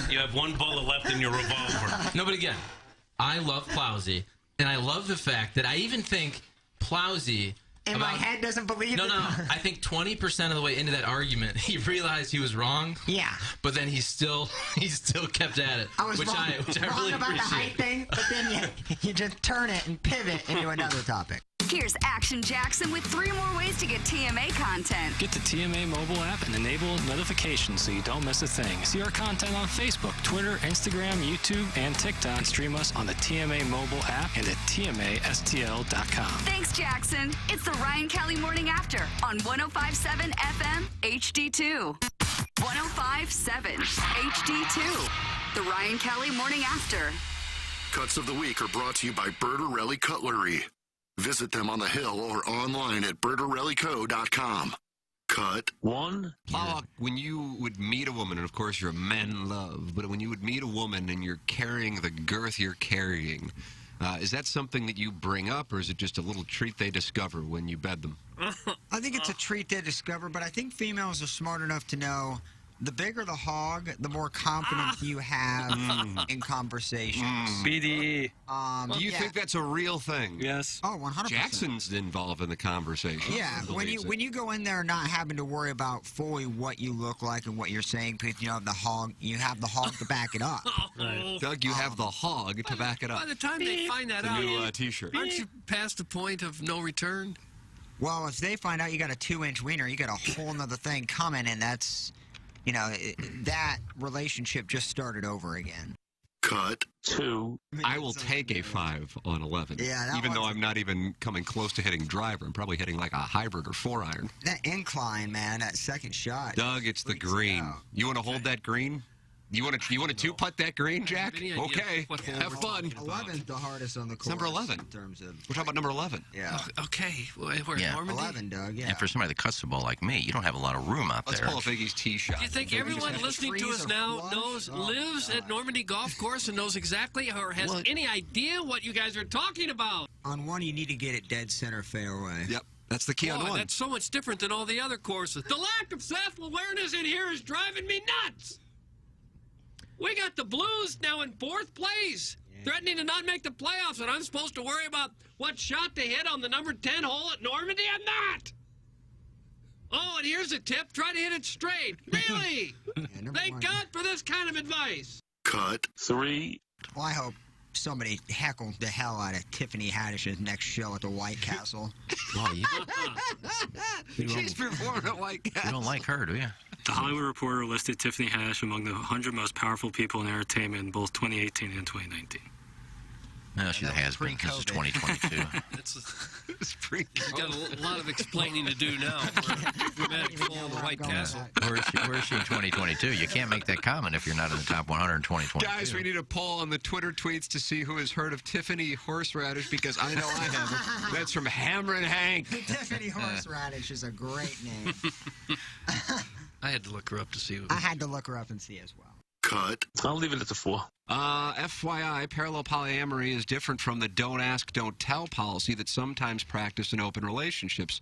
You have one bullet left in your revolver. No, but again, I love Plowsy, and I love the fact that I even think Plowsy... My head doesn't believe it. No. I think 20% of the way into that argument, he realized he was wrong. Yeah. But then he still kept at it. I was which wrong, I really about appreciate. the height thing, but then you just turn it and pivot into another topic. Here's Action Jackson with 3 more ways to get TMA content. Get the TMA mobile app and enable notifications so you don't miss a thing. See our content on Facebook, Twitter, Instagram, YouTube, and TikTok. Stream us on the TMA mobile app and at TMASTL.com. Thanks, Jackson. It's the Ryan Kelly Morning After on 105.7 FM HD2. 105.7 HD2. The Ryan Kelly Morning After. Cuts of the Week are brought to you by Bertarelli Cutlery. Visit them on the Hill or online at bertarellico.com. Cut 1. Plowhawk, when you would meet a woman, and of course you're a man in love, but when you would meet a woman and you're carrying the girth you're carrying, is that something that you bring up, or is it just a little treat they discover when you bed them? I think it's a treat they discover, but I think females are smart enough to know the bigger the hog, the more confidence you have in conversations. BDE. Do you think that's a real thing? Yes. Oh, 100%. Jackson's involved in the conversation. Yeah, when you go in there not having to worry about fully what you look like and what you're saying, because you have the hog to back it up. Doug, you have the hog to back it up. By the time they find that out, new T-shirt. Aren't you past the point of no return? Well, if they find out you got a 2-inch wiener, you got a whole nother thing coming, and that's... that relationship just started over again. Cut 2. I will take a 5 on 11. Yeah, even though I'm not even coming close to hitting driver. I'm probably hitting like a hybrid or 4-iron. That incline, man, that second shot. Doug, it's the green. You want to hold that green? You want to 2-putt that green, Jack? Okay. Have fun. 11's the hardest on the course. Number 11. In terms of... We're talking about number 11. Yeah. Okay. We're Yeah. Normandy. 11, Doug, yeah. And for somebody that cuts the ball like me, you don't have a lot of room out Let's there. pull a Biggie's tee shot. Do you think everyone listening to us now lives at Normandy Golf Course and knows exactly or has any idea what you guys are talking about? On one, you need to get it dead center fairway. Yep. That's the key on one. That's so much different than all the other courses. The lack of self-awareness in here is driving me nuts. We got the Blues now in 4th place, threatening to not make the playoffs, and I'm supposed to worry about what shot to hit on the number 10 hole at Normandy? I'm not. Oh, and here's a tip. Try to hit it straight. Really? Thank God for this kind of advice. Cut 3. Well, I hope somebody heckled the hell out of Tiffany Haddish's next show at the White Castle. Well, She's performing at White Castle. You don't like her, do you? The Hollywood Reporter listed Tiffany Haddish among the 100 most powerful people in entertainment in both 2018 and 2019. No, she has been. This is 2022. It's pretty We've got a lot of explaining to do now for dramatic fall in the White Castle. Where is she in 2022? You can't make that comment if you're not in the top 100 in 2022. Guys, we need a poll on the Twitter tweets to see who has heard of Tiffany Horseradish, because I know I haven't. That's from Hammerin' Hank. Tiffany Horseradish is a great name. I had to look her up to see. I had to look her up and see as well. Cut. I'll leave it at the 4. FYI, parallel polyamory is different from the don't ask, don't tell policy that's sometimes practiced in open relationships.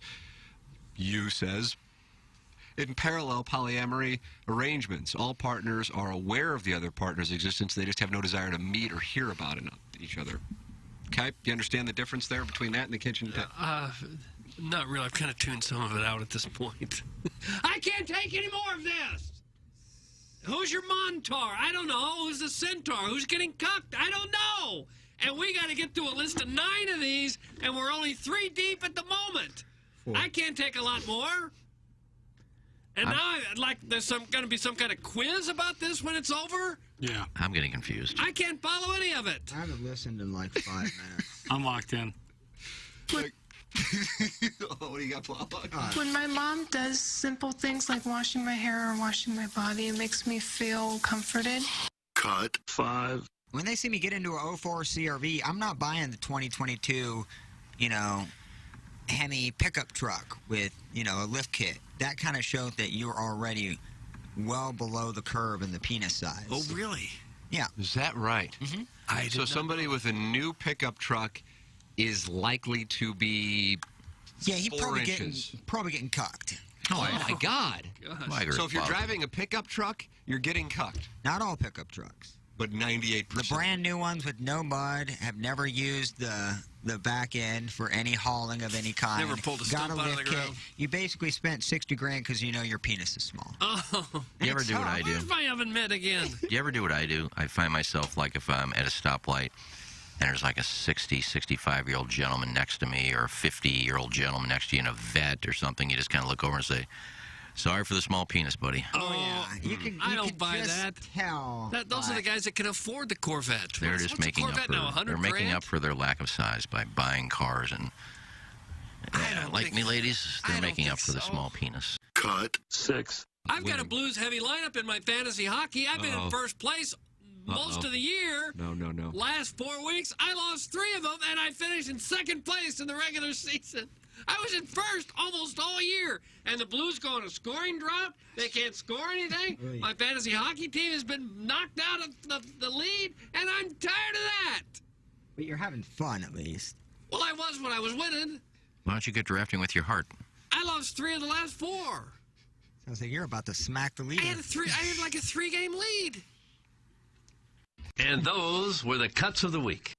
You says, in parallel polyamory arrangements, all partners are aware of the other partner's existence. They just have no desire to meet or hear about each other. Okay? You understand the difference there between that and the kitchen? Not really. I've kind of tuned some of it out at this point. I can't take any more of this. Who's your Montaur? I don't know. Who's the Centaur? Who's getting cucked? I don't know. And we got to get through a list of 9 of these, and we're only 3 deep at the moment. 4. I can't take a lot more. And now, there's going to be some kind of quiz about this when it's over? Yeah. I'm getting confused. I can't follow any of it. I haven't listened in like 5 minutes. I'm locked in. What do you got, Plowhawk? When my mom does simple things like washing my hair or washing my body, it makes me feel comforted. Cut 5. When they see me get into a 04 CRV, I'm not buying the 2022, Hemi pickup truck with, a lift kit. That kind of shows that you're already well below the curve in the penis size. Oh, really? Yeah. Is that right? Mm-hmm. So somebody with a new pickup truck is likely to be Yeah, he's 4 probably inches. getting cucked. Oh, my God. I agree So with if you're Bob. driving a pickup truck, you're getting cucked. Not all pickup trucks. But 98%. The brand new ones with no mud have never used the back end for any hauling of any kind. Never pulled a Got stump out of the lift kit. ground. You basically spent $60 grand because you know your penis is small. Oh, You ever do what I do? where's my oven mitt again? Do you ever do what I do? I find myself, like, if I'm at a stoplight and there's like a 60, 65-year-old gentleman next to me or a 50-year-old gentleman next to you in a vet or something, you just kind of look over and say, sorry for the small penis, buddy. Oh, yeah. I don't buy that. Tell. Those are the guys that can afford the Corvette. They're What's just a making up Corvette for now, 100 they're making grand? up for their lack of size by buying cars and like me, ladies, they're making up for the small penis. Cut. 6. I've got a Blues heavy lineup in my fantasy hockey. I've been in first place most of the year. No. Last 4 weeks, I lost 3 of them, and I finished in second place in the regular season. I was in first almost all year, and the Blues go on a scoring drought. They can't score anything. My fantasy hockey team has been knocked out of the lead, and I'm tired of that. But you're having fun, at least. Well, I was when I was winning. Why don't you get drafting with your heart? I lost 3 of the last 4. Sounds like you're about to smack the leader. I had like a 3-game lead. And those were the cuts of the week.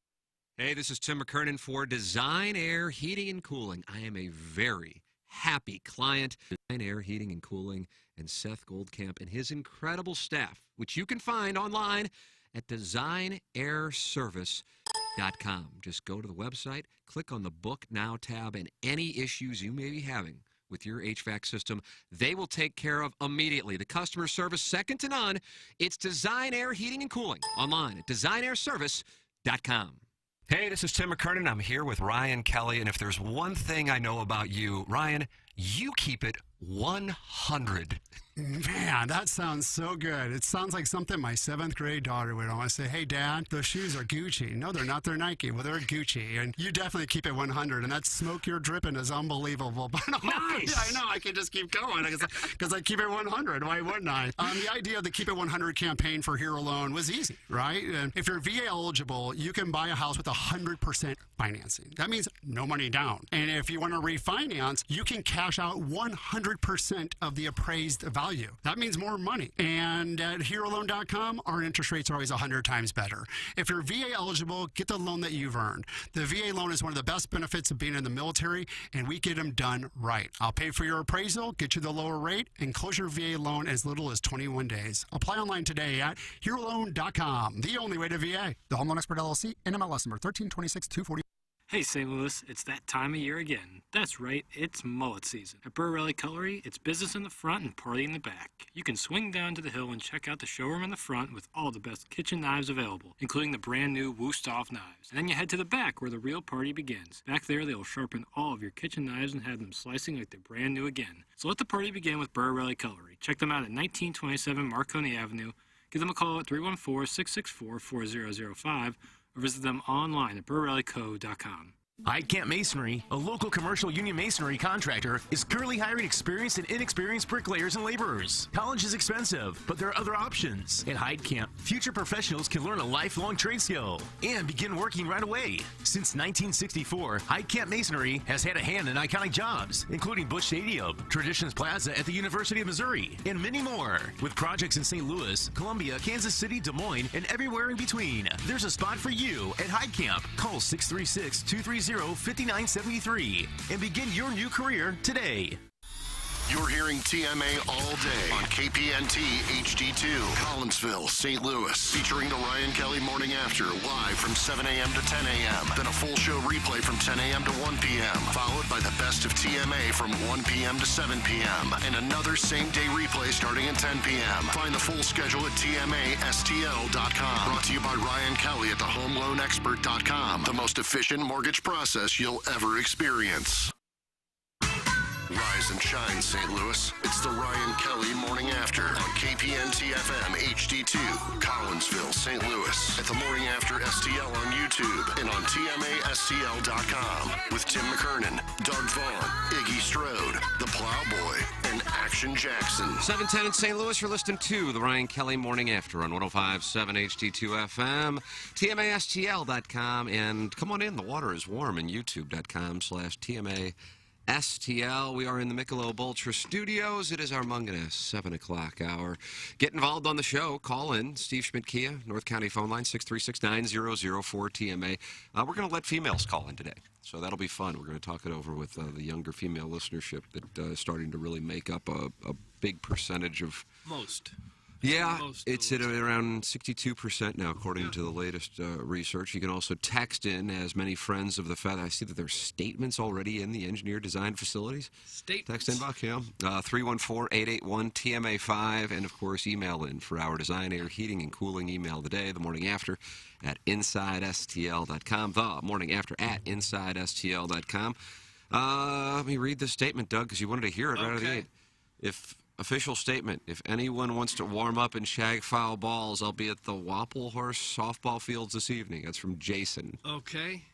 Hey, this is Tim McKernan for Design Air Heating and Cooling. I am a very happy client. Design Air Heating and Cooling and Seth Goldcamp and his incredible staff, which you can find online at designairservice.com. Just go to the website, click on the Book Now tab, and any issues you may be having with your HVAC system, they will take care of immediately. The customer service, second to none. It's Design Air Heating and Cooling online at designairservice.com. Hey, this is Tim McKernan. I'm here with Ryan Kelly, and if there's one thing I know about you, Ryan, you keep it 100. Man, that sounds so good. It sounds like something my 7th grade daughter would want to say, hey, Dad, those shoes are Gucci. No, they're not. They're Nike. Well, they're Gucci. And you definitely keep it 100. And that smoke you're dripping is unbelievable. But nice. Yeah, I know. I can just keep going because I keep it 100. Why wouldn't I? The idea of the Keep It 100 campaign for Hero Loan was easy, right? And if you're VA eligible, you can buy a house with 100% financing. That means no money down. And if you want to refinance, you can cash out 100% of the appraised value. That means more money. And at HeroLoan.com, our interest rates are always 100 times better. If you're VA eligible, get the loan that you've earned. The VA loan is one of the best benefits of being in the military, and we get them done right. I'll pay for your appraisal, get you the lower rate, and close your VA loan as little as 21 days. Apply online today at HeroLoan.com, the only way to VA. The Home Loan Expert LLC, NMLS number 1326240. Hey, St. Louis, it's that time of year again. That's right, it's mullet season. At Burr Rally Cutlery, it's business in the front and party in the back. You can swing down to the hill and check out the showroom in the front with all the best kitchen knives available, including the brand new Wusthof knives. And then you head to the back where the real party begins. Back there, they'll sharpen all of your kitchen knives and have them slicing like they're brand new again. So let the party begin with Burr Rally Cutlery. Check them out at 1927 Marconi Avenue. Give them a call at 314-664-4005 or visit them online at burrallyco.com. Heidkamp Masonry, a local commercial union masonry contractor, is currently hiring experienced and inexperienced bricklayers and laborers. College is expensive, but there are other options. At Heidkamp, future professionals can learn a lifelong trade skill and begin working right away. Since 1964, Heidkamp Masonry has had a hand in iconic jobs, including Busch Stadium, Traditions Plaza at the University of Missouri, and many more. With projects in St. Louis, Columbia, Kansas City, Des Moines, and everywhere in between, there's a spot for you at Heidkamp. Call 636-230-5973 and begin your new career today. You're hearing TMA all day on KPNT HD2, Collinsville, St. Louis, featuring the Ryan Kelly Morning After, live from 7 a.m. to 10 a.m. Then a full show replay from 10 a.m. to 1 p.m., followed by the best of TMA from 1 p.m. to 7 p.m., and another same-day replay starting at 10 p.m. Find the full schedule at TMASTL.com. Brought to you by Ryan Kelly at thehomeloanexpert.com, the most efficient mortgage process you'll ever experience. Rise and shine, St. Louis. It's the Ryan Kelly Morning After on KPNT FM HD2, Collinsville, St. Louis. At the Morning After STL on YouTube and on TMASTL.com with Tim McKernan, Doug Vaughn, Iggy Strode, The Plowboy, and Action Jackson. 7:10 in St. Louis. You're listening to the Ryan Kelly Morning After on 105.7 HD2 FM, TMASTL.com, and come on in. The water is warm, and YouTube.com/TMA STL. We are in the Michelob Ultra Studios. It is our Mungana 7 o'clock hour. Get involved on the show. Call in. Steve Schmidt Kia, North County phone line, 636-9004-TMA. We're going to let females call in today, so that'll be fun. We're going to talk it over with the younger female listenership that is starting to really make up a big percentage of... Most. Yeah, it's at around 62% now, according to the latest research. You can also text in as many friends of the feather. I see that there's statements already in the engineer design facilities. Statements. Text inbox, yeah. 314-881-TMA5. And, of course, email in for our design, air, heating, and cooling email of the day, the morning after, at InsideSTL.com. The morning after at InsideSTL.com. Let me read this statement, Doug, because you wanted to hear it right out of the gate. Official statement. If anyone wants to warm up and shag foul balls, I'll be at the Wapple Horse softball fields this evening. That's from Jason. Okay.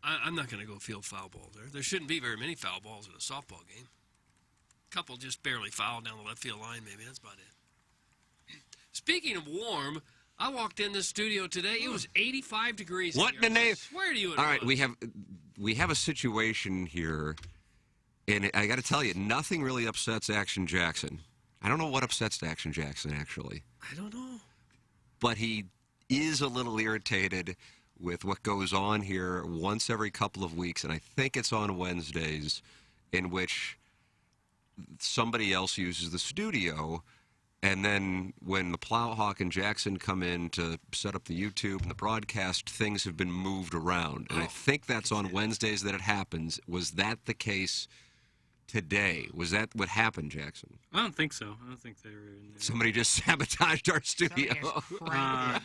I'm not going to go field foul ball there. There shouldn't be very many foul balls at a softball game. A couple just barely foul down the left field line, maybe. That's about it. Speaking of warm, I walked in this studio today. It was 85 degrees. What in the name? I swear to you it All right, was. we have a situation here. And I got to tell you, nothing really upsets Action Jackson. I don't know what upsets Action Jackson, actually. I don't know. But he is a little irritated with what goes on here once every couple of weeks, and I think it's on Wednesdays, in which somebody else uses the studio, and then when the Plowhawk and Jackson come in to set up the YouTube and the broadcast, things have been moved around. And I think that's on Wednesdays that it happens. Was that the case today? Was that what happened, Jackson? I don't think so. I don't think they were in there. Somebody just sabotaged our studio. Yeah,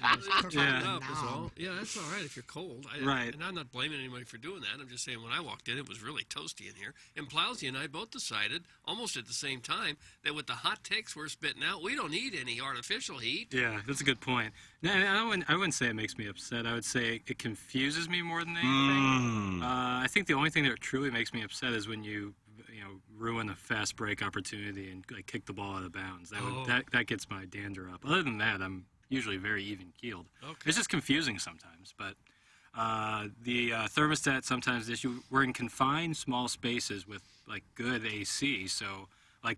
that's all right if you're cold. Right. And I'm not blaming anybody for doing that. I'm just saying when I walked in, it was really toasty in here. And Plowsy and I both decided, almost at the same time, that with the hot takes we're spitting out, we don't need any artificial heat. Yeah, that's a good point. No, I wouldn't say it makes me upset. I would say it confuses me more than anything. I think the only thing that truly makes me upset is when you ruin a fast break opportunity and kick the ball out of bounds. That gets my dander up. Other than that, I'm usually very even keeled. Okay. It's just confusing sometimes. But the thermostat sometimes issue. We're in confined small spaces with good AC. So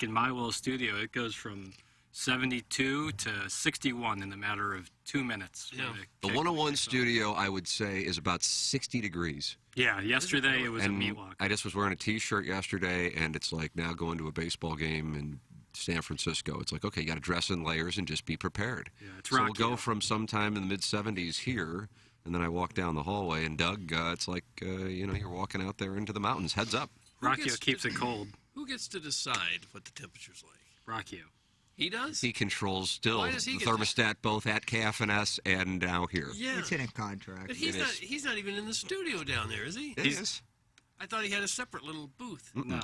in my little studio, it goes from 72 to 61 in the matter of 2 minutes. Yeah. The 101 studio, I would say, is about 60 degrees. Yeah, yesterday it was a meat lock. I just was wearing a T-shirt yesterday, and it's like now going to a baseball game in San Francisco. It's like, okay, you got to dress in layers and just be prepared. Yeah, it's so rocky. we'll go from sometime in the mid-70s here, and then I walk down the hallway, and Doug, it's like, you're walking out there into the mountains. Heads up. Rockio keeps it cold. Who gets to decide what the temperature's like? Rockio. He does? He controls still Why does he the get thermostat both at KFNS and now here. Yeah. It's in a contract. But he's not even in the studio down there, is he? He is. I thought he had a separate little booth. No,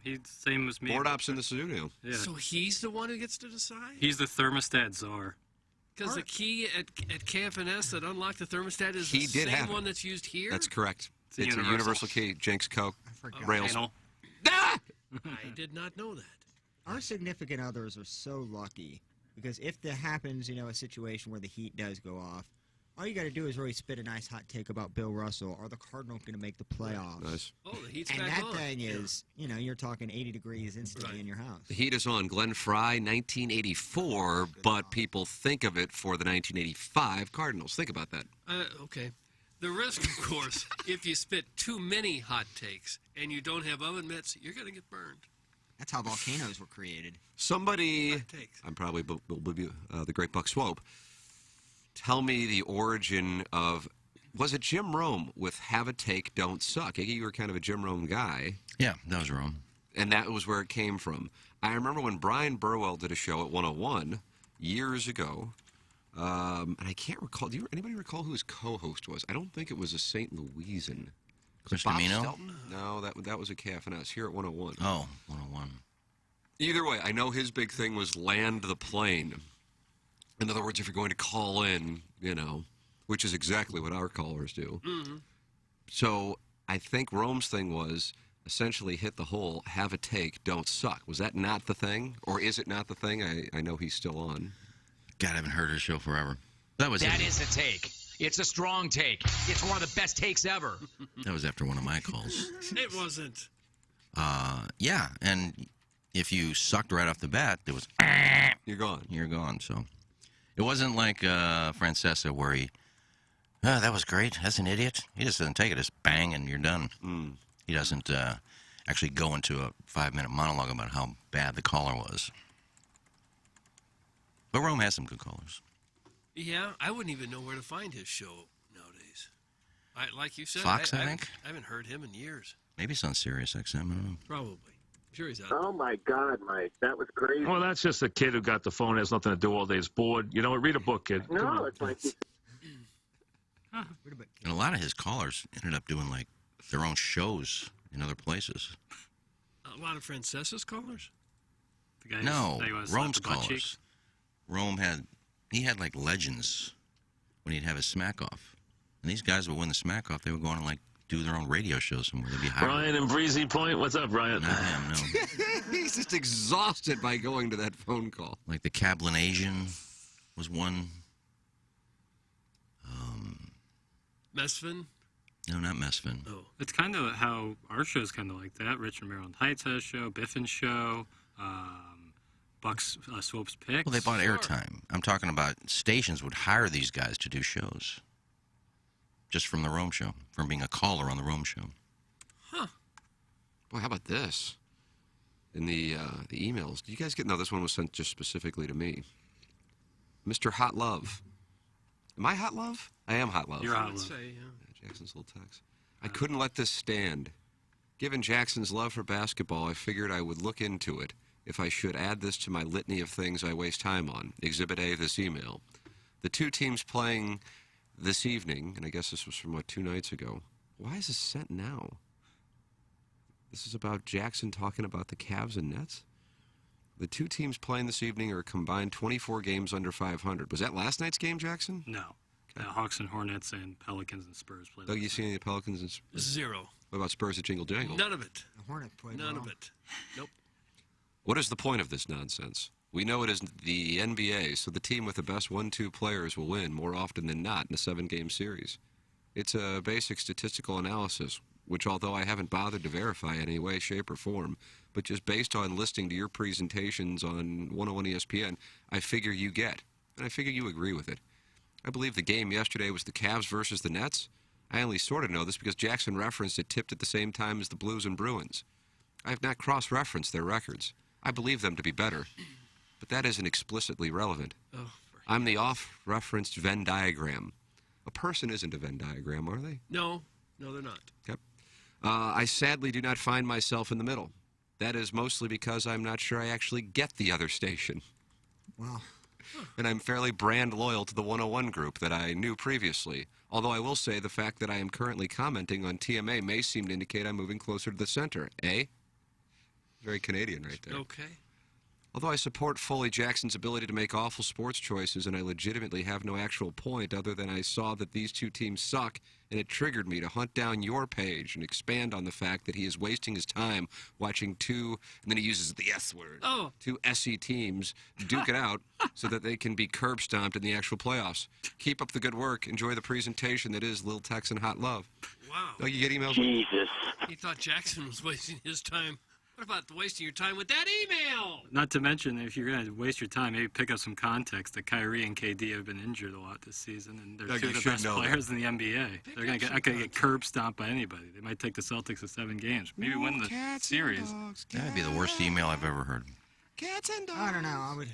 he's the same as me. Board ops in the studio. Yeah. So he's the one who gets to decide? He's the thermostat czar. Because the key at KFNS that unlocked the thermostat is He the did same have it. one that's used here? That's correct. It's a universal key. Jenks Coke. Rails. I did not know that. Our significant others are so lucky because if there happens, a situation where the heat does go off, all you got to do is really spit a nice hot take about Bill Russell. Are the Cardinals going to make the playoffs? Nice. Oh, the heat's and back that on. thing is, you're talking 80 degrees instantly in your house. The heat is on. Glenn Fry, 1984, but people think of it for the 1985 Cardinals. Think about that. Okay. The risk, of course, if you spit too many hot takes and you don't have oven mitts, you're going to get burned. That's how volcanoes were created. Somebody, I'm probably the great Buck Swope, tell me the origin of, was it Jim Rome with Have a Take, Don't Suck? Iggy, you were kind of a Jim Rome guy. Yeah, that was Rome. And that was where it came from. I remember when Brian Burwell did a show at 101 years ago, and I can't recall, anybody recall who his co-host was? I don't think it was a St. Louisan. Chris Bob Domino? Stelton? No, that was a KFNS here at 101. Oh, 101. Either way, I know his big thing was land the plane. In other words, if you're going to call in, which is exactly what our callers do. Mm-hmm. So I think Rome's thing was essentially hit the hole, have a take, don't suck. Was that not the thing? Or is it not the thing? I know he's still on. God, I haven't heard his show forever. That is a take. It's a strong take. It's one of the best takes ever. That was after one of my calls. It wasn't. Yeah, and if you sucked right off the bat, there was you're gone. You're gone. So it wasn't like Francesa where he, that was great. That's an idiot. He just doesn't take it. Just bang and you're done. He doesn't actually go into a 5-minute monologue about how bad the caller was. But Rome has some good callers. Yeah, I wouldn't even know where to find his show nowadays. Like you said, Fox, I think. I haven't heard him in years. Maybe it's on Sirius XM. I don't know. Probably. I'm sure he's out. Oh, my God, Mike. That was crazy. Well, that's just a kid who got the phone, has nothing to do all day, is bored. You know, read a book, kid. Come No, on. it's like... And a lot of his callers ended up doing, like, their own shows in other places. A lot of Francesa's callers? The guys No, that you wanna Rome's slap the butt callers. cheeks? Rome had like legends when he'd have his smack off. And these guys would win the smack off. They would go on and like do their own radio show somewhere. They'd be hired. Brian in Breezy Point. What's up, Brian? Not him, no. He's just exhausted by going to that phone call. Like the Cablin Asian was one. Mesfin? No, not Mesfin. Oh. It's kind of how our show's kind of like that. Richard Maryland Heights has a show, Biffin's show, Buck's Swope's Picks. Well, they bought airtime. I'm talking about stations would hire these guys to do shows. Just from the Rome show, from being a caller on the Rome show. Huh. Boy, how about this? In the emails, did you guys get? No, this one was sent just specifically to me. Mr. Hot Love. Am I Hot Love? I am Hot Love. You're Hot Love. Say, yeah. Jackson's little text. I couldn't let this stand. Given Jackson's love for basketball, I figured I would look into it if I should add this to my litany of things I waste time on. Exhibit A, this email. The two teams playing this evening, and I guess this was from, 2 nights ago. Why is this sent now? This is about Jackson talking about the Cavs and Nets? The two teams playing this evening are combined 24 games under 500. Was that last night's game, Jackson? No. Hawks and Hornets and Pelicans and Spurs played. Doug, you see any of the Pelicans and Spurs? 0. What about Spurs at Jingle Jangle? None of it. The Hornets played None well. of it. Nope. What is the point of this nonsense? We know it is the NBA, so the team with the best 1-2 players will win more often than not in a 7-game series. It's a basic statistical analysis, which although I haven't bothered to verify in any way, shape, or form, but just based on listening to your presentations on 101 ESPN, I figure you get. And I figure you agree with it. I believe the game yesterday was the Cavs versus the Nets. I only sort of know this because Jackson referenced it tipped at the same time as the Blues and Bruins. I have not cross-referenced their records. I believe them to be better, but that isn't explicitly relevant. Oh, I'm the off-referenced Venn diagram. A person isn't a Venn diagram, are they? No, they're not. Yep. I sadly do not find myself in the middle. That is mostly because I'm not sure I actually get the other station. Wow. And I'm fairly brand loyal to the 101 group that I knew previously. Although I will say the fact that I am currently commenting on TMA may seem to indicate I'm moving closer to the center. Eh? Very Canadian right there. Okay. Although I support fully Jackson's ability to make awful sports choices, and I legitimately have no actual point other than I saw that these two teams suck, and it triggered me to hunt down your page and expand on the fact that he is wasting his time watching two, and then he uses the S word, two SE teams duke it out so that they can be curb stomped in the actual playoffs. Keep up the good work. Enjoy the presentation that is Lil Texan Hot Love. Wow. Oh, you get emails? Jesus. He thought Jackson was wasting his time. What about wasting your time with that email? Not to mention, if you're going to waste your time, maybe pick up some context that Kyrie and KD have been injured a lot this season, and they're Doug, two you of the should best know players in the NBA. They're going to get curb stomped by anybody. They might take the Celtics to 7 games, maybe win the series. That would be the worst email I've ever heard. Cats and dogs. I don't know. I would.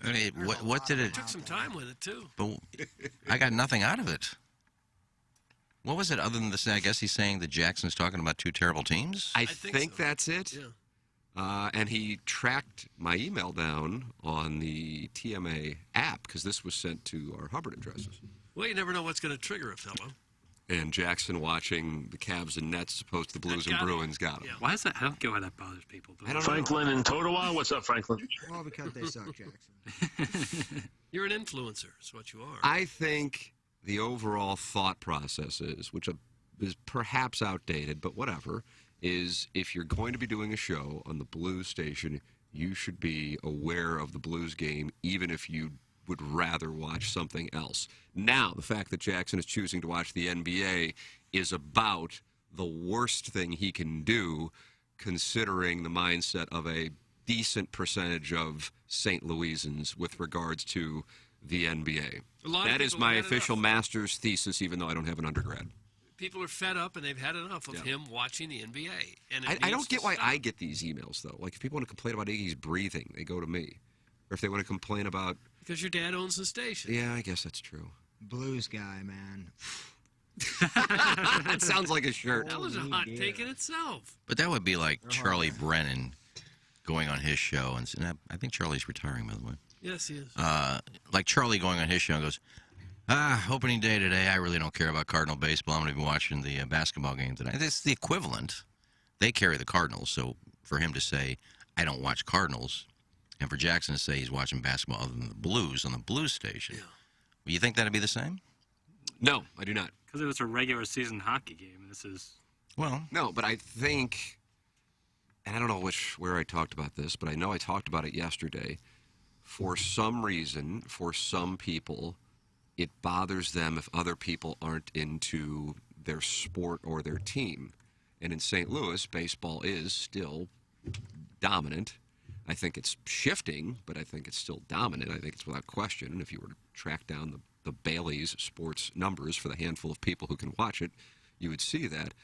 I mean, what did it? Took some time with it too. But I got nothing out of it. What was it other than this? I guess he's saying that Jackson's talking about two terrible teams. I think that's it. Yeah. And he tracked my email down on the TMA app because this was sent to our Hubbard addresses. Well, you never know what's going to trigger a fellow. And Jackson watching the Cavs and Nets opposed to the Blues and Bruins got him. Yeah. Why is that? I don't get why that bothers people. I don't Franklin and Totowa. What's up, Franklin? Well, because they suck, Jackson. You're an influencer. That's what you are. I think the overall thought process is, which is perhaps outdated, but whatever, is if you're going to be doing a show on the Blues station, you should be aware of the Blues game, even if you would rather watch something else. Now, the fact that Jackson is choosing to watch the NBA is about the worst thing he can do, considering the mindset of a decent percentage of St. Louisans with regards to the NBA. That is my official master's thesis, even though I don't have an undergrad. People are fed up and they've had enough of him watching the NBA. And I don't get why I get these emails, though. Like, if people want to complain about Iggy's breathing, they go to me. Or if they want to complain about... Because your dad owns the station. Yeah, I guess that's true. Blues guy, man. That sounds like a shirt. That was a hot take in itself. But that would be like Charlie Brennan going on his show. And I think Charlie's retiring, by the way. Yes, he is. Like Charlie going on his show and goes, opening day today, I really don't care about Cardinal baseball. I'm going to be watching the basketball game tonight. It's the equivalent. They carry the Cardinals. So for him to say, I don't watch Cardinals, and for Jackson to say he's watching basketball other than the Blues on the Blues station, you think that would be the same? No, I do not. Because it was a regular season hockey game. This is... Well, no, but I think, and I don't know where I talked about this, but I know I talked about it yesterday. For some reason, for some people, it bothers them if other people aren't into their sport or their team. And in St. Louis, baseball is still dominant. I think it's shifting, but I think it's still dominant. I think it's without question. And if you were to track down the Bailey's sports numbers for the handful of people who can watch it, you would see that.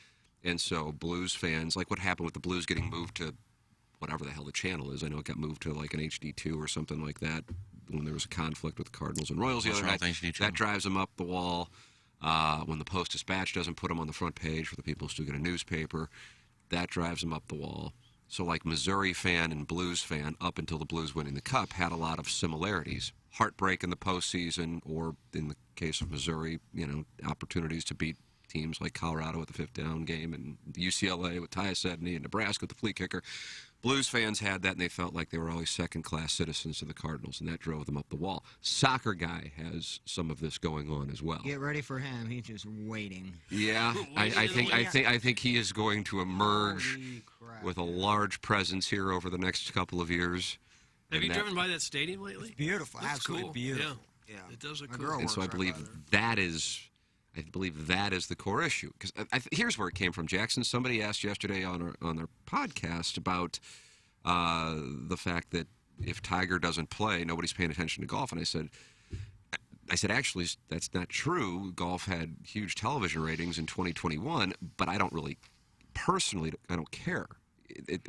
And so Blues fans, like what happened with the Blues getting moved to whatever the hell the channel is. I know it got moved to like an HD2 or something like that when there was a conflict with the Cardinals and Royals the other night. That drives them up the wall. When the Post-Dispatch doesn't put them on the front page for the people who still get a newspaper, that drives them up the wall. So like Missouri fan and Blues fan, up until the Blues winning the Cup, had a lot of similarities. Heartbreak in the postseason, or in the case of Missouri, opportunities to beat teams like Colorado at the fifth down game and UCLA with Tyus Edney and Nebraska with the flea kicker. Blues fans had that, and they felt like they were always second-class citizens to the Cardinals, and that drove them up the wall. Soccer guy has some of this going on as well. Get ready for him. He's just waiting. Yeah, I think he is going to emerge with a large presence here over the next couple of years. Have you driven by that stadium lately? It's beautiful. That's Absolutely cool. beautiful. Yeah. It does look My cool. girl And so I works believe that is the core issue. Because here's where it came from, Jackson. Somebody asked yesterday on our podcast about the fact that if Tiger doesn't play, nobody's paying attention to golf. And I said, actually, that's not true. Golf had huge television ratings in 2021, but I don't really, personally, I don't care.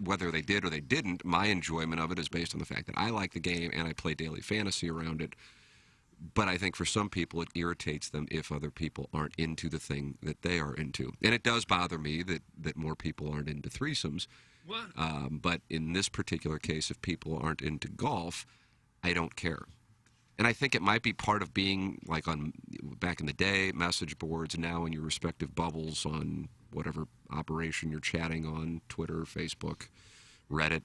Whether they did or they didn't, my enjoyment of it is based on the fact that I like the game and I play daily fantasy around it. But I think for some people it irritates them if other people aren't into the thing that they are into. And it does bother me that more people aren't into threesomes. What? But in this particular case, if people aren't into golf, I don't care. And I think it might be part of being like on back in the day, message boards, now in your respective bubbles on whatever operation you're chatting on, Twitter, Facebook, Reddit.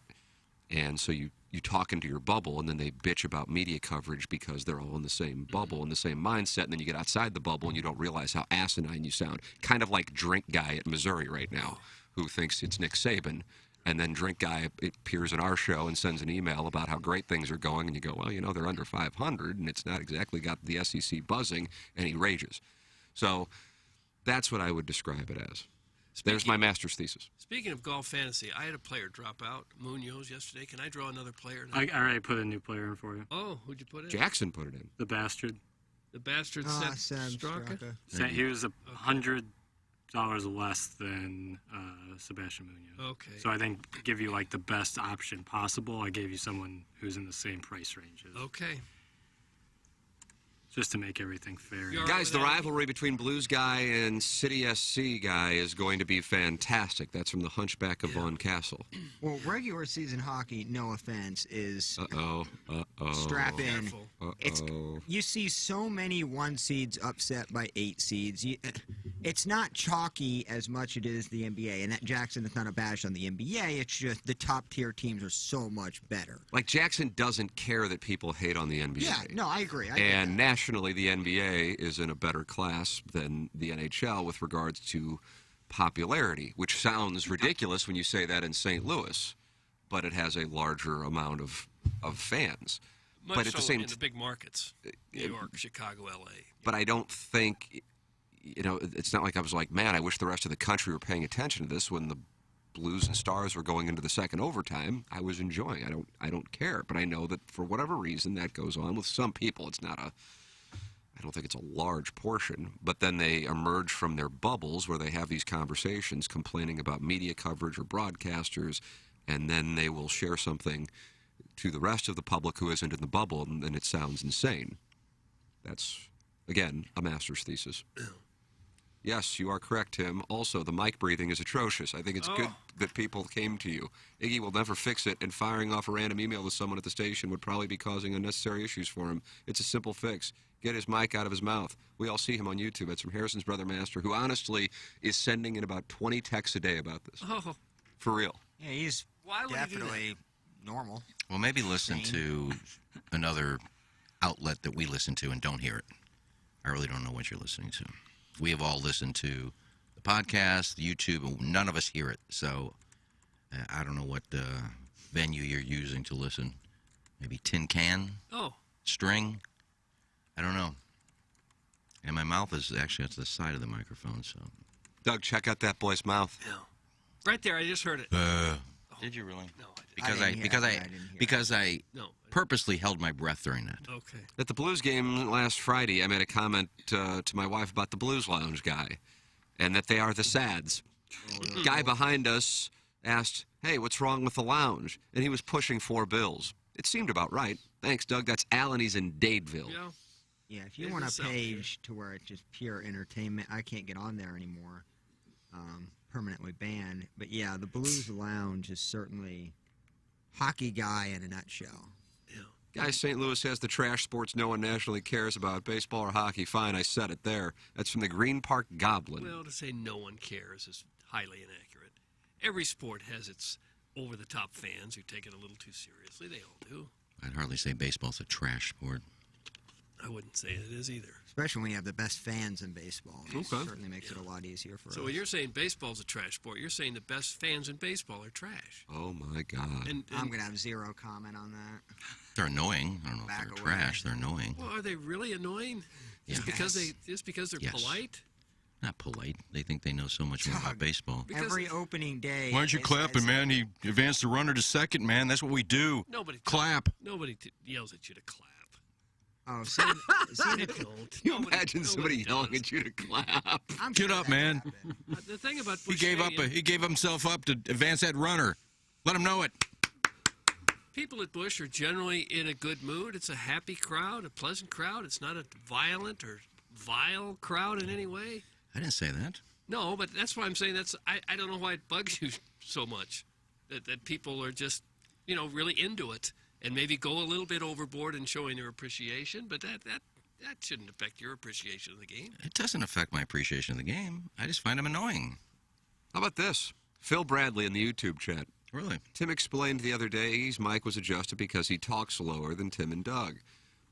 And so you talk into your bubble, and then they bitch about media coverage because they're all in the same bubble, in the same mindset, and then you get outside the bubble and you don't realize how asinine you sound. Kind of like Drink Guy at Missouri right now, who thinks it's Nick Saban. And then Drink Guy appears in our show and sends an email about how great things are going, and you go, well, they're under 500, and it's not exactly got the SEC buzzing, and he rages. So that's what I would describe it as. There's my master's thesis. Speaking of golf fantasy, I had a player drop out, Munoz, yesterday. Can I draw another player now? I already put a new player in for you. Oh, who'd you put in? Jackson put it in. The bastard. The bastard Seb Straka? He was $100 less than Sebastian Munoz. Okay. So I think give you like the best option possible. I gave you someone who's in the same price range. Okay. Just to make everything fair. Guys, the rivalry between Blues Guy and City SC Guy is going to be fantastic. That's from the Hunchback of Von Castle. Well, regular season hockey, no offense, is strap in. You see so many 1 seeds upset by 8 seeds. It's not chalky as much as it is the NBA. And that, Jackson, it's not a bash on the NBA. It's just the top tier teams are so much better. Like, Jackson doesn't care that people hate on the NBA. Yeah, no, I agree. And nationally, the NBA is in a better class than the NHL with regards to popularity, which sounds ridiculous when you say that in St. Louis, but it has a larger amount of fans. Much but at so the same in the big markets, New York, Chicago, L.A. But I don't think, it's not like I was like, man, I wish the rest of the country were paying attention to this when the Blues and Stars were going into the second overtime, I was enjoying. I don't care, but I know that for whatever reason that goes on with some people. It's not I don't think it's a large portion, but then they emerge from their bubbles where they have these conversations complaining about media coverage or broadcasters, and then they will share something to the rest of the public who isn't in the bubble, and then it sounds insane. That's, again, a master's thesis. Yes, you are correct, Tim. Also, the mic breathing is atrocious. I think it's good that people came to you. Iggy will never fix it, and firing off a random email to someone at the station would probably be causing unnecessary issues for him. It's a simple fix. Get his mic out of his mouth. We all see him on YouTube. It's from Harrison's brother, Master, who honestly is sending in about 20 texts a day about this. Oh. For real. Yeah, he's definitely normal. Well, maybe listen to another outlet that we listen to and don't hear it. I really don't know what you're listening to. We have all listened to the podcast, the YouTube, and none of us hear it. So I don't know what venue you're using to listen. Maybe Tin Can? Oh. String? I don't know. And my mouth is actually at the side of the microphone, so. Doug, check out that boy's mouth. Yeah. Right there, I just heard it. Did you really? No, Because I purposely held my breath during that. Okay. At the Blues game last Friday, I made a comment to my wife about the Blues Lounge guy, and that they are the Sads. Guy behind us asked, "Hey, what's wrong with the lounge?" And he was pushing 4 bills. It seemed about right. Thanks, Doug. That's Alan. He's in Dadeville. Yeah, if you want a page to where it's just pure entertainment, I can't get on there anymore. Permanently banned. But yeah, the Blues Lounge is certainly hockey guy in a nutshell. Guys, St. Louis has the trash sports no one nationally cares about, baseball or hockey. Fine, I said it there. That's from the Green Park Goblin. Well, to say no one cares is highly inaccurate. Every sport has its over-the-top fans who take it a little too seriously. They all do. I'd hardly say baseball's a trash sport. I wouldn't say it is either. Especially when you have the best fans in baseball. It Okay. certainly makes it a lot easier for us. So when you're saying baseball's a trash sport, you're saying the best fans in baseball are trash. Oh, my God. And I'm going to have zero comment on that. They're annoying. I don't know if they're trash. They're annoying. Well, are they really annoying? Just because they're Yes. polite? Not polite. They think they know so much more about baseball. Every opening day. Why aren't you it clapping, says- man? He advanced the runner to second, man. That's what we do. Nobody clap. Nobody yells at you to clap. Oh, see, They don't. Can you imagine somebody yelling at you to clap? Get up, man. The thing about He Busch gave up. Stadium, He gave himself up to advance that runner. Let him know it. people at Busch are generally in a good mood. It's a happy crowd, a pleasant crowd. It's not a violent or vile crowd in any way. I didn't say that. No, but that's why I'm saying I don't know why it bugs you so much that people are just, really into it and maybe go a little bit overboard in showing their appreciation, but that shouldn't affect your appreciation of the game. It doesn't affect my appreciation of the game. I just find him annoying. How about this? Phil Bradley in the YouTube chat. Really? Tim explained the other day his mic was adjusted because he talks slower than Tim and Doug.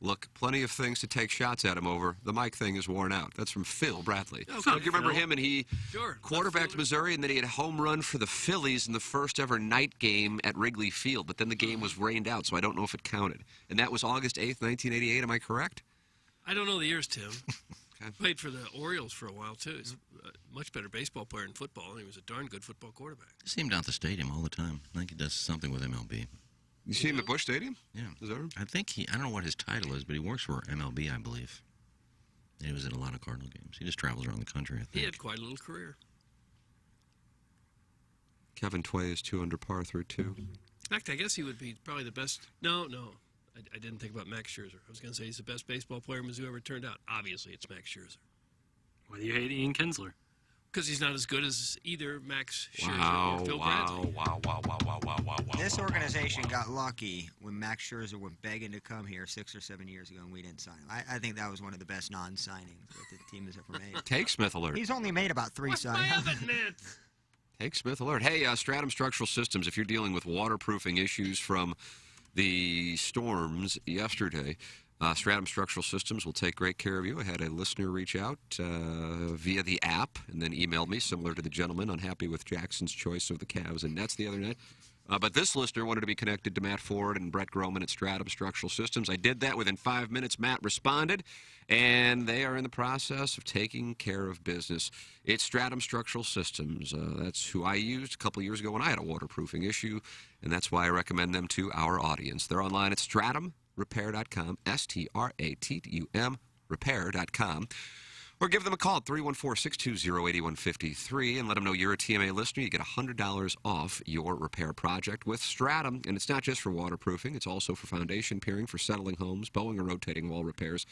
Look, plenty of things to take shots at him over. The mic thing is worn out. That's from Phil Bradley. Okay, Do you remember Phil. him? And he quarterbacked Missouri, and then he had a home run for the Phillies in the first ever night game at Wrigley Field. But then the game was rained out, so I don't know if it counted. And that was August 8th, 1988. Am I correct? I don't know the years, Tim. Played for the Orioles for a while, too. He's a much better baseball player than football, and he was a darn good football quarterback. I see him down at the stadium all the time. I think he does something with MLB. You see him at Busch Stadium? Yeah. Is that right? I think I don't know what his title is, but he works for MLB, I believe. And he was at a lot of Cardinal games. He just travels around the country, I think. He had quite a little career. Kevin Tway is 2 under par through 2. In fact, I guess he would be probably the best. No. I didn't think about Max Scherzer. I was going to say he's the best baseball player Mizzou ever turned out. Obviously, it's Max Scherzer. Why do you hate Ian Kinsler? Because he's not as good as either Max Scherzer or Phil Bradley. Wow. This organization got lucky when Max Scherzer went begging to come here 6 or 7 years ago, and we didn't sign him. I think that was one of the best non-signings that the team has ever made. Take Smith alert. He's only made about 3 signings. Take Smith alert. Hey, Stratum Structural Systems, if you're dealing with waterproofing issues from the storms yesterday, Stratum Structural Systems will take great care of you. I had a listener reach out via the app and then emailed me, similar to the gentleman unhappy with Jackson's choice of the Cavs and Nets the other night. But this listener wanted to be connected to Matt Ford and Brett Groman at Stratum Structural Systems. I did that. Within 5 minutes, Matt responded, and they are in the process of taking care of business. It's Stratum Structural Systems. That's who I used a couple years ago when I had a waterproofing issue, and that's why I recommend them to our audience. They're online at stratumrepair.com, STRATUM repair.com. Or give them a call at 314-620-8153 and let them know you're a TMA listener. You get $100 off your repair project with Stratum. And it's not just for waterproofing. It's also for foundation piering, for settling homes, bowing or rotating wall repairs,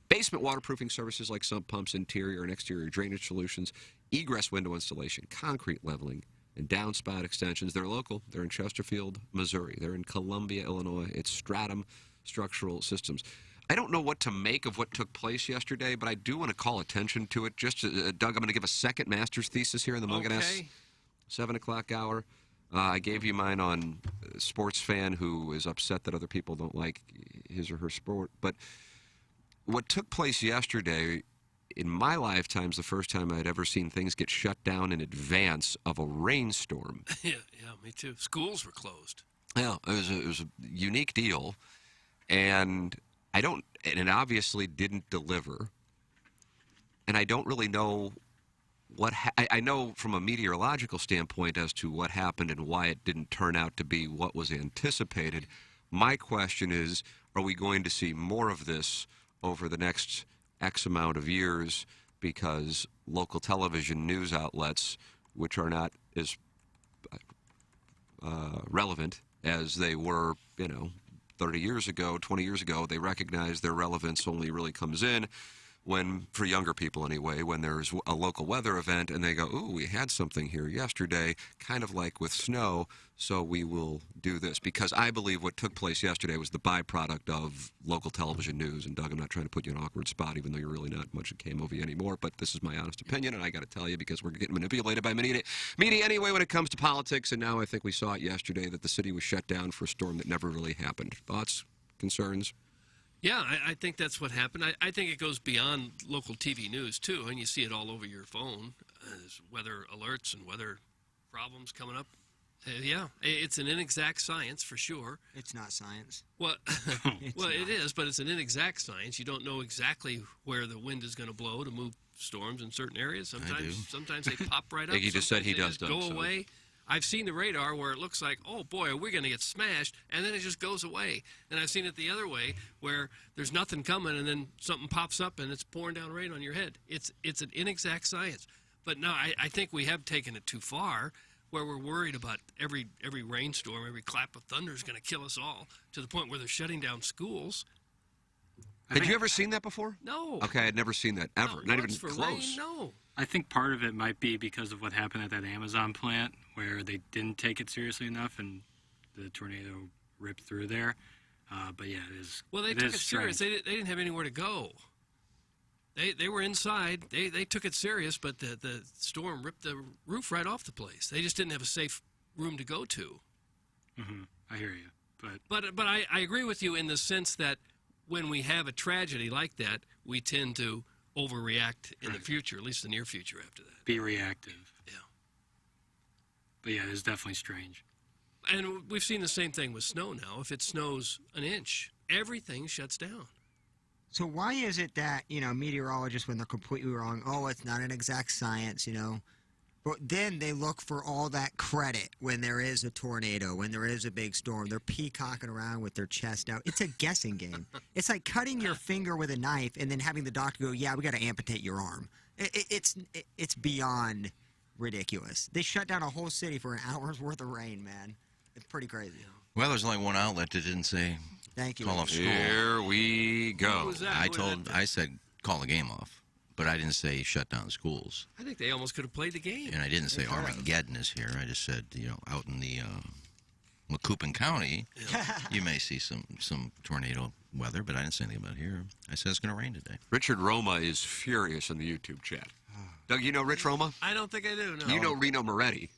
basement waterproofing services like sump pumps, interior and exterior drainage solutions, egress window installation, concrete leveling, and downspout extensions. They're local. They're in Chesterfield, Missouri. They're in Columbia, Illinois. It's Stratum Structural Systems. I don't know what to make of what took place yesterday, but I do want to call attention to it. Just, Doug, I'm going to give a second master's thesis here in the Munganess 7 o'clock hour. I gave you mine on a sports fan who is upset that other people don't like his or her sport. But what took place yesterday, in my lifetime, is the first time I'd ever seen things get shut down in advance of a rainstorm. Yeah, me too. Schools were closed. Yeah, it was a unique deal. And it obviously didn't deliver. And I don't really know I know from a meteorological standpoint as to what happened and why it didn't turn out to be what was anticipated. My question is, are we going to see more of this over the next X amount of years because local television news outlets, which are not as relevant as they were, 30 years ago, 20 years ago, they recognize their relevance only really comes in when, for younger people anyway, when there's a local weather event and they go, ooh, we had something here yesterday, kind of like with snow, so we will do this. Because I believe what took place yesterday was the byproduct of local television news. And Doug, I'm not trying to put you in an awkward spot, even though you're really not much of KMOV anymore, but this is my honest opinion, and I got to tell you, because we're getting manipulated by media anyway when it comes to politics, and now I think we saw it yesterday that the city was shut down for a storm that never really happened. Thoughts? Concerns? Yeah, I think that's what happened. I think it goes beyond local TV news, too, and you see it all over your phone. There's weather alerts and weather problems coming up. Yeah, it's an inexact science for sure. It's not science. Well, it is, but it's an inexact science. You don't know exactly where the wind is going to blow to move storms in certain areas. Sometimes they pop right up. Iggy just said he does, go away. I've seen the radar where it looks like, oh boy, are we going to get smashed, and then it just goes away. And I've seen it the other way where there's nothing coming, and then something pops up and it's pouring down rain on your head. It's an inexact science. But no, I think we have taken it too far, where we're worried about every rainstorm, every clap of thunder is going to kill us all, to the point where they're shutting down schools. Had you ever seen that before? No. Okay, I'd never seen that ever. Not Not even for close. rain, no. I think part of it might be because of what happened at that Amazon plant where they didn't take it seriously enough and the tornado ripped through there. But yeah, it is. Well, they took it serious. They didn't have anywhere to go. They were inside. They took it serious, but the storm ripped the roof right off the place. They just didn't have a safe room to go to. Mm-hmm. I hear you. But I agree with you in the sense that when we have a tragedy like that, we tend to overreact in the future, at least the near future after that. Be reactive. Yeah. But yeah, it's definitely strange. And we've seen the same thing with snow now. If it snows an inch, everything shuts down. So why is it that, meteorologists, when they're completely wrong, it's not an exact science, But then they look for all that credit when there is a tornado, when there is a big storm. They're peacocking around with their chest out. It's a guessing game. It's like cutting your finger with a knife and then having the doctor go, yeah, we got to amputate your arm. It's beyond ridiculous. They shut down a whole city for an hour's worth of rain, man. It's pretty crazy. Well, there's only one outlet that didn't say Thank you. call off school. Here we go. What was that? I said call the game off. But I didn't say shut down schools. I think they almost could have played the game. And I didn't say Armageddon is here. I just said, out in the Macoupin County, you may see some tornado weather, but I didn't say anything about here. I said it's going to rain today. Richard Roma is furious in the YouTube chat. Doug, you know Rich Roma? I don't think I do, no. You know Reno Moretti.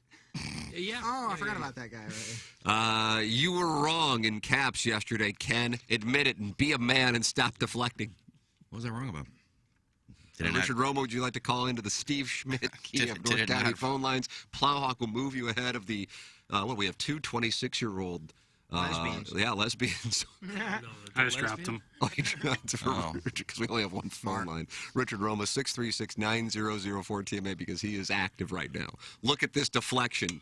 Yeah. Oh, I forgot about that guy. You were wrong in caps yesterday, Ken. Admit it and be a man and stop deflecting. What was I wrong about? Richard Roma, would you like to call into the Steve Schmidt Kia of North County phone lines? Plowhawk will move you ahead of the, we have two 26-year-old lesbians. Yeah, lesbians. I just dropped them. Because we only have one phone line. Richard Roma, 636-9004 TMA, because he is active right now. Look at this deflection.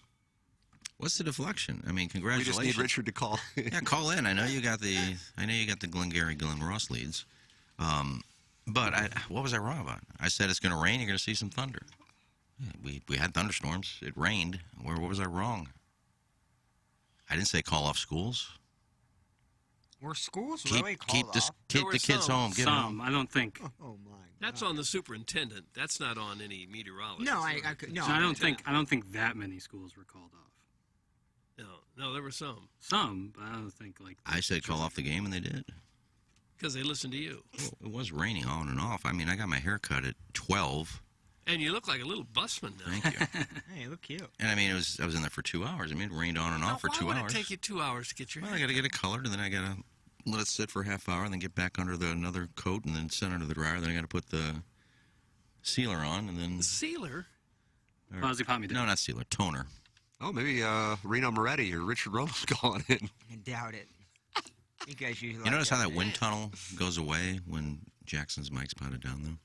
What's the deflection? I mean, congratulations. We just need Richard to call. Yeah, call in. I know you got the Glengarry Glen Ross leads. But what was I wrong about? I said it's going to rain. You're going to see some thunder. Yeah, we had thunderstorms. It rained. What was I wrong? I didn't say call off schools. Were schools really called off? Keep the kids home. Some. I don't think. Oh my. That's on the superintendent. That's not on any meteorologist. No, I don't think that many schools were called off. No, there were some. Some, but I don't think like. I said call off the game, and they did. Because they listened to you. Well, it was raining on and off. I mean, I got my hair cut at 12. And you look like a little busman now. Thank you. Hey, you look cute. And I mean, I was in there for 2 hours. I mean, it rained on and off for 2 hours. Why would it take you 2 hours to get your hair? Well, I got to get it colored, and then I got to let it sit for a half hour, and then get back under another coat, and then sit under the dryer. Then I got to put the sealer on, and then... Sealer? No, not sealer. Toner. Oh, maybe Reno Moretti or Richard Roma's calling in. I doubt it. You guys usually. You notice how that wind tunnel goes away when Jackson's mic's potted down, though?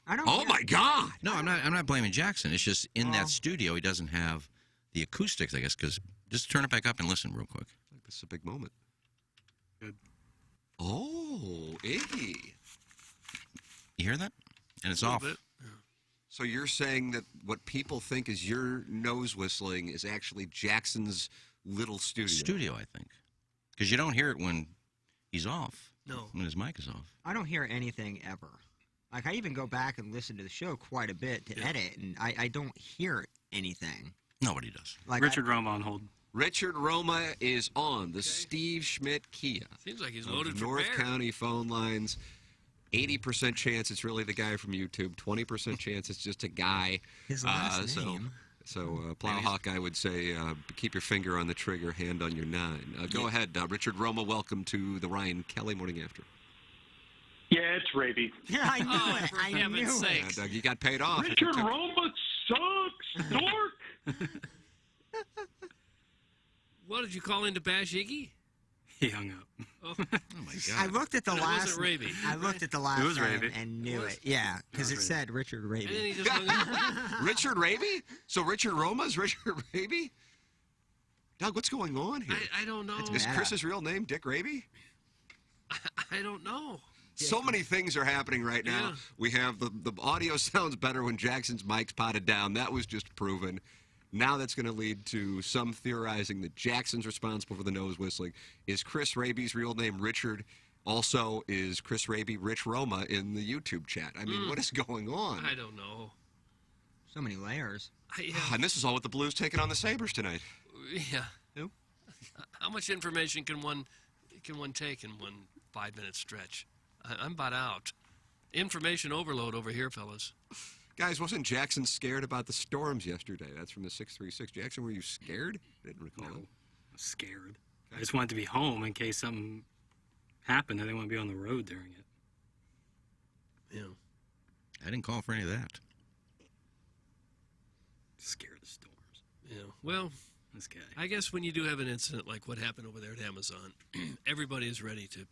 I don't. Oh my God! No, I'm not blaming Jackson. It's just in that studio he doesn't have the acoustics, I guess. Because just turn it back up and listen real quick. This is a big moment. Good. Oh, Iggy. You hear that? And it's off. Bit. So you're saying that what people think is your nose whistling is actually Jackson's little studio? Studio, I think. Because you don't hear it when he's off. No. When his mic is off. I don't hear anything ever. Like, I even go back and listen to the show quite a bit to edit, and I don't hear anything. Nobody does. Like Richard Roma on hold. Richard Roma is on the Steve Schmidt Kia. Seems like he's loaded for North bear. County phone lines. 80% chance it's really the guy from YouTube. 20% chance it's just a guy. His last name. So Plowhawk, I would say, keep your finger on the trigger, hand on your 9. Go ahead, Richard Roma. Welcome to the Ryan Kelly Morning After. Yeah, it's Raby. Yeah, I knew it. For I heaven's knew sake. it. Doug, you got paid off. Richard Roma sucks, dork. What, did you call in to bash Iggy? He hung up. Oh, my God. I looked at the It last. wasn't Raby. I looked at the last It was name Raby. and knew it. Yeah, because it said Richard Raby. And then he just hung up. Richard Raby? So Richard Roma's Richard Raby? Doug, what's going on here? I don't know. Is Chris's real name Dick Raby? I don't know. So many things are happening right now. Yeah. We have the audio sounds better when Jackson's mic's potted down. That was just proven. Now that's going to lead to some theorizing that Jackson's responsible for the nose whistling. Is Chris Raby's real name Richard? Also, is Chris Raby Rich Roma in the YouTube chat? I mean, what is going on? I don't know. So many layers. And this is all with the Blues taking on the Sabres tonight. Yeah. Who? How much information can one take in one 5-minute stretch? I'm about out. Information overload over here, fellas. Guys, wasn't Jackson scared about the storms yesterday? That's from the 636. Jackson, were you scared? I didn't recall. No, I was scared. I just wanted to be home in case something happened. I didn't want to be on the road during it. Yeah. I didn't call for any of that. Scared of storms. Yeah. Well, this guy. I guess when you do have an incident like what happened over there at Amazon, everybody is ready to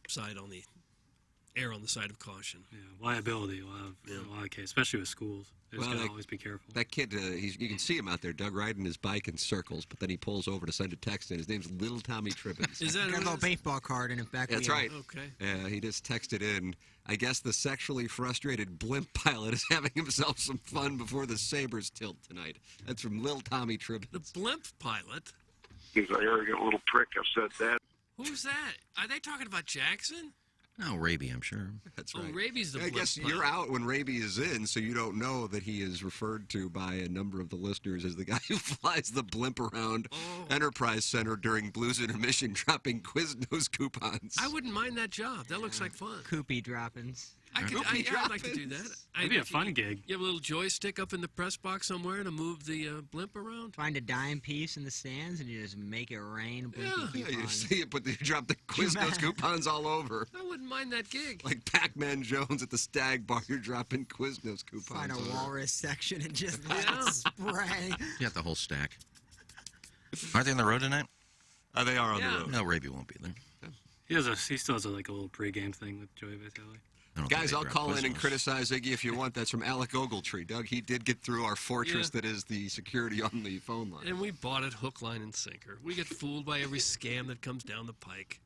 err on the side of caution. Yeah, liability. A lot of cases, especially with schools. They just gotta always be careful. That kid, you can see him out there, Doug, riding his bike in circles, but then he pulls over to send a text in. His name's Little Tommy Tribbins. Is that a little baseball card in the back? That's wheel? right. Okay. Yeah, he just texted in. I guess the sexually frustrated blimp pilot is having himself some fun before the Sabres tilt tonight. That's from Little Tommy Tribbins. The blimp pilot? He's an arrogant little prick. I've said that. Who's that? Are they talking about Jackson? No, Raby, I'm sure. That's Oh, right. Raby's the I blimp guess pilot. you're out when Raby is in, so you don't know that he is referred to by a number of the listeners as the guy who flies the blimp around Enterprise Center during Blues intermission, dropping Quiznos coupons. I wouldn't mind that job. That looks like fun. Coopy droppings. I'd like to do that. That'd be a fun gig. You have a little joystick up in the press box somewhere to move the blimp around. Find a dime piece in the stands and you just make it rain. You drop the Quiznos coupons all over. I wouldn't mind that gig. Like Pac-Man Jones at the Stag Bar, you're dropping Quiznos coupons. Find a walrus section and just spray. You got the whole stack. Aren't they on the road tonight? They are on the road. No, Raby won't be there. He still has a little pregame thing with Joey Vitale. Guys, I'll call in and criticize Iggy if you want. That's from Alec Ogletree. Doug, he did get through our fortress that is the security on the phone line. And we bought it hook, line, and sinker. We get fooled by every scam that comes down the pike.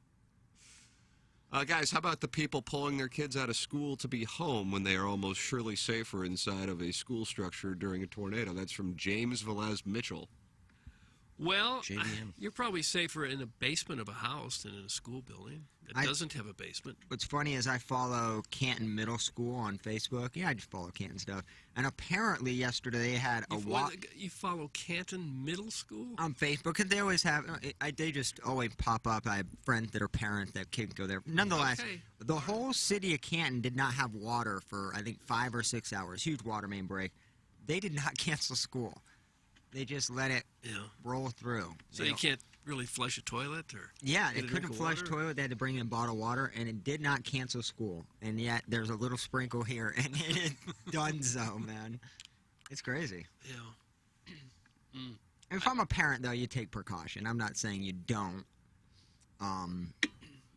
Guys, how about the people pulling their kids out of school to be home when they are almost surely safer inside of a school structure during a tornado? That's from James Velez Mitchell. Well, you're probably safer in a basement of a house than in a school building that doesn't have a basement. What's funny is I follow Canton Middle School on Facebook. Yeah, I just follow Canton stuff. And apparently yesterday they had a walk. You follow Canton Middle School? On Facebook, and they always have, they just always pop up. I have friends that are parents that kids go there. Nonetheless, the whole city of Canton did not have water for, I think, 5 or 6 hours. Huge water main break. They did not cancel school. They just let it roll through. So you can't really flush a toilet? Yeah, it couldn't flush toilet. They had to bring in bottled water, and it did not cancel school. And yet there's a little sprinkle here, and it is done so, man. It's crazy. Yeah. If I'm a parent, though, you take precaution. I'm not saying you don't. I'm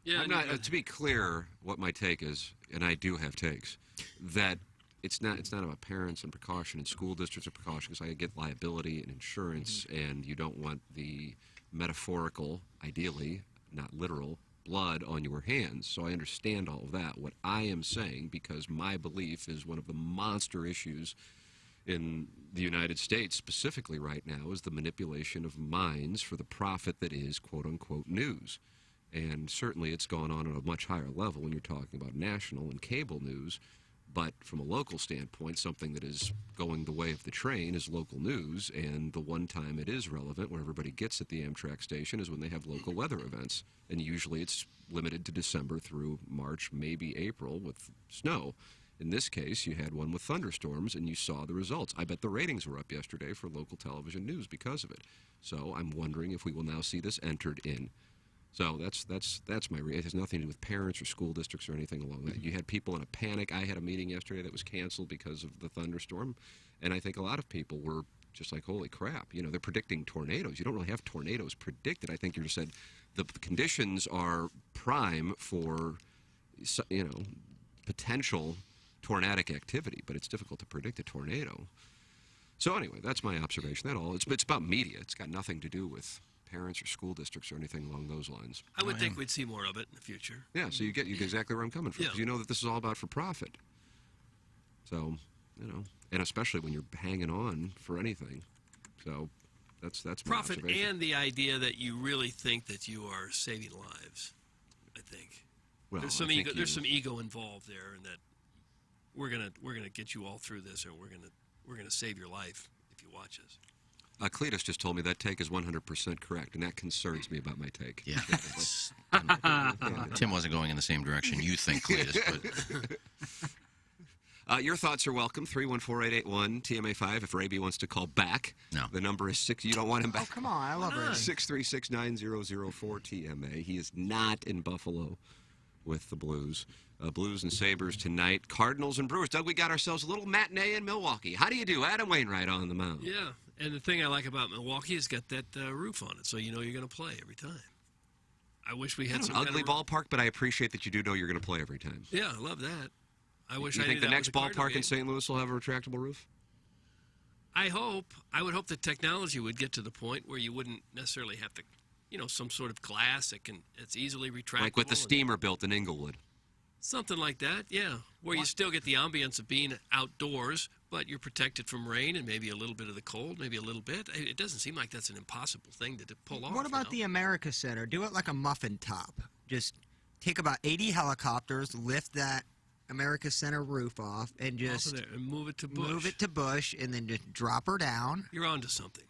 not. To be clear, what my take is, and I do have takes, that it's not about parents and precaution and school districts and precaution, because I get liability and insurance, and you don't want the metaphorical, ideally, not literal, blood on your hands. So I understand all of that. What I am saying, because my belief is one of the monster issues in the United States specifically right now, is the manipulation of minds for the profit that is quote-unquote news. And certainly it's gone on at a much higher level when you're talking about national and cable news. But from a local standpoint, something that is going the way of the train is local news, and the one time it is relevant, when everybody gets at the Amtrak station, is when they have local weather events. And usually it's limited to December through March, maybe April, with snow. In this case, you had one with thunderstorms, and you saw the results. I bet the ratings were up yesterday for local television news because of it. So I'm wondering if we will now see this entered in. So that's my it has nothing to do with parents or school districts or anything along that. You had people in a panic. I had a meeting yesterday that was canceled because of the thunderstorm, and I think a lot of people were just like, holy crap, they're predicting tornadoes. You don't really have tornadoes predicted. I think you just said the conditions are prime for potential tornadic activity, but it's difficult to predict a tornado. So anyway, that's my observation. It's about media. It's got nothing to do with parents or school districts or anything along those lines. I would think we'd see more of it in the future. Yeah, so you get exactly where I'm coming from. 'Cause you know that this is all about for profit. So, and especially when you're hanging on for anything. So that's my profit observation. And the idea that you really think that you are saving lives, I think. Well, there's some ego. There's some ego involved there, and that we're gonna get you all through this, or we're gonna save your life if you watch us. Cletus just told me that take is 100% correct, and that concerns me about my take. Yeah. Tim wasn't going in the same direction you think, Cletus. But your thoughts are welcome. 314-881-TMA5 if Raby wants to call back. No. The number is 6. You don't want him back? Oh, come on. I love Raby. 636-9004-TMA. He is not in Buffalo with the Blues. Blues and Sabres tonight. Cardinals and Brewers. Doug, we got ourselves a little matinee in Milwaukee. How do you do? Adam Wainwright on the mound. Yeah. And the thing I like about Milwaukee is got that roof on it, so you know you're going to play every time. I wish we had some ugly ballpark, but I appreciate that you do know you're going to play every time. Yeah, I love that. I wish you I think knew the that next was a ballpark in St. Louis will have a retractable roof? I would hope that technology would get to the point where you wouldn't necessarily have to, some sort of glass it's easily retractable. Like what the steamer built in Inglewood. Something like that, yeah. Where you still get the ambience of being outdoors, but you're protected from rain and maybe a little bit of the cold, maybe a little bit. It doesn't seem like that's an impossible thing to pull off. What about the America Center? Do it like a muffin top. Just take about 80 helicopters, lift that America Center roof off, and just and move it to Bush. Move it to Bush, and then just drop her down. You're onto something.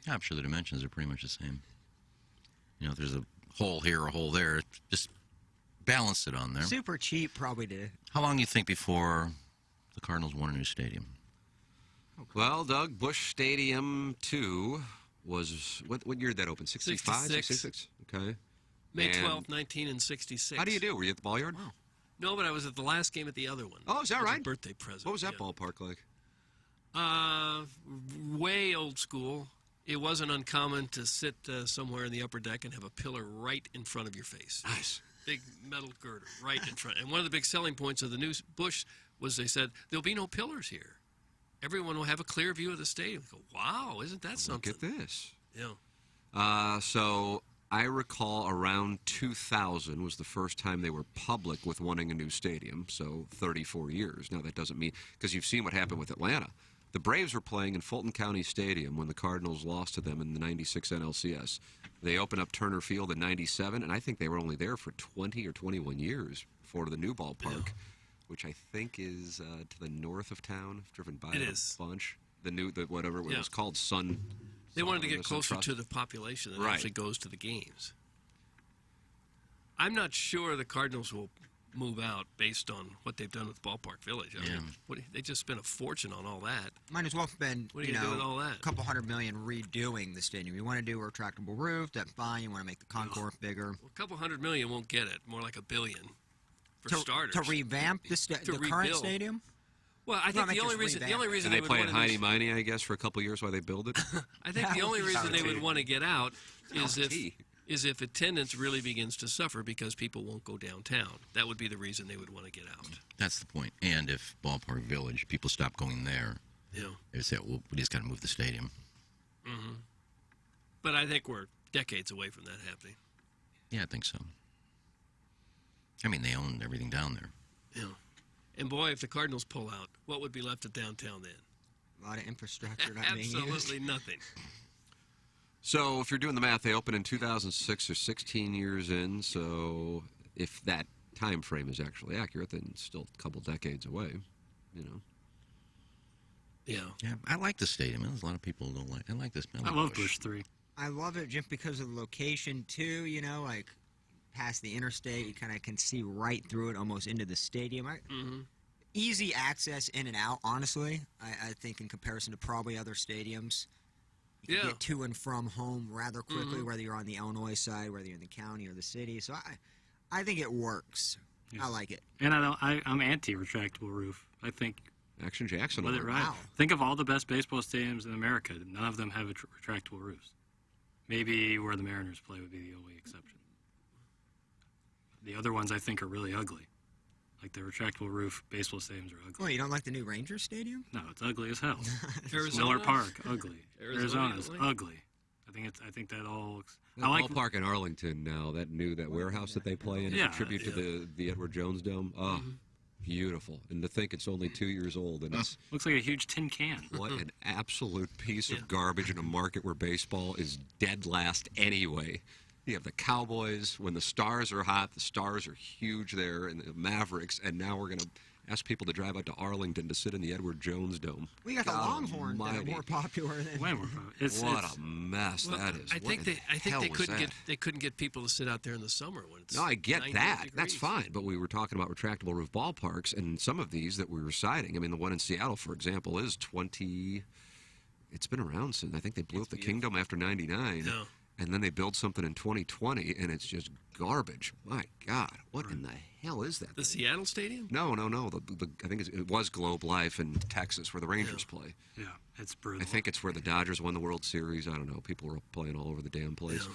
I'm sure the dimensions are pretty much the same. If there's a hole here or a hole there, just balance it on there. Super cheap, probably to. How long do you think before the Cardinals won a new stadium? Well, Doug, Busch Stadium 2 was, what year did that open? 65? 66? Okay. May 12th, 1966. How do you do? Were you at the ball yard? Wow. No, but I was at the last game at the other one. Oh, is that It was right? A birthday present. What was that ballpark like? Way old school. It wasn't uncommon to sit somewhere in the upper deck and have a pillar right in front of your face. Nice. Big metal girder right in front. And one of the big selling points of the new Busch was they said, there'll be no pillars here. Everyone will have a clear view of the stadium. I go, wow, isn't that something? Look at this. Yeah. So I recall around 2000 was the first time they were public with wanting a new stadium, so 34 years. Now, that doesn't mean, because you've seen what happened with Atlanta. The Braves were playing in Fulton County Stadium when the Cardinals lost to them in the 96 NLCS. They opened up Turner Field in 97, and I think they were only there for 20 or 21 years before the new ballpark, which I think is to the north of town. I've driven by it a bunch. Whatever it was called, Sun. They wanted to get closer to the population that actually goes to the games. I'm not sure the Cardinals will move out based on what they've done with Ballpark Village. I mean, they just spent a fortune on all that. Might as well spend, What are you gonna do with all that? a couple $100 million redoing the stadium. You want to do a retractable roof, that's fine. You want to make the concourse bigger. Well, a couple $100 million won't get it. More like $1 billion for starters. To revamp the current stadium? Well, I think the only reason And they they would play want it to Heiny Miney, I guess, for a couple years while they build it. I think the only reason they would want to get out is if attendance really begins to suffer because people won't go downtown. That would be the reason they would want to get out. That's the point. And if Ballpark Village, people stop going there, they say, well, we just got to move the stadium. Mm-hmm. But I think we're decades away from that happening. Yeah, I think so. I mean, they own everything down there. Yeah. And boy, if the Cardinals pull out, what would be left of downtown then? A lot of infrastructure not being used. Absolutely nothing. So if you're doing the math, they opened in 2006, or 16 years in. So if that time frame is actually accurate, then it's still a couple decades away, Yeah. I like the stadium. There's a lot of people who don't like. I like this. I love Busch 3. I love it just because of the location, too, like past the interstate. You kind of can see right through it, almost into the stadium. Easy access in and out, honestly, I think, in comparison to probably other stadiums. You can get to and from home rather quickly, whether you're on the Illinois side, whether you're in the county or the city. So I think it works. I like it. And I'm anti-retractable roof. I think Action Jackson. Let it ride. Wow. Think of all the best baseball stadiums in America. None of them have retractable roofs. Maybe where the Mariners play would be the only exception. The other ones I think are really ugly. Like the retractable roof baseball stadiums are ugly. Well, you don't like the new Rangers Stadium? No, it's ugly as hell. Arizona? Miller Park, ugly. Arizona's Arizona's ugly. I think that all looks. That ballpark in Arlington now, that warehouse that they play in, is a tribute to the Edward Jones Dome. Oh, beautiful. And to think it's only 2 years old, and it's looks like a huge tin can. What an absolute piece of garbage in a market where baseball is dead last anyway. You have the Cowboys. When the Stars are hot, the Stars are huge there, and the Mavericks. And now we're going to ask people to drive out to Arlington to sit in the Edward Jones Dome. We got the Longhorns that are more popular than. Way more popular. What a mess that is. I think they couldn't get people to sit out there in the summer when it's. No, I get 90 that. degrees. That's fine. But we were talking about retractable roof ballparks, and some of these that we were citing. I mean, the one in Seattle, for example, is 20. It's been around since I think they blew up the Kingdom after '99. Yeah. And then they build something in 2020, and it's just garbage. My God, what in the hell is that? The Seattle Stadium? No. I think it was Globe Life in Texas where the Rangers play. Yeah, it's brutal. I think it's where the Dodgers won the World Series. I don't know. People were playing all over the damn place.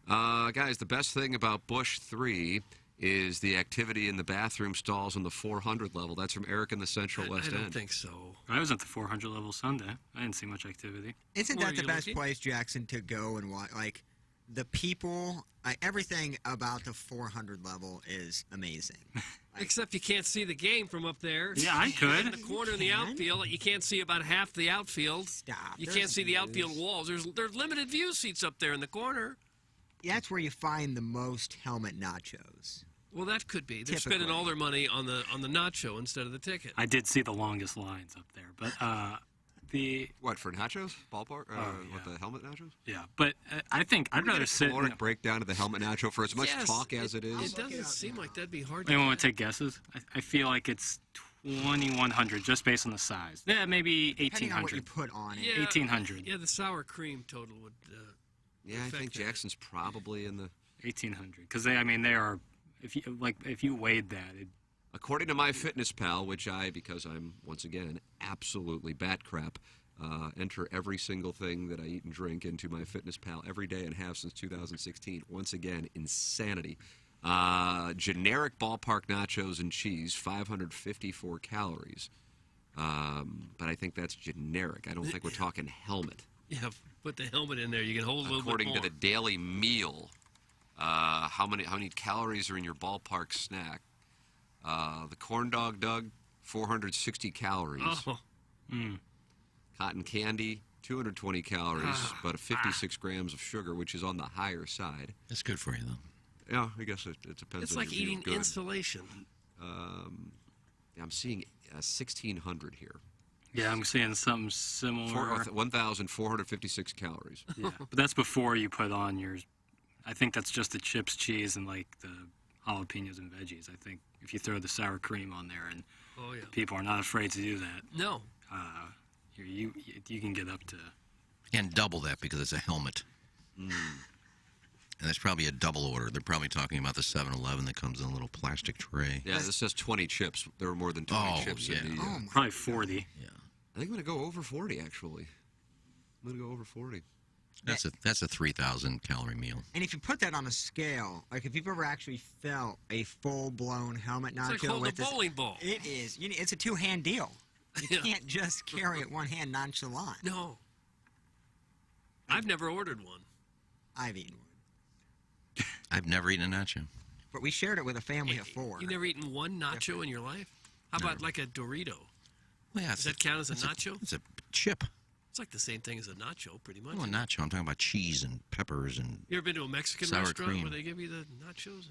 Guys, the best thing about Busch 3 is the activity in the bathroom stalls on the 400 level. That's from Eric in the Central West End. I don't think so. I was at the 400 level Sunday. I didn't see much activity. Isn't that the best place, Jackson, to go and watch? Like, the people, everything about the 400 level is amazing. Except you can't see the game from up there. Yeah, I could. In the corner in the outfield, you can't see about half the outfield. Stop. You can't see the outfield walls. There's limited view seats up there in the corner. That's where you find the most helmet nachos. Well, that could be. They're spending all their money on the nacho instead of the ticket. I did see the longest lines up there, but What, for nachos? Ballpark? What, the helmet nachos? Yeah, but I think I'd rather sit. Caloric breakdown of the helmet nacho for as much talk as it is. It doesn't seem like that'd be hard. Anyone want to take guesses? I feel like it's 2,100 just based on the size. Yeah, maybe 1,800. Depending on what you put on it. Yeah, 1,800. Yeah, the sour cream total would. Yeah, I think Jackson's probably in the 1,800 because they are. If you weighed that, according to MyFitnessPal, which because I'm once again absolutely bat crap, enter every single thing that I eat and drink into MyFitnessPal every day and have since 2016. Once again, insanity. Generic ballpark nachos and cheese, 554 calories. But I think that's generic. I don't think we're talking helmet. Yeah, put the helmet in there. You can hold a little bit more. According to the Daily Meal, how many calories are in your ballpark snack? The corn dog, Doug, 460 calories. Oh. Cotton candy, 220 calories, but 56 grams of sugar, which is on the higher side. That's good for you, though. Yeah, I guess it depends. It's on like your view of eating good. insulation. I'm seeing 1,600 here. Yeah, I'm seeing something similar. 1,456 calories. Yeah, but that's before you put on your. I think that's just the chips, cheese, and like the jalapenos and veggies. I think if you throw the sour cream on there, and people are not afraid to do that. No. You can get up to. And double that because it's a helmet. And that's probably a double order. They're probably talking about the 7-Eleven that comes in a little plastic tray. Yeah, this says 20 chips. There were more than 20 chips in the... probably 40. Yeah. I think I'm going to go over 40, actually. I'm going to go over 40. That's a 3,000 calorie meal. And if you put that on a scale, like if you've ever actually felt a full-blown helmet nacho It's like holding with a bowling ball. It is. It's a two-hand deal. You can't just carry it one hand nonchalant. No. I've never ordered one. I've eaten one. I've never eaten a nacho. But we shared it with a family of 4. You've never eaten one nacho in your life? How about like a Dorito? Well, yeah, Does that count as a nacho? It's a chip. It's like the same thing as a nacho, pretty much. Well, a nacho. I'm talking about cheese and peppers and You ever been to a Mexican sour restaurant cream. where they give you the nachos?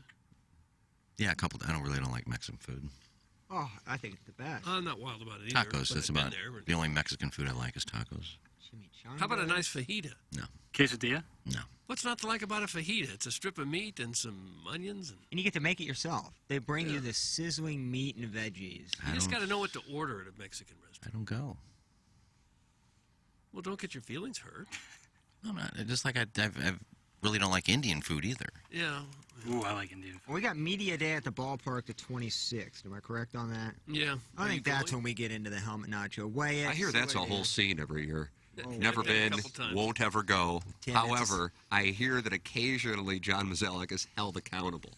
Yeah, a couple. I don't like Mexican food. Oh, I think it's the best. I'm not wild about it either. Tacos. but That's I've been about there. the only Mexican food I like is tacos. How about a nice fajita? No. Quesadilla? No. What's not to like about a fajita? It's a strip of meat and some onions. And you get to make it yourself. They bring you the sizzling meat and veggies. You just got to know what to order at a Mexican restaurant. I don't go. Well, don't get your feelings hurt. I'm not. Just like I really don't like Indian food either. Yeah. Ooh, I like Indian food. Well, we got media day at the ballpark the 26th. Am I correct on that? Yeah. I think that's when we get into the helmet nacho. Weigh it. I hear see that's a what it whole is. scene every year. Oh, Never I've been a been, couple times. won't ever go. 10 However, I hear that occasionally John Mazzelek is held accountable.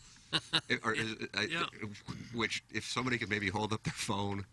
Which, if somebody could maybe hold up their phone.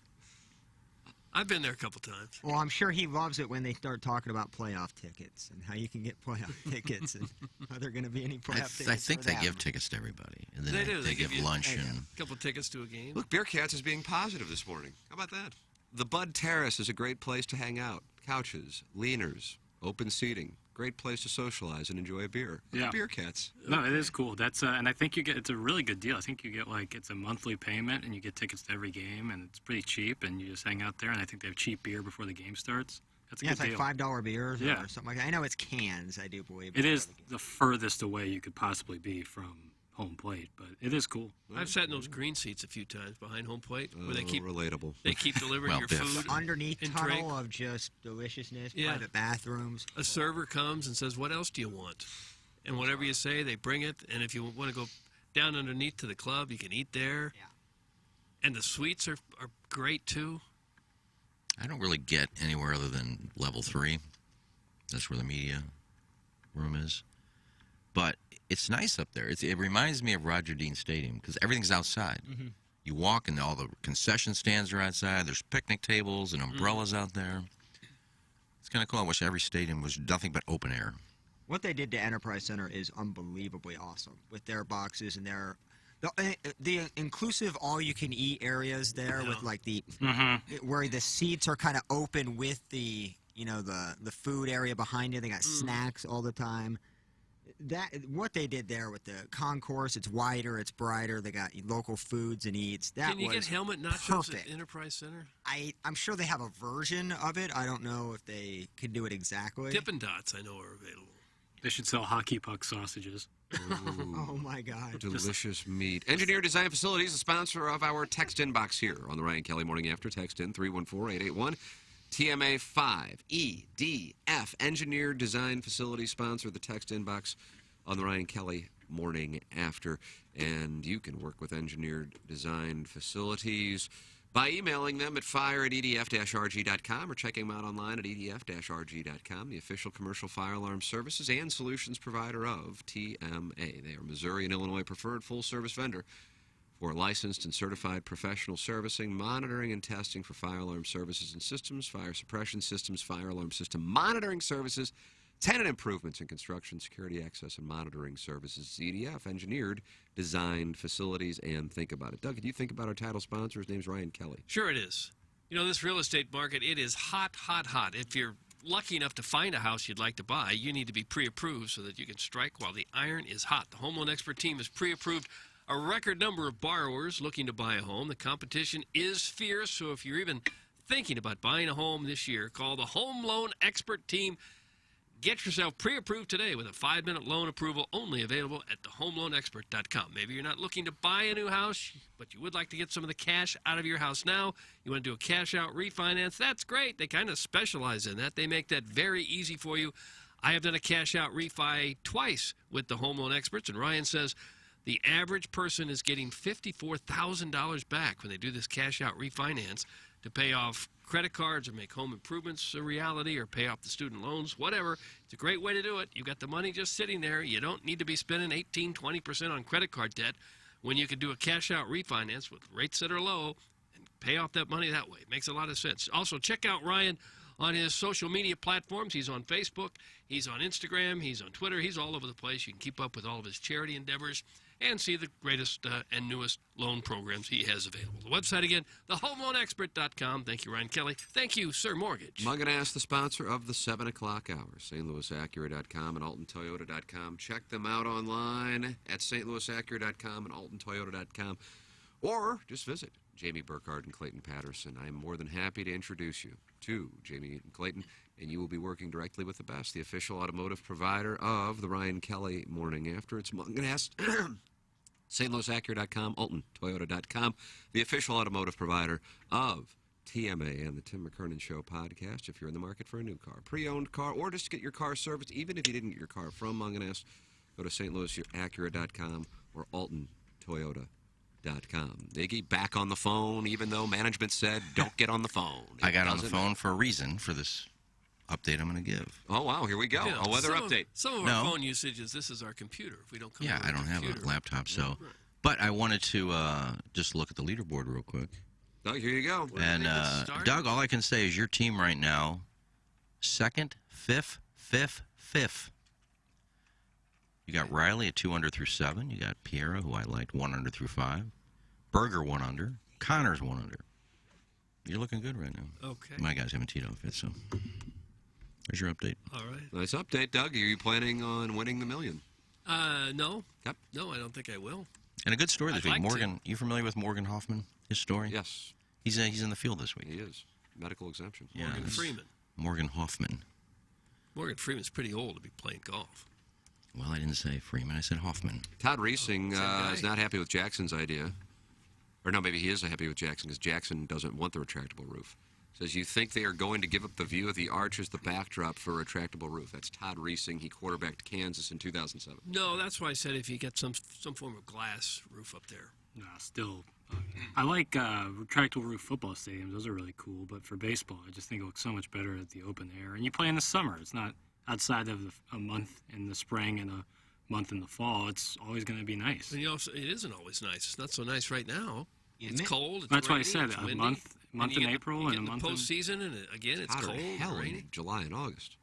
I've been there a couple times. Well, I'm sure he loves it when they start talking about playoff tickets and how you can get playoff tickets and are there going to be any playoff tickets? I think for they them. give tickets to everybody. And then They do. They give you lunch a and couple tickets to a game. Look, Bearcats is being positive this morning. How about that? The Bud Terrace is a great place to hang out. Couches, leaners, open seating. Great place to socialize and enjoy a beer. Yeah. Bearcats. No, it is cool. That's and I think it's a really good deal. I think you get it's a monthly payment and you get tickets to every game and it's pretty cheap and you just hang out there and I think they have cheap beer before the game starts. That's a Yeah, good it's deal. like $5 beers Yeah. or something like that. I know it's cans, I do believe. It is the furthest away you could possibly be from home plate, but it is cool. I've sat in those green seats a few times behind home plate where they keep relatable. They keep delivering your food Underneath and tunnel drink. of just deliciousness, Yeah. private bathrooms. A server comes and says, "What else do you want?" And whatever you say, they bring it. And if you want to go down underneath to the club, you can eat there. Yeah. And the suites are great too. I don't really get anywhere other than level 3. That's where the media room is. But it's nice up there. It reminds me of Roger Dean Stadium because everything's outside. Mm-hmm. You walk and all the concession stands are outside. There's picnic tables and umbrellas out there. It's kind of cool. I wish every stadium was nothing but open air. What they did to Enterprise Center is unbelievably awesome with their boxes and their the inclusive all-you-can-eat areas there with like the where the seats are kind of open with the the food area behind you. They got snacks all the time. What they did there with the concourse, it's wider, it's brighter. They got local foods and eats. Can you get helmet nachos perfect. at Enterprise Center? I'm sure they have a version of it. I don't know if they could do it exactly. Dippin' Dots, I know, are available. They should sell hockey puck sausages. Oh my God! Delicious meat. Engineer Design Facilities, the sponsor of our text inbox here on the Ryan Kelly Morning After. Text in 314-881. TMA 5 EDF. Engineer Design Facilities sponsor the text inbox on the Ryan Kelly Morning After. And you can work with Engineered Design Facilities by emailing them at fire@edf-rg.com or checking them out online at edf-rg.com, the official commercial fire alarm services and solutions provider of TMA. They are Missouri and Illinois preferred full-service vendor for licensed and certified professional servicing, monitoring, and testing for fire alarm services and systems, fire suppression systems, fire alarm system monitoring services, tenant improvements and construction, security access and monitoring services. EDF, engineered, designed facilities, and think about it. Doug, did you think about our title sponsor? His name's Ryan Kelly. Sure it is. You know, this real estate market, it is hot, hot, hot. If you're lucky enough to find a house you'd like to buy, you need to be pre-approved so that you can strike while the iron is hot. The Home Loan Expert team is pre-approved a record number of borrowers looking to buy a home. The competition is fierce, so if you're even thinking about buying a home this year, call the Home Loan Expert team. Get yourself pre-approved today with a 5-minute loan approval only available at thehomeloanexpert.com. Maybe you're not looking to buy a new house, but you would like to get some of the cash out of your house now. You want to do a cash-out refinance. That's great. They kind of specialize in that. They make that very easy for you. I have done a cash-out refi twice with the Home Loan Experts, and Ryan says the average person is getting $54,000 back when they do this cash-out refinance to pay off credit cards or make home improvements a reality or pay off the student loans, whatever. It's a great way to do it. You've got the money just sitting there. You don't need to be spending 18, 20% on credit card debt when you can do a cash-out refinance with rates that are low and pay off that money that way. It makes a lot of sense. Also, check out Ryan on his social media platforms. He's on Facebook. He's on Instagram. He's on Twitter. He's all over the place. You can keep up with all of his charity endeavors and see the greatest and newest loan programs he has available. The website again, thehomeloanexpert.com. Thank you, Ryan Kelly. Thank you, Sir Mortgage. Mungan the sponsor of the 7 o'clock hour, stlouisacura.com and altontoyota.com. Check them out online at stlouisacura.com and altontoyota.com. Or just visit Jamie Burkhardt and Clayton Patterson. I'm more than happy to introduce you to Jamie and Clayton, and you will be working directly with the best, the official automotive provider of the Ryan Kelly Morning After. It's Mungan stlouisacura.com, altontoyota.com, the official automotive provider of TMA and the Tim McKernan Show podcast. If you're in the market for a new car, pre-owned car, or just to get your car serviced, even if you didn't get your car from Mungan, go to stlouisacura.com or altontoyota.com. Iggy back on the phone, even though management said don't get on the phone. I got on the phone for a reason for this update I'm going to give. Oh, wow, here we go. Yeah, a weather update. Some of our phone usage is this is our computer. If we don't come I don't have a laptop, so. Right. But I wanted to just look at the leaderboard real quick. Doug, here you go. And Doug, all I can say is your team right now, 2nd, 5th, 5th, 5th. You got Riley at 2 under through 7. You got Piera, who I liked, 1 under through 5. Berger 1 under. Connor's 1 under. You're looking good right now. Okay. My guys haven't teed off yet, so there's your update. All right. Nice update, Doug. Are you planning on winning the $1 million? No. Yep. No, I don't think I will. And a good story this I'd week. like Morgan, you familiar with Morgan Hoffman? His story? Yes. He's in the field this week. He is. Medical exemption. Yeah, Morgan Freeman. Morgan Hoffman. Morgan Freeman's pretty old to be playing golf. Well, I didn't say Freeman. I said Hoffman. Todd Reesing is not happy with Jackson's idea. Or no, maybe he is happy with Jackson because Jackson doesn't want the retractable roof. Says, you think they are going to give up the view of the arch as the backdrop for a retractable roof. That's Todd Reesing. He quarterbacked Kansas in 2007. No, that's why I said if you get some form of glass roof up there. No, still. I like retractable roof football stadiums. Those are really cool. But for baseball, I just think it looks so much better at the open air. And you play in the summer. It's not outside of a month in the spring and a month in the fall. It's always going to be nice. And it isn't always nice. It's not so nice right now. It's cold. It's That's rainy, why I said it's a windy. month in April and a month in in postseason, and again it's Hotter cold, hell rainy. in July and August.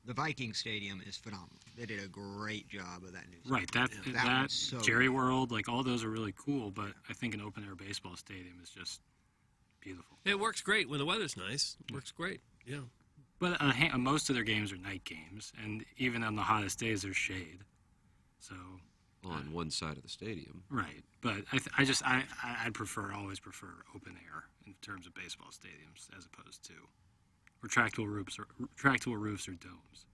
The Viking Stadium is phenomenal. They did a great job of that new Right, that one's so Jerry World, like all those are really cool, but I think an open air baseball stadium is just beautiful. It works great when the weather's nice. It works great. Yeah. But most of their games are night games, and even on the hottest days, there's shade. So on one side of the stadium. Right, but I'd always prefer open air in terms of baseball stadiums as opposed to retractable roofs or domes.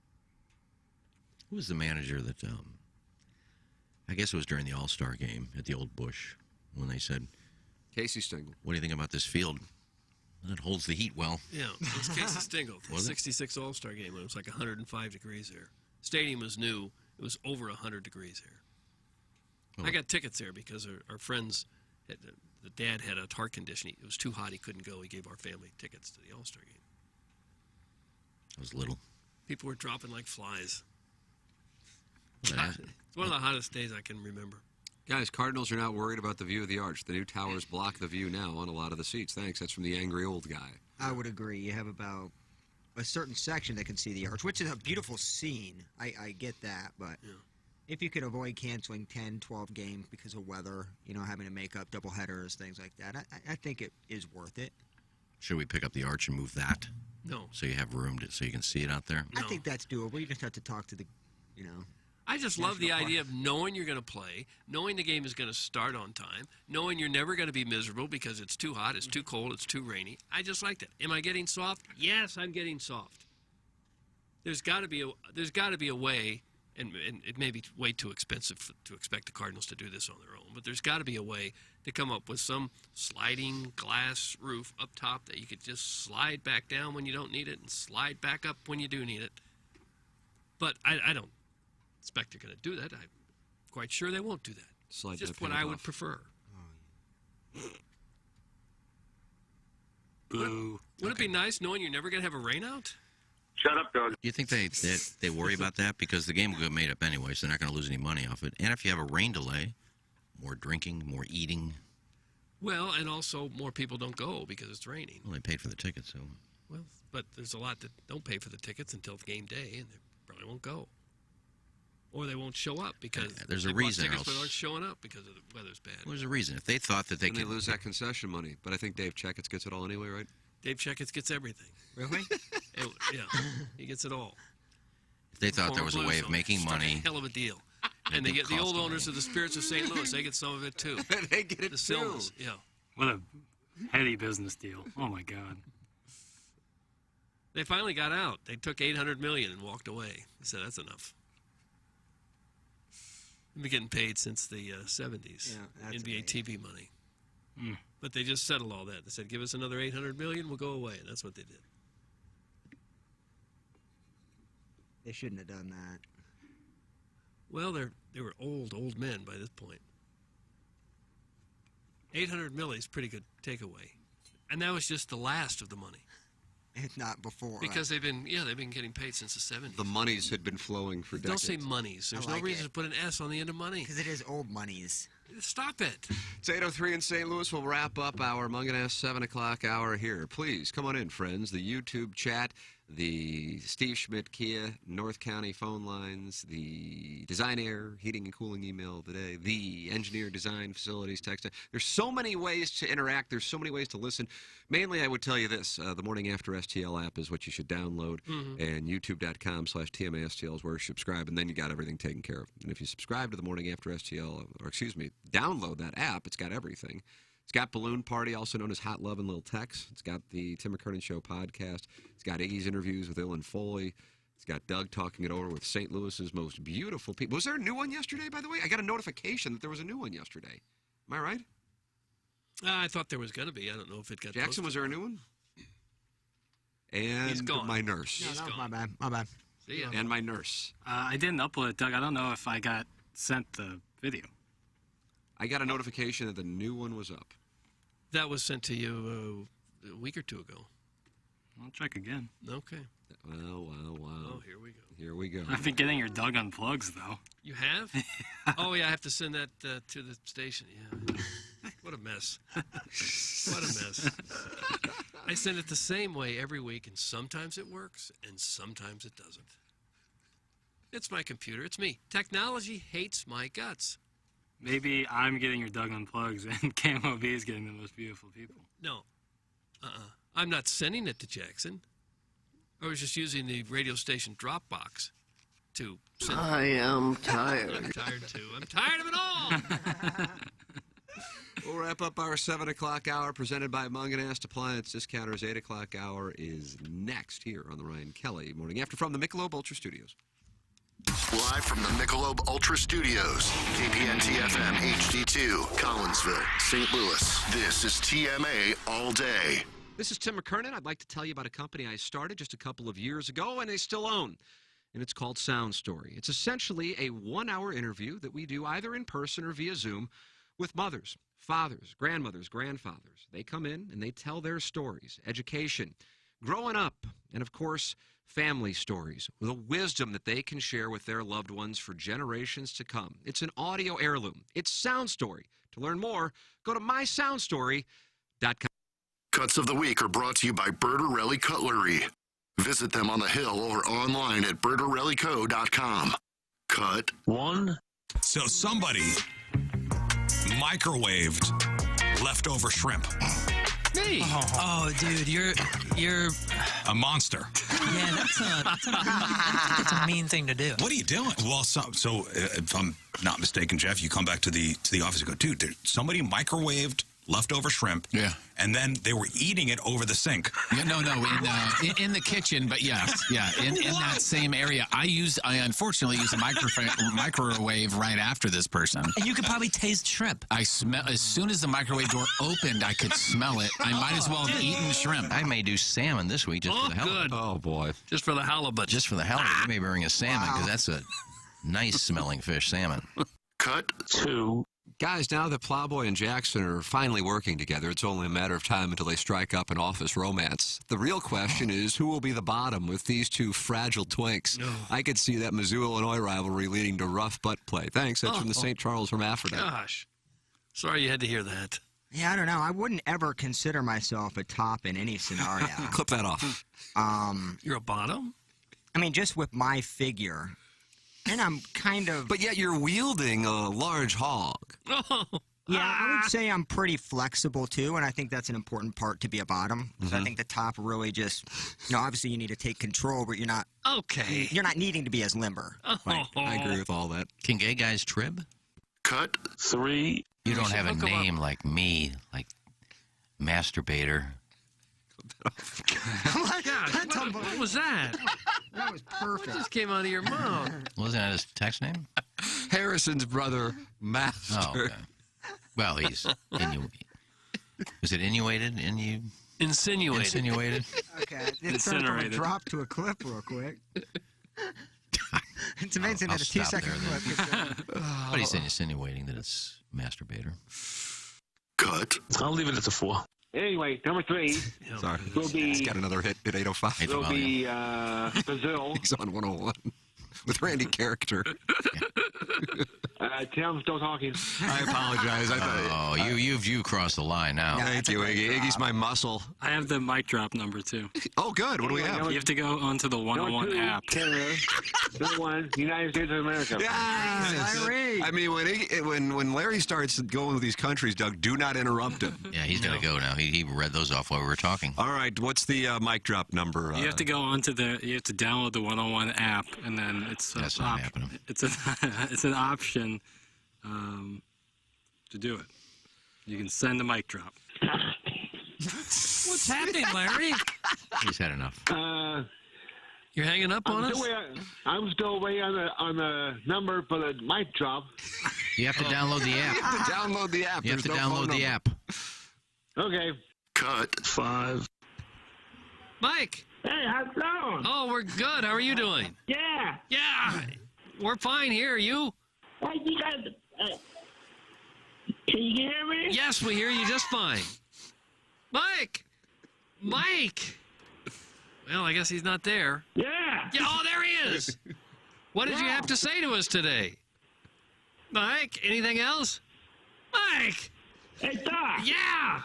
Who was the manager that? I guess it was during the All-Star game at the Old Bush when they said, Casey Stengel. "What do you think about this field? It holds the heat well." Yeah, it was Casey Stengel. The Was it? 66 All-Star game when it was like 105 degrees there. Stadium was new. It was over 100 degrees here. I got tickets there because our friends, the dad had a heart condition. It was too hot. He couldn't go. He gave our family tickets to the All-Star game. I was little. People were dropping like flies. Yeah. It's one of the hottest days I can remember. Guys, Cardinals are not worried about the view of the arch. The new towers block the view now on a lot of the seats. Thanks. That's from the angry old guy. I would agree. You have about a certain section that can see the arch, which is a beautiful scene. I get that, but if you could avoid canceling 10, 12 games because of weather, having to make up double headers, things like that, I think it is worth it. Should we pick up the arch and move that? No. So you have room so you can see it out there? I think that's doable. You just have to talk to the, I just love the idea of knowing you're going to play, knowing the game is going to start on time, knowing you're never going to be miserable because it's too hot, it's too cold, it's too rainy. I just like that. Am I getting soft? Yes, I'm getting soft. There's got to be a way, and it may be way too expensive to expect the Cardinals to do this on their own, but there's got to be a way to come up with some sliding glass roof up top that you could just slide back down when you don't need it and slide back up when you do need it. But I don't expect they're going to do that. I'm quite sure they won't do that. Slide just that what paint I would off. prefer. Boo. Wouldn't it be nice knowing you're never going to have a rainout? Shut up, Doug. Do you think they worry about that? Because the game will get made up anyway, so they're not going to lose any money off it. And if you have a rain delay, more drinking, more eating. Well, and also more people don't go because it's raining. Well, they paid for the tickets, so. Well, but there's a lot that don't pay for the tickets until game day, and they probably won't go. Or they won't show up because there's they a bought reason. tickets but Else. aren't showing up because of the weather's bad. Well, there's a reason. If they thought that they could lose that concession money, but I think Dave Checketts gets it all anyway, right? Dave Checketts gets everything. Really? Yeah, he gets it all. If they thought there was a way of making money. Hell of a deal. And they get the old owners of the Spirits of St. Louis. They get some of it too. They get it the Silmas, yeah. What a heady business deal. Oh my God. They finally got out. They took $800 million and walked away. They said that's enough. They've been getting paid since the 70s. Yeah, that's NBA TV money. But they just settled all that. They said, give us another $800 million, we'll go away. And that's what they did. They shouldn't have done that. Well, they were old men by this point. $800 million is pretty good takeaway. And that was just the last of the money. If not before. Because they've been getting paid since the 70s. The monies had been flowing for decades. Don't say monies. There's no reason to put an S on the end of money. Because it is old monies. Stop it. It's 8:03 in St. Louis. We'll wrap up our Munganess 7 o'clock hour here. Please, come on in, friends. The YouTube chat, the Steve Schmidt Kia North County phone lines, the Design Air Heating and Cooling email today, the Engineer Design Facilities text. There's so many ways to interact. There's so many ways to listen. Mainly, I would tell you this. The Morning After STL app is what you should download, and youtube.com/TMASTL is where you subscribe, and then you got everything taken care of. And if you subscribe to the Morning After STL, or excuse me, download that app, it's got everything. It's got Balloon Party, also known as Hot Love and Little Tex. It's got the Tim McKernan Show podcast. It's got Iggy's interviews with Ilan Foley. It's got Doug talking it over with St. Louis's most beautiful people. Was there a new one yesterday, by the way? I got a notification that there was a new one yesterday. Am I right? I thought there was going to be. I don't know if it got Jackson, posted. was there a new one? And He's gone. my nurse. No, that was my bad. My bad. See ya. And my nurse. I didn't upload it, Doug. I don't know if I got sent the video. I got a notification that the new one was up. That was sent to you a week or two ago. I'll check again. Okay. Wow. Oh, here we go. Here we go. I've been getting your Doug Unplugs, though. You have? Oh, yeah, I have to send that to the station. Yeah. What a mess. What a mess. I send it the same way every week, and sometimes it works, and sometimes it doesn't. It's my computer. It's me. Technology hates my guts. Maybe I'm getting your Doug Unplugs, and KMOV is getting the most beautiful people. No. I'm not sending it to Jackson. I was just using the radio station Dropbox to send. I am tired. I'm tired too. I'm tired of it all. We'll wrap up our 7 o'clock hour presented by Munganast Appliance Discounters. 8 o'clock hour is next here on the Ryan Kelly Morning After from the Michelob Ultra Studios. Live from the Michelob Ultra Studios, KPNT FM HD2, Collinsville, St. Louis. This is TMA All Day. This is Tim McKernan. I'd like to tell you about a company I started just a couple of years ago and I still own. And it's called Sound Story. It's essentially a 1-hour interview that we do either in person or via Zoom with mothers, fathers, grandmothers, grandfathers. They come in and they tell their stories, education, growing up, and of course, family stories, the wisdom that they can share with their loved ones for generations to come. It's an audio heirloom. It's Sound Story. To learn more, go to mysoundstory.com. Cuts of the Week are brought to you by Bertarelli Cutlery. Visit them on the Hill or online at bertarellico.com. Cut 1. So somebody microwaved leftover shrimp. Me? Oh, dude, you're a monster. Yeah, that's a mean thing to do. What are you doing? Well, so if I'm not mistaken, Jeff, you come back to the office and go, dude, somebody microwaved leftover shrimp. Yeah. And then they were eating it over the sink. Yeah, no, in the kitchen, but yes, yeah, in that same area. I unfortunately use a microwave right after this person. And you could probably taste shrimp. I smell as soon as the microwave door opened, I could smell it. I might as well have eaten shrimp. I may do salmon this week just for the hell of it. Oh, boy. Just for the halibut. Just for the hell of it. You may bring a salmon because that's a nice smelling fish, salmon. Cut 2. Guys, now that Plowboy and Jackson are finally working together, it's only a matter of time until they strike up an office romance. The real question is, who will be the bottom with these two fragile twinks? No. I could see that Mizzou, Illinois rivalry leading to rough butt play. Thanks. That's from the St. Charles Hermaphrodite. Gosh. Sorry you had to hear that. Yeah, I don't know. I wouldn't ever consider myself a top in any scenario. Clip that off. You're a bottom? I mean, just with my figure. And I'm kind of... But yet you're wielding a large hog. Oh. Yeah, I would say I'm pretty flexible, too, and I think that's an important part to be a bottom. Because I think the top really just... obviously you need to take control, but you're not... Okay. You're not needing to be as limber. Right. I agree with all that. Can gay guys trib? Cut 3. You don't have a name like me, like masturbator. What was that? That was perfect. What just came out of your mouth? Wasn't that his text name? Harrison's brother, Master. Oh, okay. Well, he's was it innuated? Insinuated. Insinuated? Okay. It's starting to drop to a clip real quick. It's amazing that a 2-second clip. What he's insinuating that it's masturbator. Cut. I'll leave it at the 4. Anyway, number 3 Sorry. will be... He's got another hit at 8:05. Will be Brazil. He's on 101 with Randy Character. Tell him still talking. I apologize. You crossed the line now. Thank you, Iggy. Iggy's my muscle. I have the mic drop number, too. Oh, good. What do we have? You have to go onto the 101 app. Number 1, United States of America. Yes. I mean, when Larry starts going with these countries, Doug, do not interrupt him. Yeah, he's got to go now. He read those off while we were talking. All right. What's the mic drop number? You have to go onto you have to download the 101 app, and then That's not happening. It's an option to do it. You can send the mic drop. What's happening, Larry? He's had enough. You're hanging up on us? I'm still waiting on the number for the mic drop. You have to download the app. You have to download the app. You have to download the app. Okay. Cut 5. Mike. Hey, how's it going? Oh, we're good. How are you doing? Yeah. Yeah. We're fine here. You? Hey, you guys, can you hear me? Yes, we hear you just fine. Mike! Well, I guess he's not there. Yeah. Oh, there he is. What did you have to say to us today? Mike, anything else? Mike! Hey, Doc. Yeah!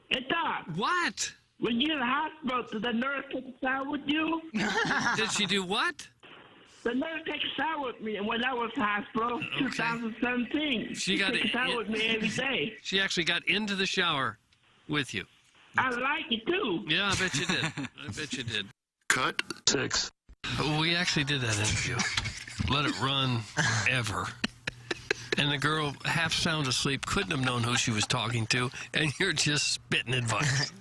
Hey, Doc. What? When you in the hospital, did the nurse take a shower with you? Did she do what? The nurse took a shower with me when I was in the hospital, 2017. She got took a shower with me every day. She actually got into the shower with you. I like it, too. Yeah, I bet you did. I bet you did. cut? 6. We actually did that interview. Let it run ever. And the girl, half sound asleep, couldn't have known who she was talking to, and you're just spitting advice.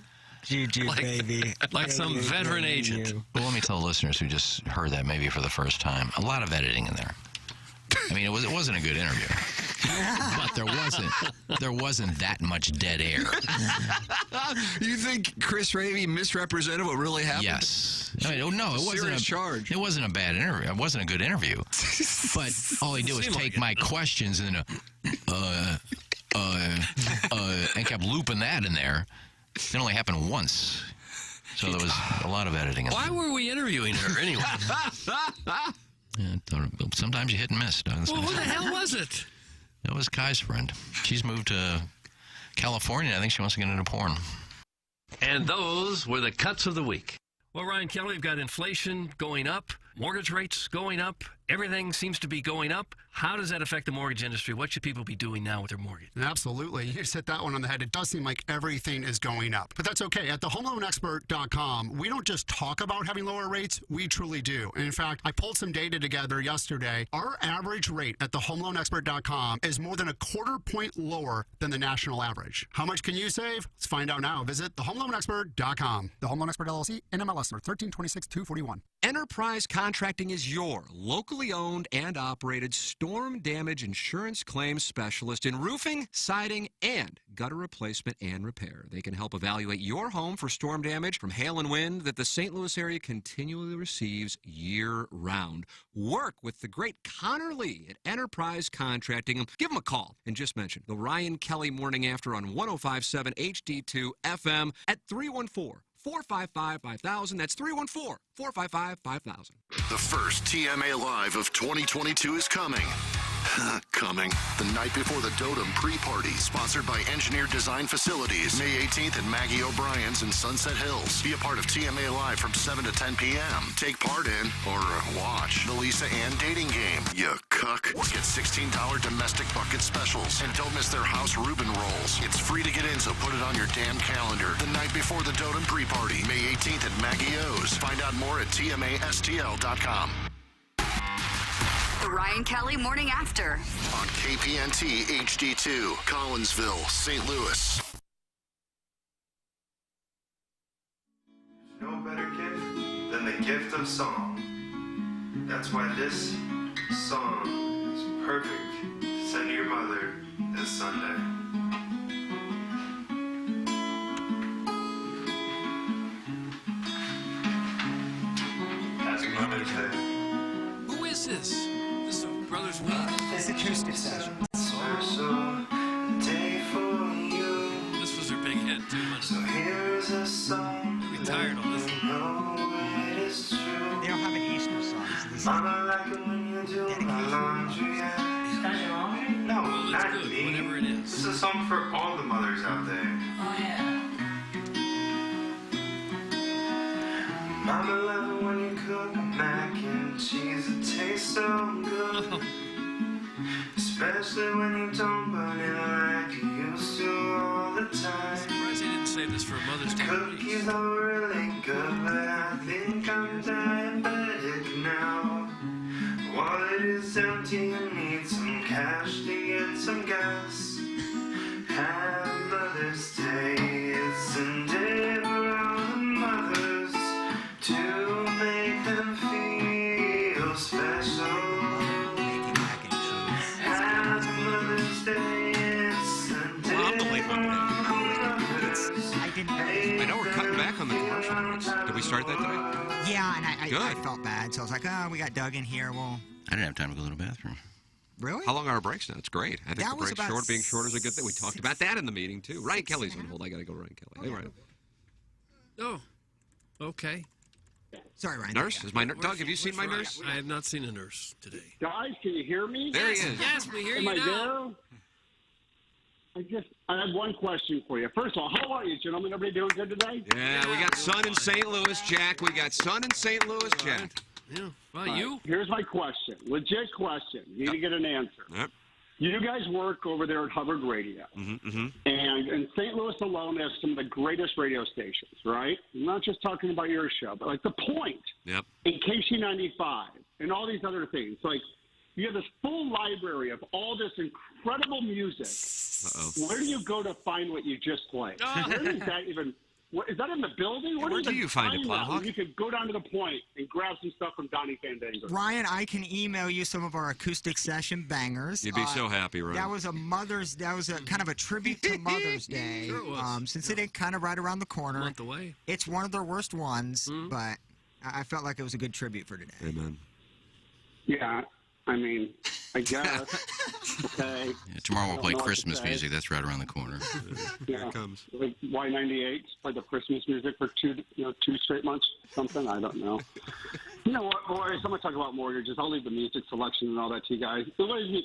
Juju, baby. Like some veteran agent. Well, let me tell the listeners who just heard that maybe for the first time, a lot of editing in there. I mean, it wasn't a good interview, but there wasn't that much dead air. You think Chris Ravy misrepresented what really happened? Yes. No, it wasn't Serious charge. It wasn't a bad interview. It wasn't a good interview. But all he did was take my questions and and kept looping that in there. It only happened once. So there was a lot of editing. Why were we interviewing her anyway? Yeah, sometimes you hit and miss. Well, who the hell was it? That was Kai's friend. She's moved to California. I think she wants to get into porn. And those were the cuts of the week. Well, Ryan Kelly, we've got inflation going up, mortgage rates going up, everything seems to be going up. How does that affect the mortgage industry? What should people be doing now with their mortgage? Absolutely. You just hit that one on the head. It does seem like everything is going up. But that's okay. At thehomeloanexpert.com, we don't just talk about having lower rates, we truly do. And in fact, I pulled some data together yesterday. Our average rate at thehomeloanexpert.com is more than a quarter point lower than the national average. How much can you save? Let's find out now. Visit thehomeloanexpert.com. The Home Loan Expert LLC, NMLS number 1326241. Enterprise Contracting is your locally owned and operated storm damage insurance claims specialist in roofing, siding, and gutter replacement and repair. They can help evaluate your home for storm damage from hail and wind that the St. Louis area continually receives year-round. Work with the great Connor Lee at Enterprise Contracting. Give them a call and just mention the Ryan Kelly Morning After on 105.7 HD2 FM at 314-455-5000. That's 314-455-5000. The first TMA Live of 2022 is coming. Coming. The night before the Dotem pre-party, sponsored by Engineered Design Facilities, May 18th at Maggie O'Brien's in Sunset Hills. Be a part of TMA Live from 7 to 10 p.m. Take part in, or watch, the Lisa Ann dating game. You cuck. Get $16 domestic bucket specials. And don't miss their House Reuben rolls. It's free to get in, so put it on your damn calendar. The night before the Dotem pre-party, May 18th at Maggie O's. Find out more at TMASTL.com. The Ryan Kelly Morning After. On KPNT HD2, Collinsville, St. Louis. No better gift than the gift of song. That's why this song is perfect to send to your mother this Sunday. Happy Mother's Day. Who is this? This is Brothers Week? It's a acoustic session. Special day for you. This was their big hit, too. So here's a song. They'll be tired of this. It is true. They don't have an Easter song. So Mama, like it when you do my laundry. Special laundry? No, well, not good, me. whatever it is. This is a song for all the mothers out there. Oh, yeah. Mama, love it when you cook mac and cheese. It tastes so good. Especially when you don't burn it like you used to all the time. I'm surprised they didn't save this for a Mother's Day release. Cookies are really good, but I think I'm diabetic now. Wallet is empty and need some cash to get some gas. Happy Mother's Day, it's a day for all the mothers to make them feel special. Happy Mother's Day, it's a day for all the mothers. I know we're cutting back on the commercial breaks. Did we start that today? Yeah, and I felt bad, so I was like, oh, we got Doug in here. Well, I didn't have time to go to the bathroom. Really? How long are our breaks now? It's great. I think That the was break about being short is a good thing. We talked about that in the meeting, too. Ryan Kelly's on hold. I got to go, Ryan Kelly. Hey, Ryan. Oh, okay. Sorry, Ryan. Nurse? Is my Doug, have you seen my nurse? I have not seen a nurse today. Guys, can you hear me? There he is. Yes, we hear Am you I now. there? I have one question for you. First of all, how are you, gentlemen? Everybody doing good today? Yeah, we got sun in St. Louis, Jack. We got sun in St. Louis, Jack. Yeah. Well, you? Here's my question. Legit question. You need to get an answer. Yep. You guys work over there at Hubbard Radio. Mm-hmm. And in St. Louis alone, they have some of the greatest radio stations, right? I'm not just talking about your show, but like The Point, Yep. and KC95, and all these other things. Like, you have this full library of all this incredible music. Uh-oh. Where do you go to find what you just played? Where is that even? Is that in the building? Where do you find it, that? Plowhawk? You could go down to The Point and grab some stuff from Donnie Fandango. Ryan, I can email you some of our acoustic session bangers. You'd be so happy, Ryan. That was a kind of a tribute to Mother's Day. Sure it was. Since it ain't kind of right around the corner. A month away. It's one of their worst ones, but I felt like it was a good tribute for today. Amen. Yeah, I mean, I guess. Okay. Yeah, tomorrow we'll play Christmas music. That's right around the corner. Here it comes. Like Y98 play the Christmas music for two straight months, something. I don't know. You know what, boys? I'm going to talk about mortgages. I'll leave the music selection and all that to you guys.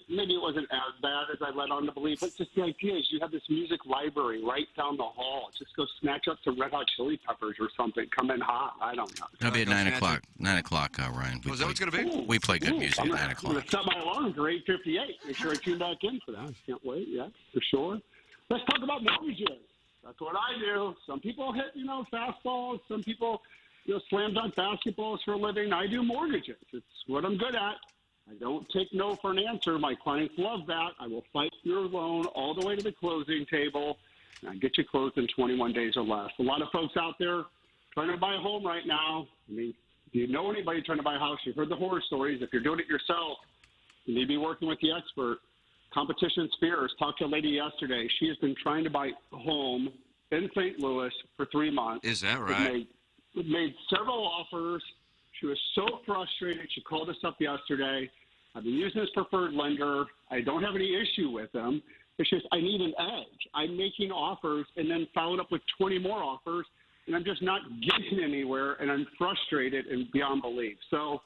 Maybe it wasn't as bad as I led on to believe, but just the idea is you have this music library right down the hall. Just go snatch up some Red Hot Chili Peppers or something. Come in hot. I don't know. That'll be at 9 o'clock. 9 o'clock, Ryan. Oh, is that what it's gonna be? We play good music at 9 I'm o'clock. going to set my alarm for 8:58. Make sure I tune back in for that. Can't wait. Yeah, for sure. Let's talk about mortgages. That's what I do. Some people hit, fastballs. Some people, slam dunk basketballs for a living. I do mortgages. It's what I'm good at. I don't take no for an answer. My clients love that. I will fight your loan all the way to the closing table, and I get you closed in 21 days or less. A lot of folks out there trying to buy a home right now. I mean, if you know anybody trying to buy a house, you've heard the horror stories. If you're doing it yourself, you need to be working with the expert. Competition's fierce. Talked to a lady yesterday. She has been trying to buy a home in St. Louis for 3 months. Is that right? Made several offers. She was so frustrated. She called us up yesterday. I've been using this preferred lender. I don't have any issue with them. It's just I need an edge. I'm making offers and then followed up with 20 more offers, and I'm just not getting anywhere, and I'm frustrated and beyond belief. So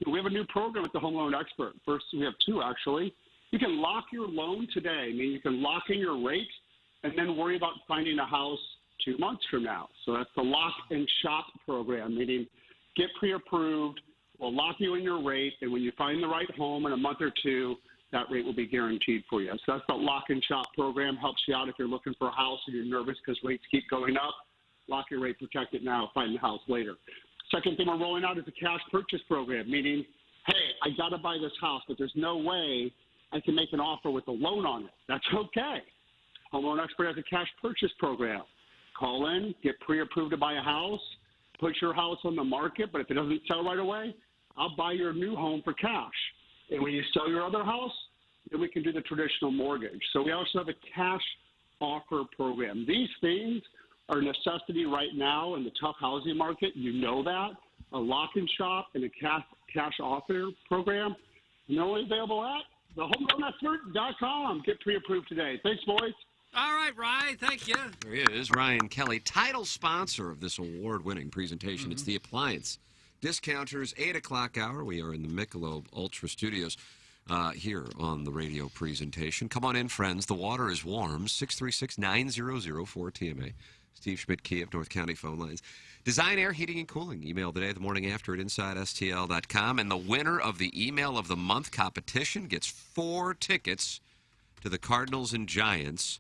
we have a new program with the Home Loan Expert. First, we have two, actually. You can lock your loan today. I mean, you can lock in your rate and then worry about finding a house 2 months from now. So that's the lock and shop program, meaning get pre-approved, we'll lock you in your rate, and when you find the right home in a month or two, that rate will be guaranteed for you. So that's the lock and shop program. Helps you out if you're looking for a house and you're nervous because rates keep going up. Lock your rate, protect it now, find the house later. Second thing we're rolling out is a cash purchase program, meaning, hey, I got to buy this house, but there's no way I can make an offer with a loan on it. That's okay. Home Loan Expert has a cash purchase program. Call in, get pre-approved to buy a house, put your house on the market, but if it doesn't sell right away, I'll buy your new home for cash. And when you sell your other house, then we can do the traditional mortgage. So we also have a cash offer program. These things are a necessity right now in the tough housing market. You know that. A lock and shop and a cash offer program. And they're only available at thehomeloanexpert.com. Get pre-approved today. Thanks, boys. All right, Ryan. Thank you. There he is, Ryan Kelly, title sponsor of this award-winning presentation. It's the Appliance Discounters 8 o'clock hour. We are in the Michelob Ultra Studios here on the radio presentation. Come on in, friends. The water is warm. 636-9004-TMA. Steve Schmidt, Key of North County phone lines. Design Air Heating and Cooling. Email today, the morning after at InsideSTL.com. And the winner of the Email of the Month competition gets 4 tickets to the Cardinals and Giants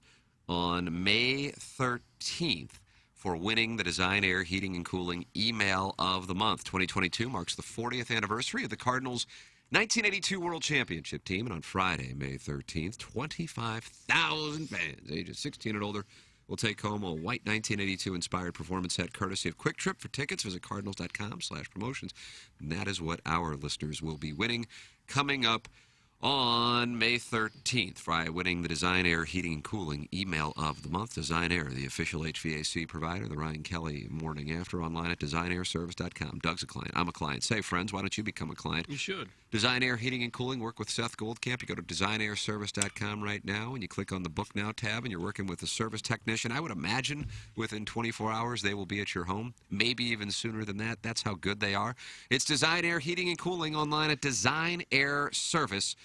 on May 13th for winning the Design Air Heating and Cooling Email of the Month. 2022 marks the 40th anniversary of the Cardinals' 1982 World Championship team. And on Friday, May 13th, 25,000 fans ages 16 and older will take home a white 1982 inspired performance set courtesy of Quick Trip. For tickets, visit cardinals.com/promotions. And that is what our listeners will be winning coming up on May 13th, by winning the Design Air Heating and Cooling Email of the Month. Design Air, the official HVAC provider, the Ryan Kelly Morning After, online at designairservice.com. Doug's a client. I'm a client. Say, friends, why don't you become a client? You should. Design Air Heating and Cooling. Work with Seth Goldcamp. You go to designairservice.com right now, and you click on the Book Now tab, and you're working with a service technician. I would imagine within 24 hours they will be at your home, maybe even sooner than that. That's how good they are. It's Design Air Heating and Cooling, online at designairservice.com.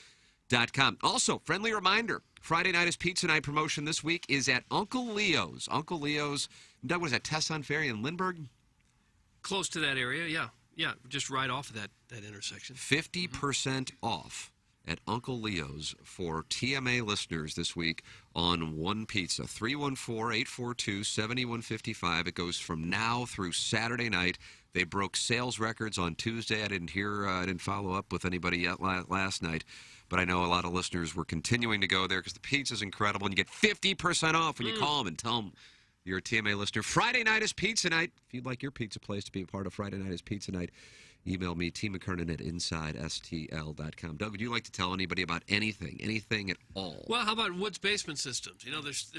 Also, friendly reminder, Friday night is Pizza Night promotion this week is at Uncle Leo's. Uncle Leo's, Doug, what is that, Tesson Ferry in Lindbergh? Close to that area, yeah. Yeah, just right off of that intersection. 50% off at Uncle Leo's for TMA listeners this week on one pizza. 314-842-7155. It goes from now through Saturday night. They broke sales records on Tuesday. I didn't follow up with anybody yet last night, but I know a lot of listeners were continuing to go there because the pizza's incredible, and you get 50% off when you call them and tell them you're a TMA listener. Friday night is pizza night. If you'd like your pizza place to be a part of Friday night is pizza night, email me, tmckernan at InsideSTL.com. Doug, would you like to tell anybody about anything at all? Well, how about Woods Basement Systems? You know, there's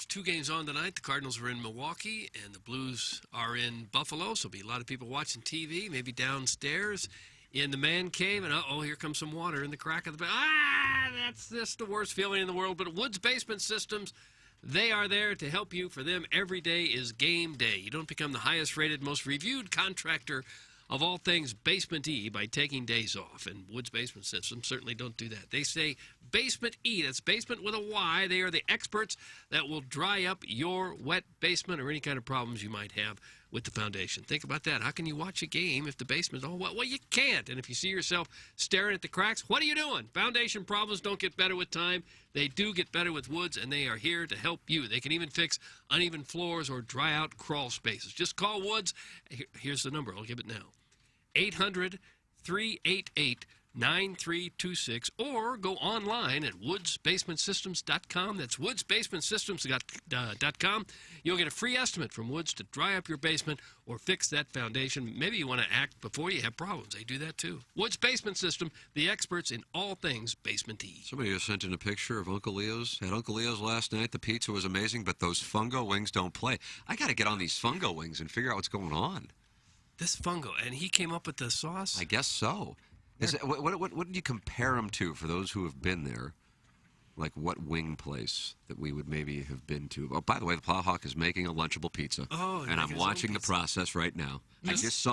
2 games on tonight. The Cardinals are in Milwaukee, and the Blues are in Buffalo, so there'll be a lot of people watching TV, maybe downstairs in the man cave, and here comes some water in the crack of the... that's just the worst feeling in the world. But Woods Basement Systems, they are there to help you. For them, every day is game day. You don't become the highest-rated, most reviewed contractor of all things basement-y by taking days off. And Woods Basement Systems certainly don't do that. They say basement-y. That's basement with a Y. They are the experts that will dry up your wet basement or any kind of problems you might have with the foundation. Think about that. How can you watch a game if the basement's all wet? Well, you can't. And if you see yourself staring at the cracks, what are you doing? Foundation problems don't get better with time. They do get better with Woods, and they are here to help you. They can even fix uneven floors or dry out crawl spaces. Just call Woods. Here's the number. I'll give it now. 800-388-9326, or go online at woodsbasementsystems.com. That's woodsbasementsystems.com. You'll get a free estimate from Woods to dry up your basement or fix that foundation. Maybe you want to act before you have problems. They do that too. Woods Basement System, the experts in all things basement-y. Somebody just sent in a picture of Uncle Leo's. At Uncle Leo's last night, the pizza was amazing, but those fungo wings don't play. I got to get on these fungo wings and figure out what's going on. This fungo, and he came up with the sauce? I guess so. What did you compare them to for those who have been there? Like what wing place that we would maybe have been to? Oh, by the way, the Plowhawk is making a Lunchable Pizza. Oh, and I'm watching the process right now. Yes.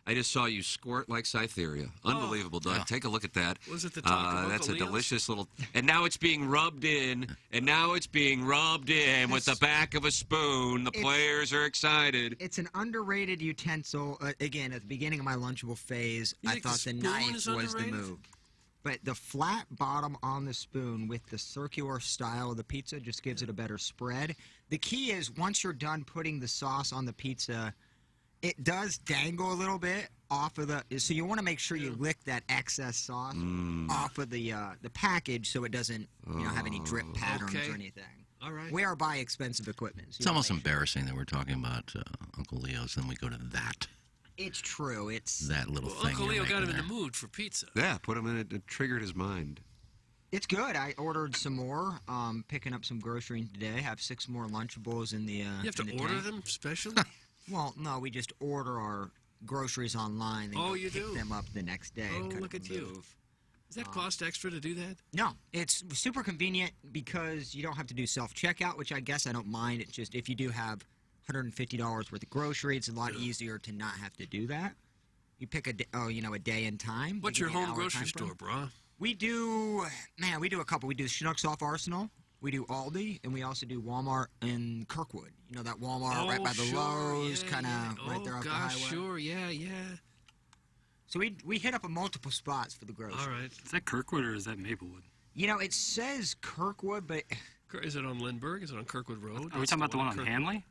I just saw you squirt like Cytherea. Unbelievable, Doug. Yeah. Take a look at that. Was it the talk of Uncle That's a Leo's? delicious little... And now it's being rubbed in. And now it's being rubbed in with the back of a spoon. The players are excited. It's an underrated utensil. Again, at the beginning of my Lunchable phase, You I think the thought the spoon knife is was the underrated? move. But the flat bottom on the spoon with the circular style of the pizza just gives it a better spread. The key is once you're done putting the sauce on the pizza, it does dangle a little bit off of the... So you want to make sure you lick that excess sauce off of the package so it doesn't have any drip patterns or anything. All right. We are by expensive equipment. So It's almost embarrassing that we're talking about Uncle Leo's, then we go to that. It's true. It's that little thing. Uncle you're Leo got him making in the mood for pizza. Yeah, put him in it. It triggered his mind. It's good. I ordered some more. Picking up some grocery today. Have 6 more Lunchables in the. You have to order them specially? Well, no, we just order our groceries online. And You pick do? them up the next day. Oh, and kind look of at you. move. Does that cost extra to do that? No, it's super convenient because you don't have to do self-checkout, which I guess I don't mind. It's just if you do have $150 worth of groceries, it's a lot easier to not have to do that. You pick a day and time. What's They your give you an home hour grocery time store, frame. brah? We do a couple. We do Schnucks Off Arsenal. We do Aldi, and we also do Walmart in Kirkwood. You know that Walmart right by the Lowe's, kind of right there off the highway. Sure, yeah. So we hit up a multiple spots for the groceries. All right. Is that Kirkwood or is that Maplewood? You know, it says Kirkwood, but Is it on Lindbergh? Is it on Kirkwood Road? Are we talking about the one on Kirkwood? Hanley?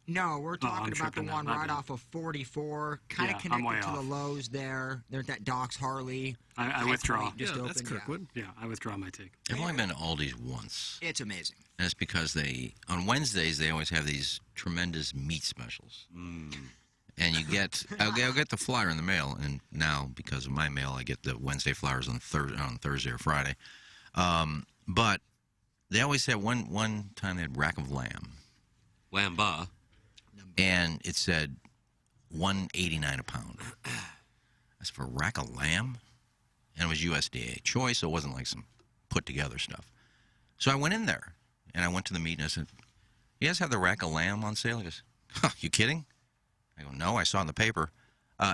no, we're talking I'm about the tripping one then. My right bad. off of 44, kind Yeah, of I'm way connected to the off. Lowe's there. There's that Doc's Harley. I High withdraw. Point just opened. that's Kirkwood. Yeah, I withdraw my take. I've only been to Aldi's once. It's amazing. And it's because on Wednesdays, they always have these tremendous meat specials. And you get, I'll get the flyer in the mail, and now, because of my mail, I get the Wednesday flyers on Thursday or Friday. But they always had one time they had rack of lamb. Lamba. And it said $1.89 a pound. That's for a rack of lamb? And it was USDA choice, so it wasn't like some put-together stuff. So I went in there, and I went to the meat, and I said, you guys have the rack of lamb on sale? He goes, huh, you kidding? I go, no, I saw it in the paper.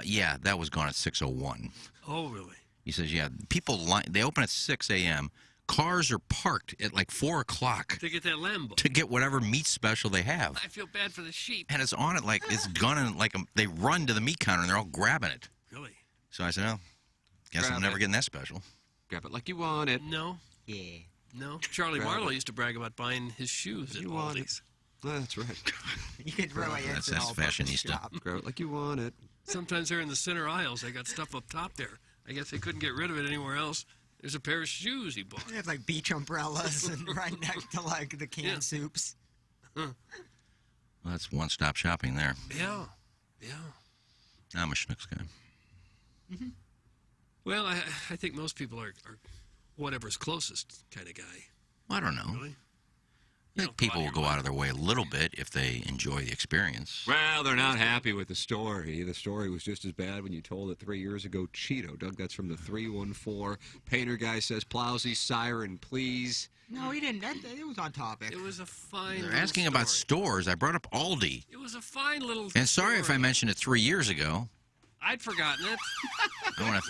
Yeah, that was gone at 6:01. Oh, really? He says, yeah, people they open at 6 a.m. Cars are parked at like 4 o'clock To get that Lambo. to get whatever meat special they have. I feel bad for the sheep. And it's on it like it's gunning, like they run to the meat counter and they're all grabbing it. Really? So I said, oh, guess I'm never getting that special. Grab it like you want it. No. Yeah. No. Charlie Grab Marlowe it. used to brag about buying his shoes at You want Aldi's. That's right. You could really That's answer all fashionista. Grab it like you want it. Sometimes they're in the center aisles. They got stuff up top there. I guess they couldn't get rid of it anywhere else. There's a pair of shoes he bought. They have like beach umbrellas and right next to like the canned soups. Well, that's one-stop shopping there. Yeah. Yeah. I'm a Schnucks guy. Mm-hmm. Well, I think most people are whatever's closest kind of guy. I don't know. Really? I think people will go out of their way a little bit if they enjoy the experience. Well, they're not happy with the story. The story was just as bad when you told it 3 years ago. Cheeto. Doug, that's from the 314. Painter guy says, Plowsy, siren, please. No, he didn't. It was on topic. It was a fine They're little asking story. about stores. I brought up Aldi. It was a fine little And sorry if story. I mentioned it 3 years ago. I'd forgotten it.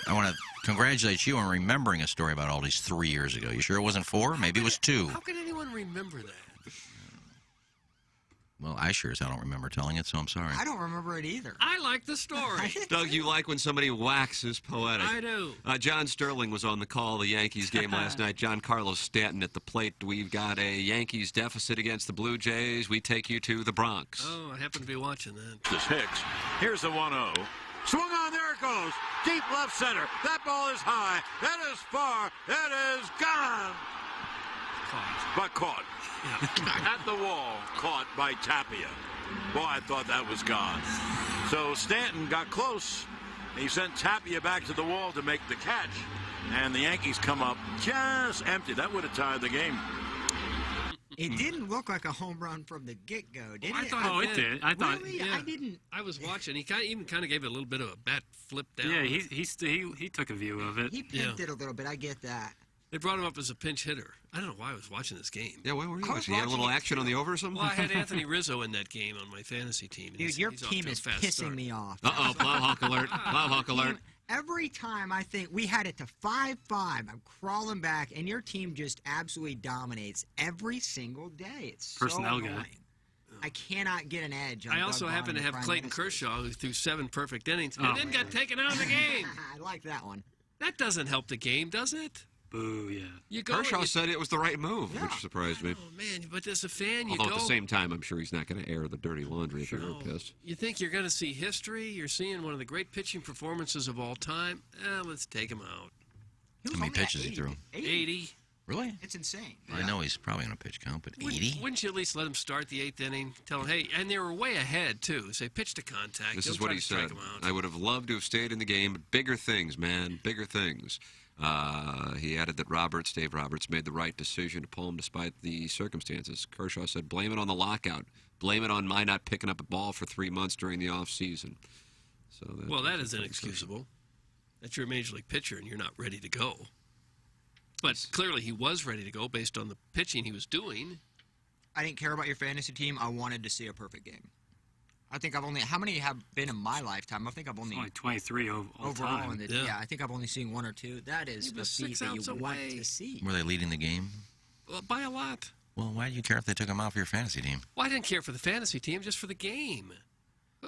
I want to congratulate you on remembering a story about Aldi's 3 years ago. You sure it wasn't 4? Maybe it was 2. How can anyone remember that? Well, I sure as hell don't remember telling it, so I'm sorry. I don't remember it either. I like the story. Doug, you like when somebody waxes poetic. I do. John Sterling was on the call of the Yankees game last night. John Carlos Stanton at the plate. We've got a Yankees deficit against the Blue Jays. We take you to the Bronx. Oh, I happen to be watching that. This Hicks. Here's the 1-0. Swung on, there it goes. Deep left center. That ball is high. That is far. That is gone. But caught. At the wall, caught by Tapia. Boy, I thought that was gone. So Stanton got close. He sent Tapia back to the wall to make the catch. And the Yankees come up just empty. That would have tied the game. It didn't look like a home run from the get-go, did it? I thought it did. I thought. Really? Yeah. I didn't. I was watching. He even kind of gave it a little bit of a bat flip down. Yeah, he took a view of it. He pimped it a little bit. I get that. They brought him up as a pinch hitter. I don't know why I was watching this game. Yeah, why were you I was watching? You had a little watching it action on the over or something? Well, I had Anthony Rizzo in that game on my fantasy team. and Dude, your he's off team to a is fast pissing start. me off. Uh-oh, Plowhawk alert. Plowhawk alert. Every time I think we had it to 5-5, I'm crawling back, and your team just absolutely dominates every single day. It's so Personnel guy. annoying. I cannot get an edge. On I also Doug happen to Bond have and Clayton Prime Minister. Kershaw, who threw 7 perfect innings Oh. and then got taken out of the game. I like that one. That doesn't help the game, does it? Boo, yeah. You go and Kershaw you- said it was the right move, which surprised me. Oh, man, but as a fan, you Although go... at the same time, I'm sure he's not going to air the dirty laundry if you're pissed. You think you're going to see history? You're seeing one of the great pitching performances of all time? Let's take him out. How many pitches he threw? 80. Really? It's insane. I know he's probably on a pitch count, but 80? Wouldn't you at least let him start the 8th inning? Tell him, hey, and they were way ahead, too. Say, pitch to contact. This Don't is what try he to strike said. him out. I would have loved to have stayed in the game, but bigger things, man, bigger things. He added that Dave Roberts, made the right decision to pull him despite the circumstances. Kershaw said, blame it on the lockout. Blame it on my not picking up a ball for 3 months during the offseason. So That is inexcusable. That you're a major league pitcher and you're not ready to go. But clearly he was ready to go based on the pitching he was doing. I didn't care about your fantasy team. I wanted to see a perfect game. I think I've only... How many have been in my lifetime? I think I've only... It's only 23 all overall. time. Yeah, I think I've only seen 1 or 2. That is He the was feat 6 that outs you want away. to see. Were they leading the game? Well, by a lot. Well, why do you care if they took him out for your fantasy team? Well, I didn't care for the fantasy team, just for the game.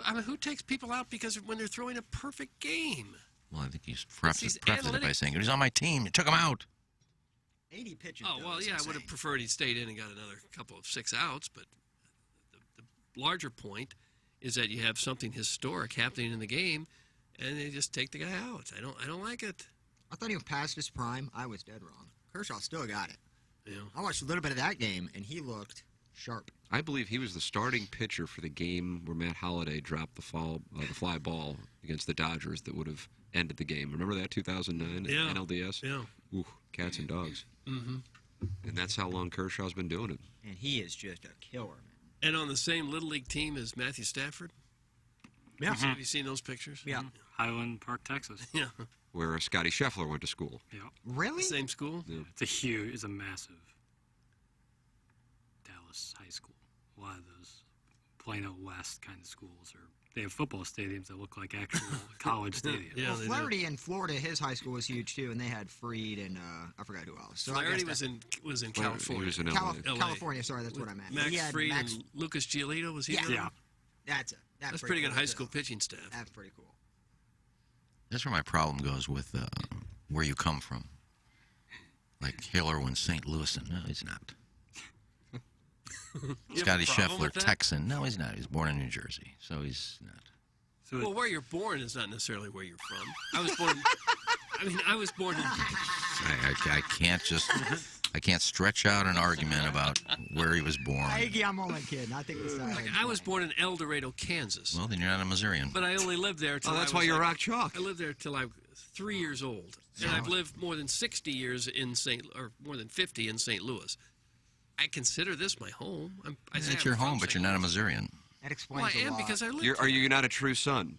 I mean, who takes people out because when they're throwing a perfect game? Well, I think he's These prefaced it by analytic- saying, he's on my team. You took him out. 80 pitches. Oh, though, well, is yeah, I insane. would have preferred he'd stayed in and got another couple of 6 outs, but the larger point is that you have something historic happening in the game, and they just take the guy out. I don't like it. I thought he was past his prime. I was dead wrong. Kershaw still got it. Yeah. I watched a little bit of that game, and he looked sharp. I believe he was the starting pitcher for the game where Matt Holliday dropped the fly ball against the Dodgers that would have ended the game. Remember that 2009 Yeah. NLDS? Yeah. Ooh, cats and dogs. Mm-hmm. And that's how long Kershaw's been doing it. And he is just a killer, man. And on the same Little League team as Matthew Stafford? Yeah. Have you seen those pictures? Yeah. Highland Park, Texas. Yeah. Where Scotty Scheffler went to school. Yeah. Really? Same school? Yeah. It's a massive Dallas high school. A lot of those Plano West kind of schools they have football stadiums that look like actual college stadiums. Yeah, well, they Flaherty in Florida, his high school was huge too, and they had Freed and I forgot who else. So I Flaherty guess was in Flaherty California. was in LA. California, sorry, that's what I meant. Max He had Fried Max- and Lucas Giolito, was he Yeah. there? Yeah. That's pretty good cool, high too. school pitching staff. That's pretty cool. That's where my problem goes with where you come from. like Hiller when St. Louis. No, he's not. You have Scotty a problem Scheffler, with that? Texan. No, he's not. He's born in New Jersey, so he's not. Well, where you're born is not necessarily where you're from. I was born. I was born in. I can't stretch out an argument about where he was born. Iggy, I'm only kidding. I think it's I was born in El Dorado, Kansas. Well, then you're not a Missourian. But I only lived there till that's I why was you're like- rock chalk. I lived there till I was 3 years old, and I've lived more than 60 years or more than 50 in St. Louis. I consider this my home. It's your home, but you're not a Missourian. That Well, explains I a am lot. because I lived. Are you not a true son?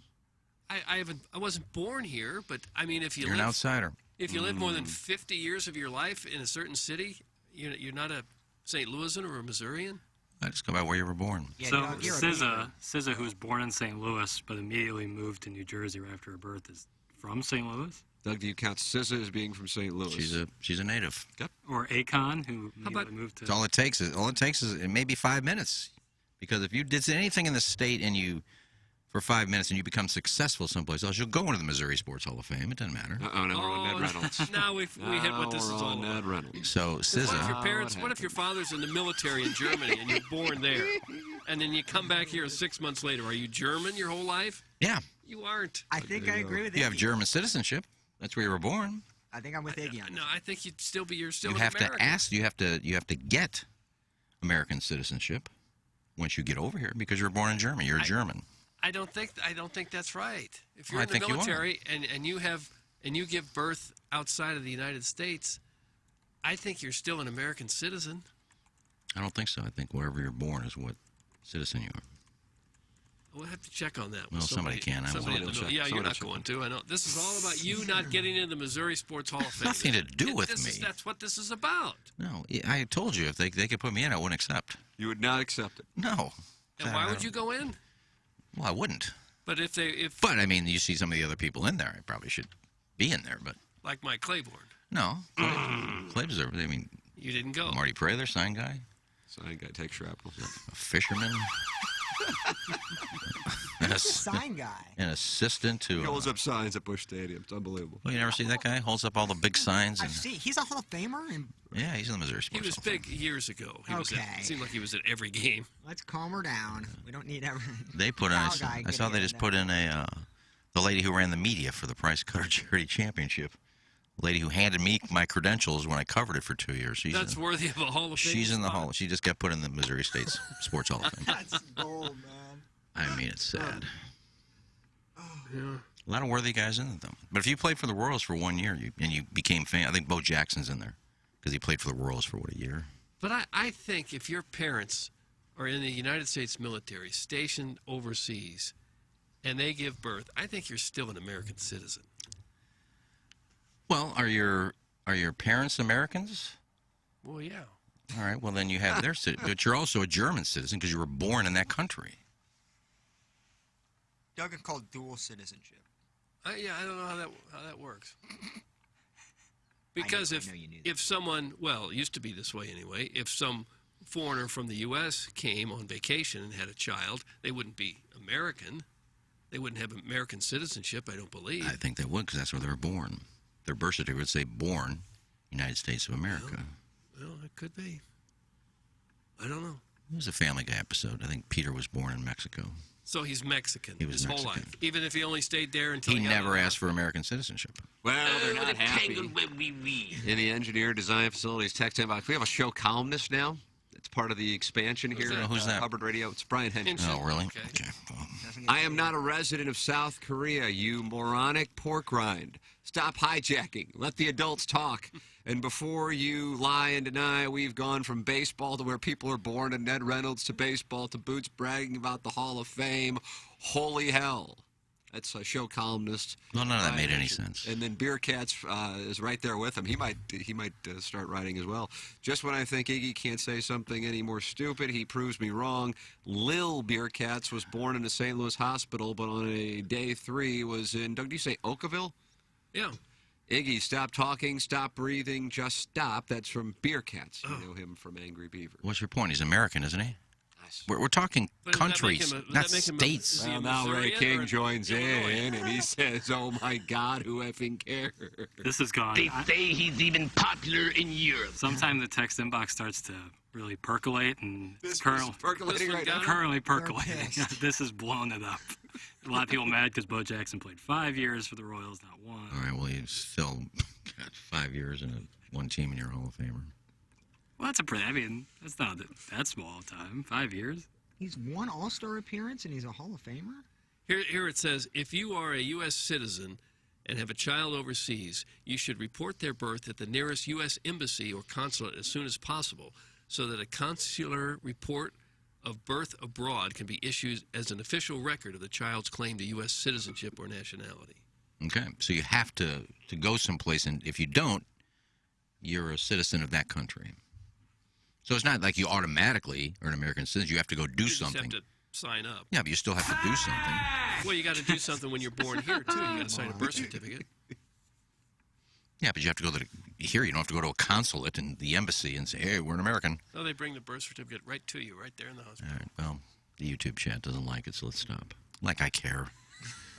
I wasn't born here, but I mean, if you You're an live, outsider. if you live more than 50 years of your life in a certain city, you're not a St. Louisan or a Missourian. I just go by where you were born. So SZA, who was born in St. Louis but immediately moved to New Jersey right after her birth, is from St. Louis? Doug, do you count SZA as being from St. Louis? She's a native. Yep. Or Akon, who immediately moved to... All it takes is it may be 5 minutes, because if you did anything in the state and you for 5 minutes and you become successful someplace else, you'll go into the Missouri Sports Hall of Fame. It doesn't matter. Now we're on Ned Reynolds. Now we hit what this is all about. Ned Reynolds. So What if SZA. your parents? What if your father's in the military in Germany and you're born there, and then you come back here 6 months later? Are you German your whole life? Yeah. You aren't. I think I agree with You Iggy. have German citizenship. That's where you were born. I think I'm with Iggy on No, I think you'd still be. You're still You an have American. to ask. You have to get American citizenship once you get over here, because you're born in Germany. You're a German. I don't think that's right. If you're I in the think you are. military and you give birth outside of the United States, I think you're still an American citizen. I don't think so. I think wherever you're born is what citizen you are. We'll have to check on that. Well, with somebody can. I somebody will. in the middle. Yeah, you're not going to. I know. This is all about you not getting into the Missouri Sports Hall of Fame. Nothing to do with me. That's what this is about. No, I told you if they could put me in, I wouldn't accept. You would not accept it. No. And why would you go in? Well, I wouldn't. But if But I mean, you see some of the other people in there. I probably should be in there, but like Mike Claiborne, no. Claib's there. I mean, you didn't go. Marty Prather, sign guy. Sign guy takes shrapnel. A fisherman. Sign guy. An assistant to. He holds up signs at Busch Stadium. It's unbelievable. Well, you never see that guy? Holds up all the big signs. I've seen. He's a Hall of Famer. And Yeah, he's in the Missouri He Sports was Hall of big years ago. He was Okay. it seemed like he was at every game. let's calm her down. We don't need everything. They put in. I saw they just put in the lady who ran the media for the Price Cutter Charity Championship. The lady who handed me my credentials when I covered it for 2 years. That's worthy of a Hall of Fame. She's in the Hall. She just got put in the Missouri State Sports Hall of Fame. That's gold, man. I mean, it's sad. Yeah. A lot of worthy guys in it, though. But if you played for the Royals for 1 year and you became famous, I think Bo Jackson's in there because he played for the Royals for, a year? But I think if your parents are in the United States military, stationed overseas, and they give birth, I think you're still an American citizen. Well, are your parents Americans? Well, yeah. All right. Well, then you have their citizenship. But you're also a German citizen because you were born in that country. Doug is called dual citizenship. Yeah, I don't know how that works. Because if someone, well, it used to be this way anyway, if some foreigner from the U.S. came on vacation and had a child, they wouldn't be American. They wouldn't have American citizenship, I don't believe. I think they would because that's where they were born. Their birth certificate would say born United States of America. Well, it could be. I don't know. It was a Family Guy episode. I think Peter was born in Mexico. So he's Mexican He was his Mexican. whole life, even if he only stayed there until He got never out. asked for American citizenship. Well, they're not happy. In the engineer design facilities, text inbox. We have a show columnist now. It's part of the expansion here that? at Who's that? Hubbard Radio. It's Brian Henson. Oh, really? Okay. I am not a resident of South Korea, you moronic pork rind. Stop hijacking. Let the adults talk. And before you lie and deny, we've gone from baseball to where people are born and Ned Reynolds to baseball to Boots bragging about the Hall of Fame. Holy hell. That's a show columnist. Well, none of that Brian made any Henson. sense. And then Beer Cats is right there with him. He might start writing as well. Just when I think Iggy can't say something any more stupid, he proves me wrong. Lil Beer Cats was born in a St. Louis hospital, but on a day 3 was in, Doug, do you say Oakville? Yeah. Iggy, stop talking, stop breathing, just stop. That's from Beer Cats. You know him from Angry Beaver. What's your point? He's American, isn't he? We're talking But does that make countries, him a- does not that make him a- states. is he Well, a now Ray Missourian or King an joins Illinois? in, and he says, "Oh my God, who effing cares?" This is gone. They say he's even popular in Europe. Sometime the text inbox starts to really percolate, and This currently is percolating right now. currently percolating. This has blown it up. A lot of people mad because Bo Jackson played 5 years for the Royals, not one. All right, well, you've still got 5 years and one team in your Hall of Famer. Well, that's that's not that small a time. 5 years. He's one All-Star appearance and he's a Hall of Famer? Here it says, if you are a U.S. citizen and have a child overseas, you should report their birth at the nearest U.S. embassy or consulate as soon as possible so that a consular report of birth abroad can be issued as an official record of the child's claim to U.S. citizenship or nationality. Okay, so you have to go someplace, and if you don't, you're a citizen of that country. So it's not like you automatically are an American citizen. You have to go do something. You just have to sign up. Yeah, but you still have to do something. Well, you got to do something when you're born here, too. You got to sign a birth certificate. Yeah, but you have to go here. You don't have to go to a consulate and the embassy and say, "Hey, we're an American." No, they bring the birth certificate right to you, right there in the hospital. All right. Well, the YouTube chat doesn't like it, so let's stop. Like I care.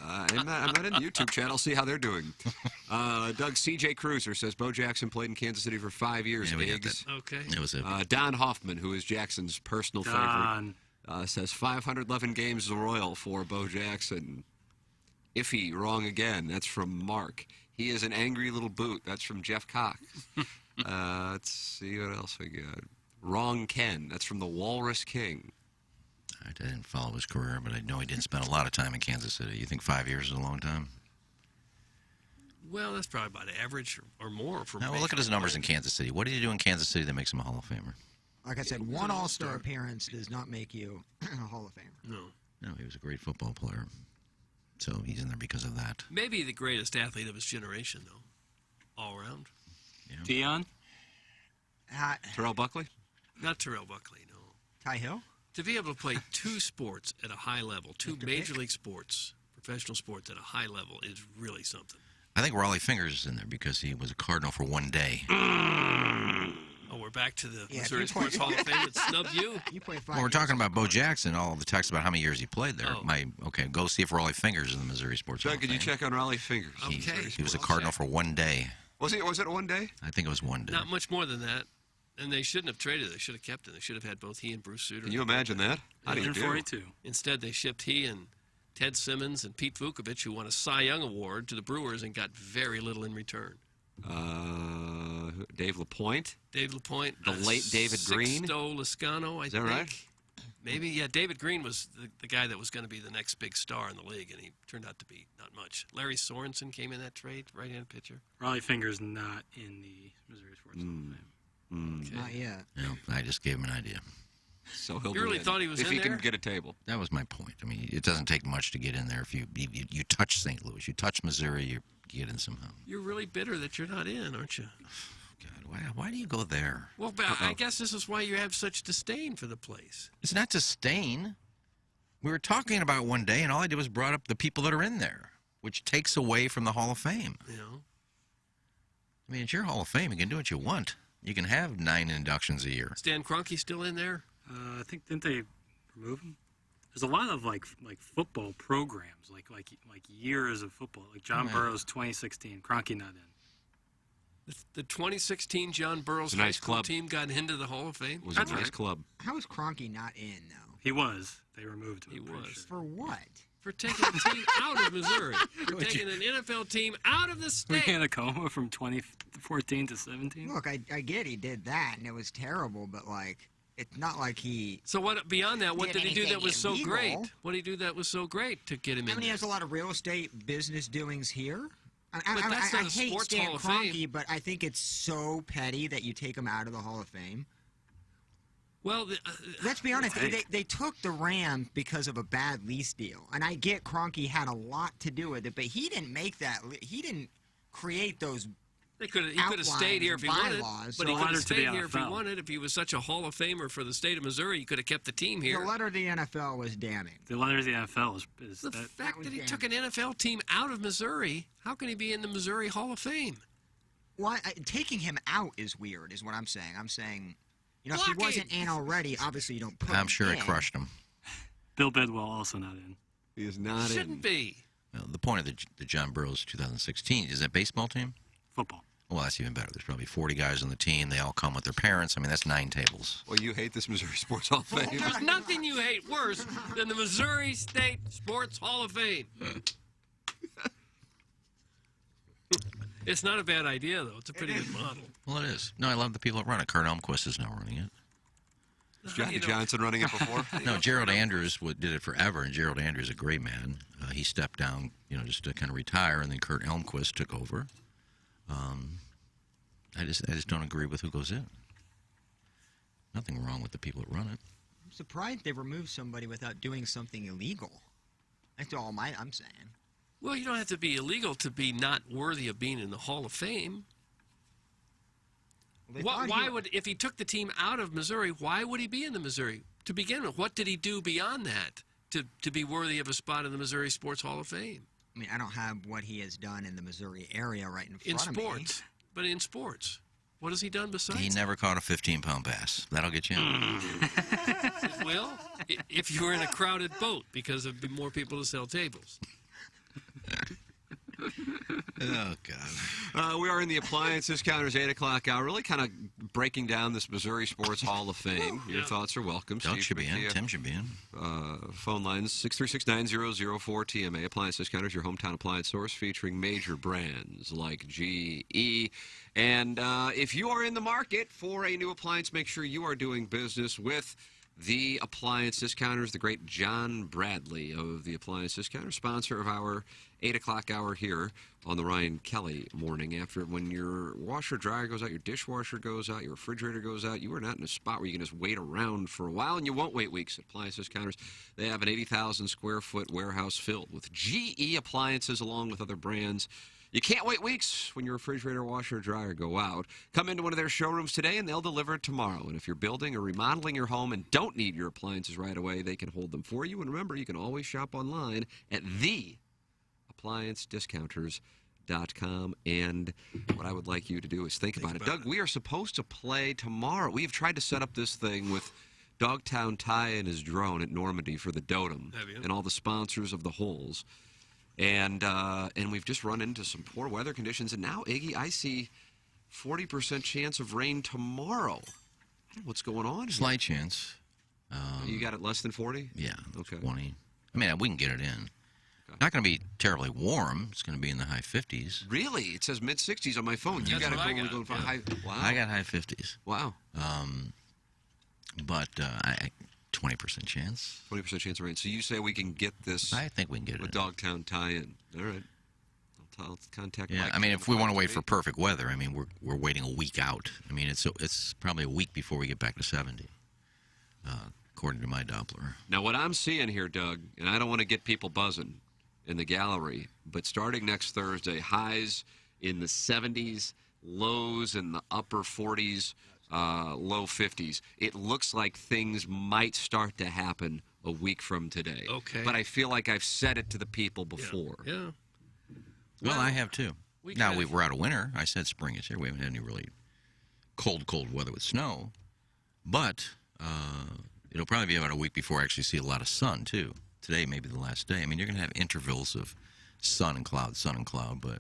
I'm not in the YouTube channel. See how they're doing. Doug C.J. Cruiser says Bo Jackson played in Kansas City for 5 years. Yeah, we got Biggs. that. Okay. It was a Don Hoffman, who is Jackson's personal favorite, says 511 games as a Royal for Bo Jackson. Iffy, wrong again. That's from Mark. He is an angry little boot. That's from Jeff Cox. Let's see what else we got. Wrong Ken. That's from the Walrus King. I didn't follow his career, but I know he didn't spend a lot of time in Kansas City. You think 5 years is a long time? Well, that's probably about average or more for Now, well, look at his numbers in Kansas City. What did he do in Kansas City that makes him a Hall of Famer? Like I said, one All-Star appearance does not make you a Hall of Famer. No. No, he was a great football player. So he's in there because of that. Maybe the greatest athlete of his generation, though, all around. Dion? Terrell Buckley? Not Terrell Buckley, no. Ty Hill? To be able to play two sports at a high level, two major league sports, professional sports at a high level is really something. I think Raleigh Fingers is in there because he was a Cardinal for one day. Oh, we're back to the Missouri Sports Hall of Fame that snubbed you. Well, we're talking about Bo Jackson, all the text about how many years he played there. Oh. Okay, go see if Raleigh Fingers is in the Missouri Sports Hall Doug, of could you Fame. check on Raleigh Fingers? He was a Cardinal for one day. Was it one day? I think it was one day. Not much more than that. And they shouldn't have traded it. They should have kept it. They should have had both he and Bruce Sutter. Can you imagine that? How do you do? 142. Instead, they shipped he and Ted Simmons and Pete Vukovich, who won a Cy Young Award, to the Brewers and got very little in return. Dave LaPointe? Dave LaPointe. The late David Green? Sixto Lascano, I Is that think. right? Maybe, yeah. David Green was the guy that was going to be the next big star in the league, and he turned out to be not much. Larry Sorensen came in that trade, right-hand pitcher. Raleigh Fingers not in the Missouri Sports Hall of Fame. Not yet. No, I just gave him an idea. So he'll You really be in. thought he was if in he there? can get a table. That was my point. I mean, it doesn't take much to get in there. If you touch St. Louis, you touch Missouri, you get in somehow. You're really bitter that you're not in, aren't you? God, why do you go there? Well, but I guess this is why you have such disdain for the place. It's not disdain. We were talking about one day, and all I did was brought up the people that are in there, which takes away from the Hall of Fame. You know? I mean, it's your Hall of Fame. You can do what you want. You can have 9 inductions a year. Stan Kroenke still in there? I think didn't they remove him? There's a lot of like football programs, like years of football. Like John Burroughs 2016, Kroenke not in. The 2016 John Burroughs It's a high nice school club. team got into the Hall of Fame. It was a nice club. How is Kroenke not in, though? He was. They removed him. He was. For what? For taking a team out of Missouri. For taking an NFL team out of the Were state. you in a coma from 2014 to 17? Look, I get he did that, and it was terrible, but, like, it's not like he... So what? Beyond that, what did he do that was so illegal. great? What did he do that was so great to get him I in mean, he there? has a lot of real estate business doings here. But that's I not a hate sports Stan Hall of Kroenke, Fame. but I think it's so petty that you take him out of the Hall of Fame. Well, let's be honest. Hey. They took the Rams because of a bad lease deal, and I get Kroenke had a lot to do with it, but he didn't make that. He didn't create those. He could have stayed here if he wanted, bylaws. but he could have stayed here if he wanted. If he was such a Hall of Famer for the state of Missouri, he could have kept the team here. The letter of the NFL was damning. The letter of the NFL is The fact that he took an NFL team out of Missouri, how can he be in the Missouri Hall of Fame? Why taking him out is weird, is what I'm saying. I'm saying, You know, if he wasn't in already, obviously you don't put I'm him sure in. it crushed him. Bill Bidwell also not in. He is not Shouldn't be. Well, the point of the John Burroughs 2016 is that baseball team? Football. Well, that's even better. There's probably 40 guys on the team. They all come with their parents. I mean, that's 9 tables. Well, you hate this Missouri Sports Hall of Fame. There's nothing you hate worse than the Missouri State Sports Hall of Fame. It's not a bad idea, though. It's a pretty good model. Well, it is. No, I love the people that run it. Kurt Elmquist is now running it. Was Johnny Johnson running it before? No, Gerald Andrews did it forever, and Gerald Andrews is a great man. He stepped down, just to kind of retire, and then Kurt Elmquist took over. I just don't agree with who goes in. Nothing wrong with the people that run it. I'm surprised they removed somebody without doing something illegal. That's all I'm saying. Well, you don't have to be illegal to be not worthy of being in the Hall of Fame. If he took the team out of Missouri, why would he be in the Missouri to begin with? What did he do beyond that to be worthy of a spot in the Missouri Sports Hall of Fame? I mean, I don't have what he has done in the Missouri area right in front In of me. sports. But in sports, what has he done besides? He never caught a 15-pound bass. That'll get you in. It will, if you were in a crowded boat, because there'd be more people to sell tables. Oh, God. We are in the Appliance Discounters 8 o'clock hour, really kind of breaking down this Missouri Sports Hall of Fame. Your thoughts are welcome. Doug should be in. Tim should be in. Phone lines 636-9004-TMA. Appliance Discounters, your hometown appliance source featuring major brands like GE. And if you are in the market for a new appliance, make sure you are doing business with the Appliance Discounters, the great John Bradley of the Appliance Discounters, sponsor of our 8 o'clock hour here on the Ryan Kelly Morning After. When your washer dryer goes out, your dishwasher goes out, your refrigerator goes out, you are not in a spot where you can just wait around for a while, and you won't wait weeks at Appliance Discounters. They have an 80,000 square foot warehouse filled with GE appliances along with other brands. You can't wait weeks when your refrigerator, washer, or dryer go out. Come into one of their showrooms today, and they'll deliver it tomorrow. And if you're building or remodeling your home and don't need your appliances right away, they can hold them for you. And remember, you can always shop online at theappliancediscounters.com. And what I would like you to do is think about it. Doug, we are supposed to play tomorrow. We've tried to set up this thing with Dogtown Ty and his drone at Normandy for the Dotem and all the sponsors of the holes. And we've just run into some poor weather conditions. And now, Iggy, I see 40% chance of rain tomorrow. What's going on here? Slight chance. You got it less than 40? Yeah, okay. 20. I mean, we can get it in. Okay. Not going to be terribly warm. It's going to be in the high 50s. Really? It says mid-60s on my phone. You got it going for high. Wow. I got high 50s. Wow. But 20% chance. 20% chance of rain. So you say we can get this? I think we can get it with Dogtown tie-in. All right. I'll contact. Yeah, Mike. I mean, if we want to wait for perfect weather, I mean, we're waiting a week out. I mean, it's probably a week before we get back to 70, according to my Doppler. Now, what I'm seeing here, Doug, and I don't want to get people buzzing in the gallery, but starting next Thursday, highs in the 70s, lows in the upper 40s. Low 50s. It looks like things might start to happen a week from today. Okay. But I feel like I've said it to the people before. Yeah. Well, I have too. We're out of winter. I said spring is here. We haven't had any really cold weather with snow. But it'll probably be about a week before I actually see a lot of sun, too. Today may be the last day. I mean, you're going to have intervals of sun and cloud, but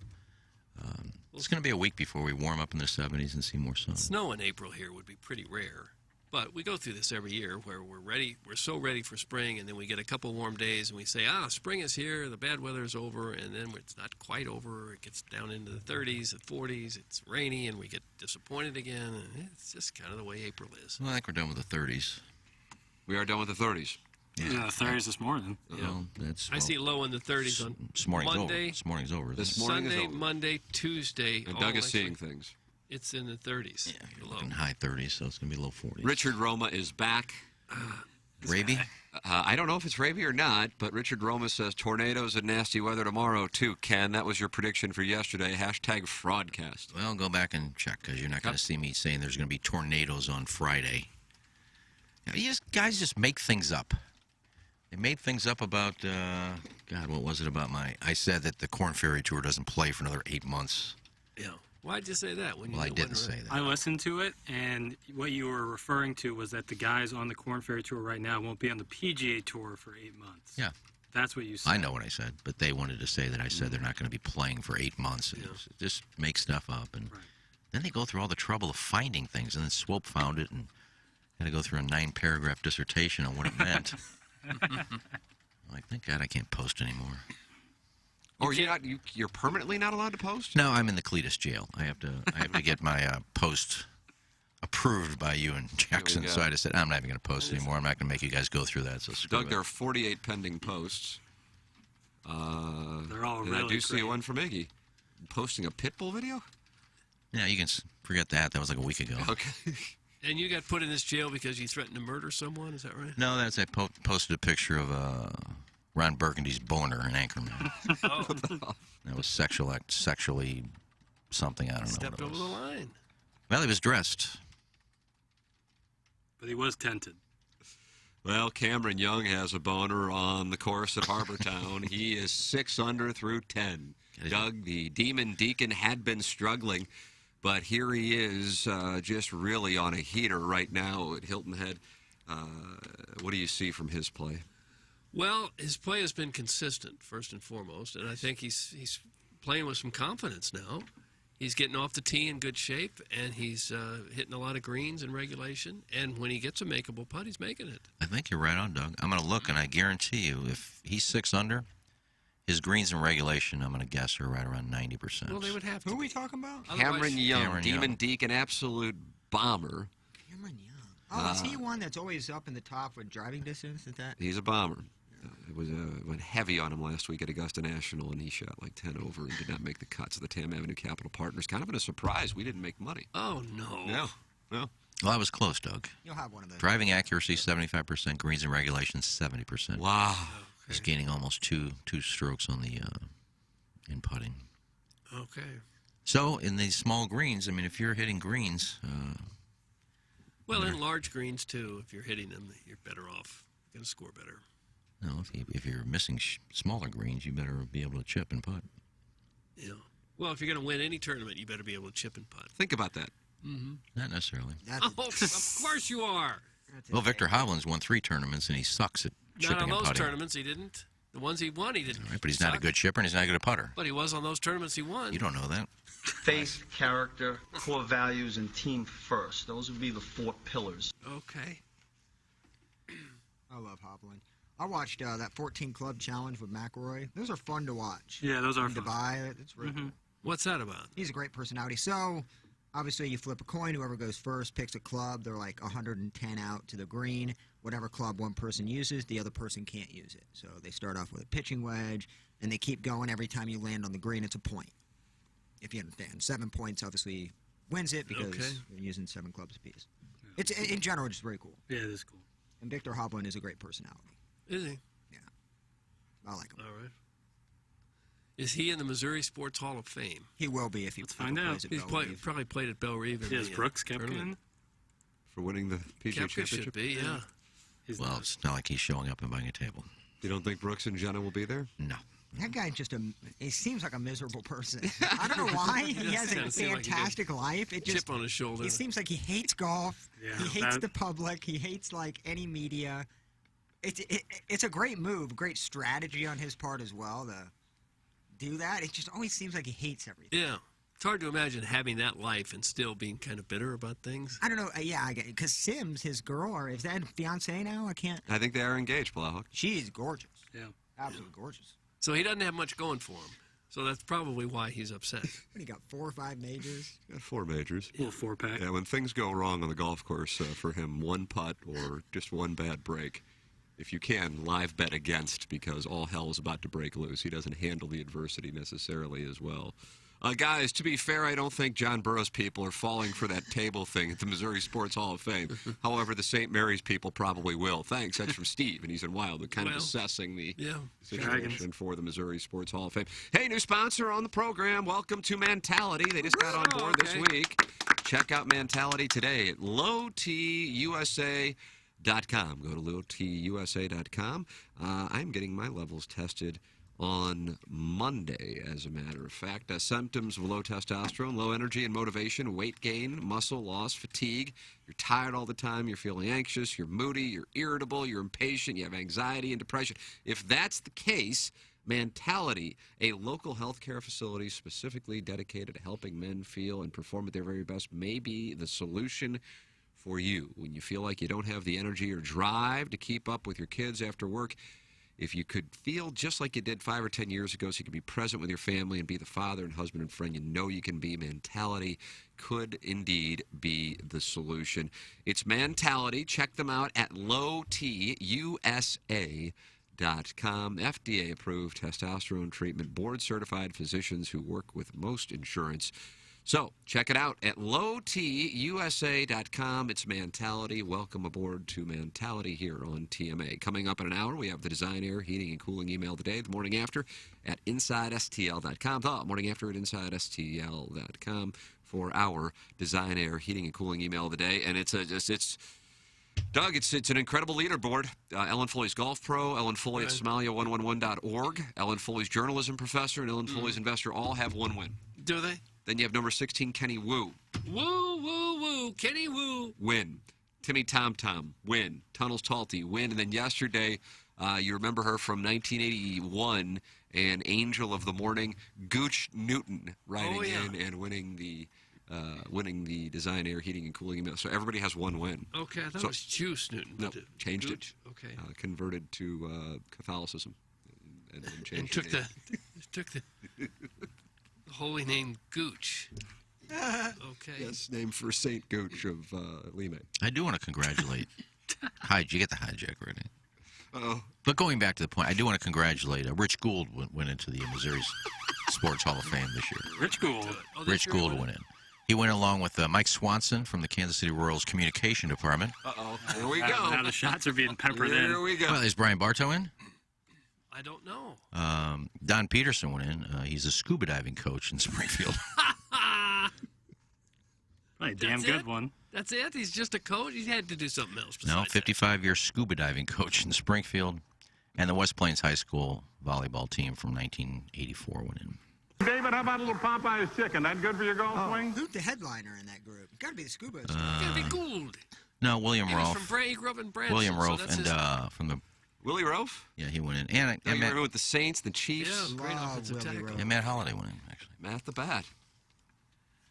it's going to be a week before we warm up in the 70s and see more sun. Snow in April here would be pretty rare. But we go through this every year where we're so ready for spring, and then we get a couple warm days, and we say, spring is here, the bad weather is over, and then it's not quite over. It gets down into the 30s and 40s. It's rainy, and we get disappointed again. And it's just kind of the way April is. Well, I think we're done with the 30s. We are done with the 30s. Yeah, the 30s this morning. I see low in the 30s on Monday. This morning's over. Sunday, Monday, Tuesday. And Doug is seeing things. It's in the 30s. Yeah, you're looking high 30s, so it's going to be low 40s. Richard Roma is back. Raby? I don't know if it's Raby or not, but Richard Roma says tornadoes and nasty weather tomorrow, too. Ken, that was your prediction for yesterday. #fraudcast. Well, go back and check, because you're not going to see me saying there's going to be tornadoes on Friday. Guys just make things up. They made things up about, what was it about I said that the Corn Ferry Tour doesn't play for another 8 months. Yeah. Why'd you say that? When Well, I didn't say that. I listened to it, and what you were referring to was that the guys on the Korn Ferry Tour right now won't be on the PGA Tour for 8 months. Yeah. That's what you said. I know what I said, but they wanted to say that I said they're not going to be playing for 8 months and just make stuff up. And then they go through all the trouble of finding things, and then Swope found it and had to go through a 9-paragraph dissertation on what it meant. I'm like, thank God I can't post anymore. Or you're permanently not allowed to post? No, I'm in the Cletus jail. I have to get my post approved by you and Jackson. So I just said, I'm not even going to post anymore. I'm not going to make you guys go through that. So screw Doug, it. there are 48 pending posts. They're all and really I do see great. one from Iggy. Posting a Pitbull video? Yeah, you can forget that. That was like a week ago. Okay. And you got put in this jail because you threatened to murder someone? Is that right? No, I posted a picture of Ron Burgundy's boner in Anchorman. That was sexually something. I don't know. Stepped what it over was. the line. Well, he was dressed. But he was tented. Well, Cameron Young has a boner on the course at Harbortown. He is 6 under through 10. Doug, the Demon Deacon, had been struggling, but here he is just really on a heater right now at Hilton Head. What do you see from his play? Well, his play has been consistent, first and foremost, and I think he's playing with some confidence now. He's getting off the tee in good shape, and he's hitting a lot of greens in regulation. And when he gets a makeable putt, he's making it. I think you're right on, Doug. I'm going to look, and I guarantee you, if he's 6 under, his greens in regulation, I'm going to guess, are right around 90%. Well, they would have to. Who are we talking about? Cameron Young, Cameron Demon Young. Deacon, absolute bomber. Cameron Young. Oh, is he one that's always up in the top with driving distance? Is that? He's a bomber. It was went heavy on him last week at Augusta National, and he shot like 10 over and did not make the cuts of the Tam Avenue Capital Partners. Kind of a surprise. We didn't make money. Oh, no. No. Well, I was close, Doug. You'll have one of those. Driving accuracy, 75%. Greens in regulation, 70%. Wow. He's gaining almost two strokes on the in putting. Okay. So, in these small greens, I mean, if you're hitting greens... well, in large greens, too, if you're hitting them, you're better off. You're going to score better. No, if you're missing smaller greens, you better be able to chip and putt. Yeah. Well, if you're going to win any tournament, you better be able to chip and putt. Think about that. Mm-hmm. Not necessarily. Oh, of course you are. Well, Victor Hovland's won 3 tournaments, and he sucks at chipping Not on and those putting. tournaments, he didn't. The ones he won, he didn't. Right, but he's not a good chipper, and he's not a good putter. But he was on those tournaments he won. You don't know that. Faith, character, core values, and team first. Those would be the 4 pillars. Okay. I love Hovland. I watched that 14 Club Challenge with McElroy. Those are fun to watch. Yeah, those are in fun. Dubai. It's really cool. What's that about? He's a great personality. So, obviously, you flip a coin. Whoever goes first picks a club. They're like 110 out to the green. Whatever club one person uses, the other person can't use it. So they start off with a pitching wedge, and they keep going. Every time you land on the green, it's a point. If you understand. 7 points, obviously, wins it because they're using 7 clubs apiece. It's in general, it's very cool. Yeah, it is cool. And Victor Hovland is a great personality. Is he? Yeah. I like him. All right. Is he in the Missouri Sports Hall of Fame? He will be if he find plays out. at He's Belle Reve. probably played at Belle Reve. in Yes, the, Brooks Koepka. tournament. For winning the PGA Koepka Championship? should be, yeah. Well, it's not like he's showing up and buying a table. You don't think Brooks and Jenna will be there? No. That guy he seems like a miserable person. I don't know why. He has a Kinda seem like he fantastic life. It just chip on his shoulder. He seems like he hates golf. Yeah, he hates the public. He hates like any media. It's a great move, great strategy on his part as well to do that. It just always seems like he hates everything. Yeah. It's hard to imagine having that life and still being kind of bitter about things. I don't know. Yeah, I get it. Because Sims, his girl, or is that fiance now? I can't. I think they are engaged, Blauhawk. She's gorgeous. Yeah. Absolutely gorgeous. So he doesn't have much going for him. So that's probably why he's upset. What, he got 4 or 5 majors? Got 4 majors. A little 4-pack. Yeah, when things go wrong on the golf course for him, 1 putt or just 1 bad break, if you can, live bet against because all hell is about to break loose. He doesn't handle the adversity necessarily as well. Guys, to be fair, I don't think John Burroughs people are falling for that table thing at the Missouri Sports Hall of Fame. However, the St. Mary's people probably will. Thanks. That's from Steve, and he's in Wildwood, kind of assessing the situation for the Missouri Sports Hall of Fame. Hey, new sponsor on the program. Welcome to Mentality. They just got on board this week. Check out Mentality today at lowtusa.com. Go to lowtusa.com. I'm getting my levels tested on Monday, as a matter of fact. Symptoms of low testosterone, low energy and motivation, weight gain, muscle loss, fatigue. You're tired all the time. You're feeling anxious. You're moody. You're irritable. You're impatient. You have anxiety and depression. If that's the case, Mentality, a local healthcare facility specifically dedicated to helping men feel and perform at their very best, may be the solution for you. When you feel like you don't have the energy or drive to keep up with your kids after work, if you could feel just like you did 5 or 10 years ago, so you could be present with your family and be the father and husband and friend you know you can be, Mentality could indeed be the solution. It's Mentality. Check them out at lowtusa.com. FDA-approved testosterone treatment, board-certified physicians who work with most insurance. So check it out at lowtusa.com. It's Mentality. Welcome aboard to Mentality here on TMA. Coming up in an hour, we have the Design, Air, Heating, and Cooling email today, the morning after at InsideSTL.com. The morning after at InsideSTL.com for our Design, Air, Heating, and Cooling email of the day. And Doug, it's an incredible leaderboard. Ellen Foley's golf pro, Ellen Foley at Somalia111.org, Ellen Foley's journalism professor, and Ellen Foley's investor all have one win. Do they? Then you have number 16, Kenny Wu. Woo, woo, woo. Kenny Wu. Win. Timmy Tom Tom. Win. Tunnels Talty. Win. And then yesterday, you remember her from 1981, an angel of the morning, Gooch Newton, riding in and winning the Design, Air, Heating, and Cooling email. So everybody has one win. Okay, I thought it was Juice Newton. No, changed it. Okay. Converted to Catholicism. And changed took the holy name Gooch. Okay. Yes, named for Saint Gooch of Lime. I do want to congratulate. Did you get the hijack ready? Uh-oh. But going back to the point, I do want to congratulate Rich Gould went into the Missouri Sports Hall of Fame this year. Rich Gould. Rich Gould went in. He went along with Mike Swanson from the Kansas City Royals Communication Department. Uh-oh. Here we go. Now the shots are being peppered in. Here we go. Well, is Brian Bartow in? I don't know. Don Peterson went in. He's a scuba diving coach in Springfield. Right, damn good one. That's it? He's just a coach? He had to do something else No, besides 55-year scuba diving coach in Springfield. And the West Plains High School volleyball team from 1984 went in. David, how about a little Popeye's chicken? That good for your golf swing? Who's the headliner in that group? Got to be the scuba. Got to be Gould. No, William Rolfe. He grew up in Branson. William Rolfe so and from the... Willie Rolfe? Yeah, he went in. And Matt, with the Saints, the Chiefs. Yeah, great offensive tackle. And Matt Holliday went in, actually. Matt the Bat.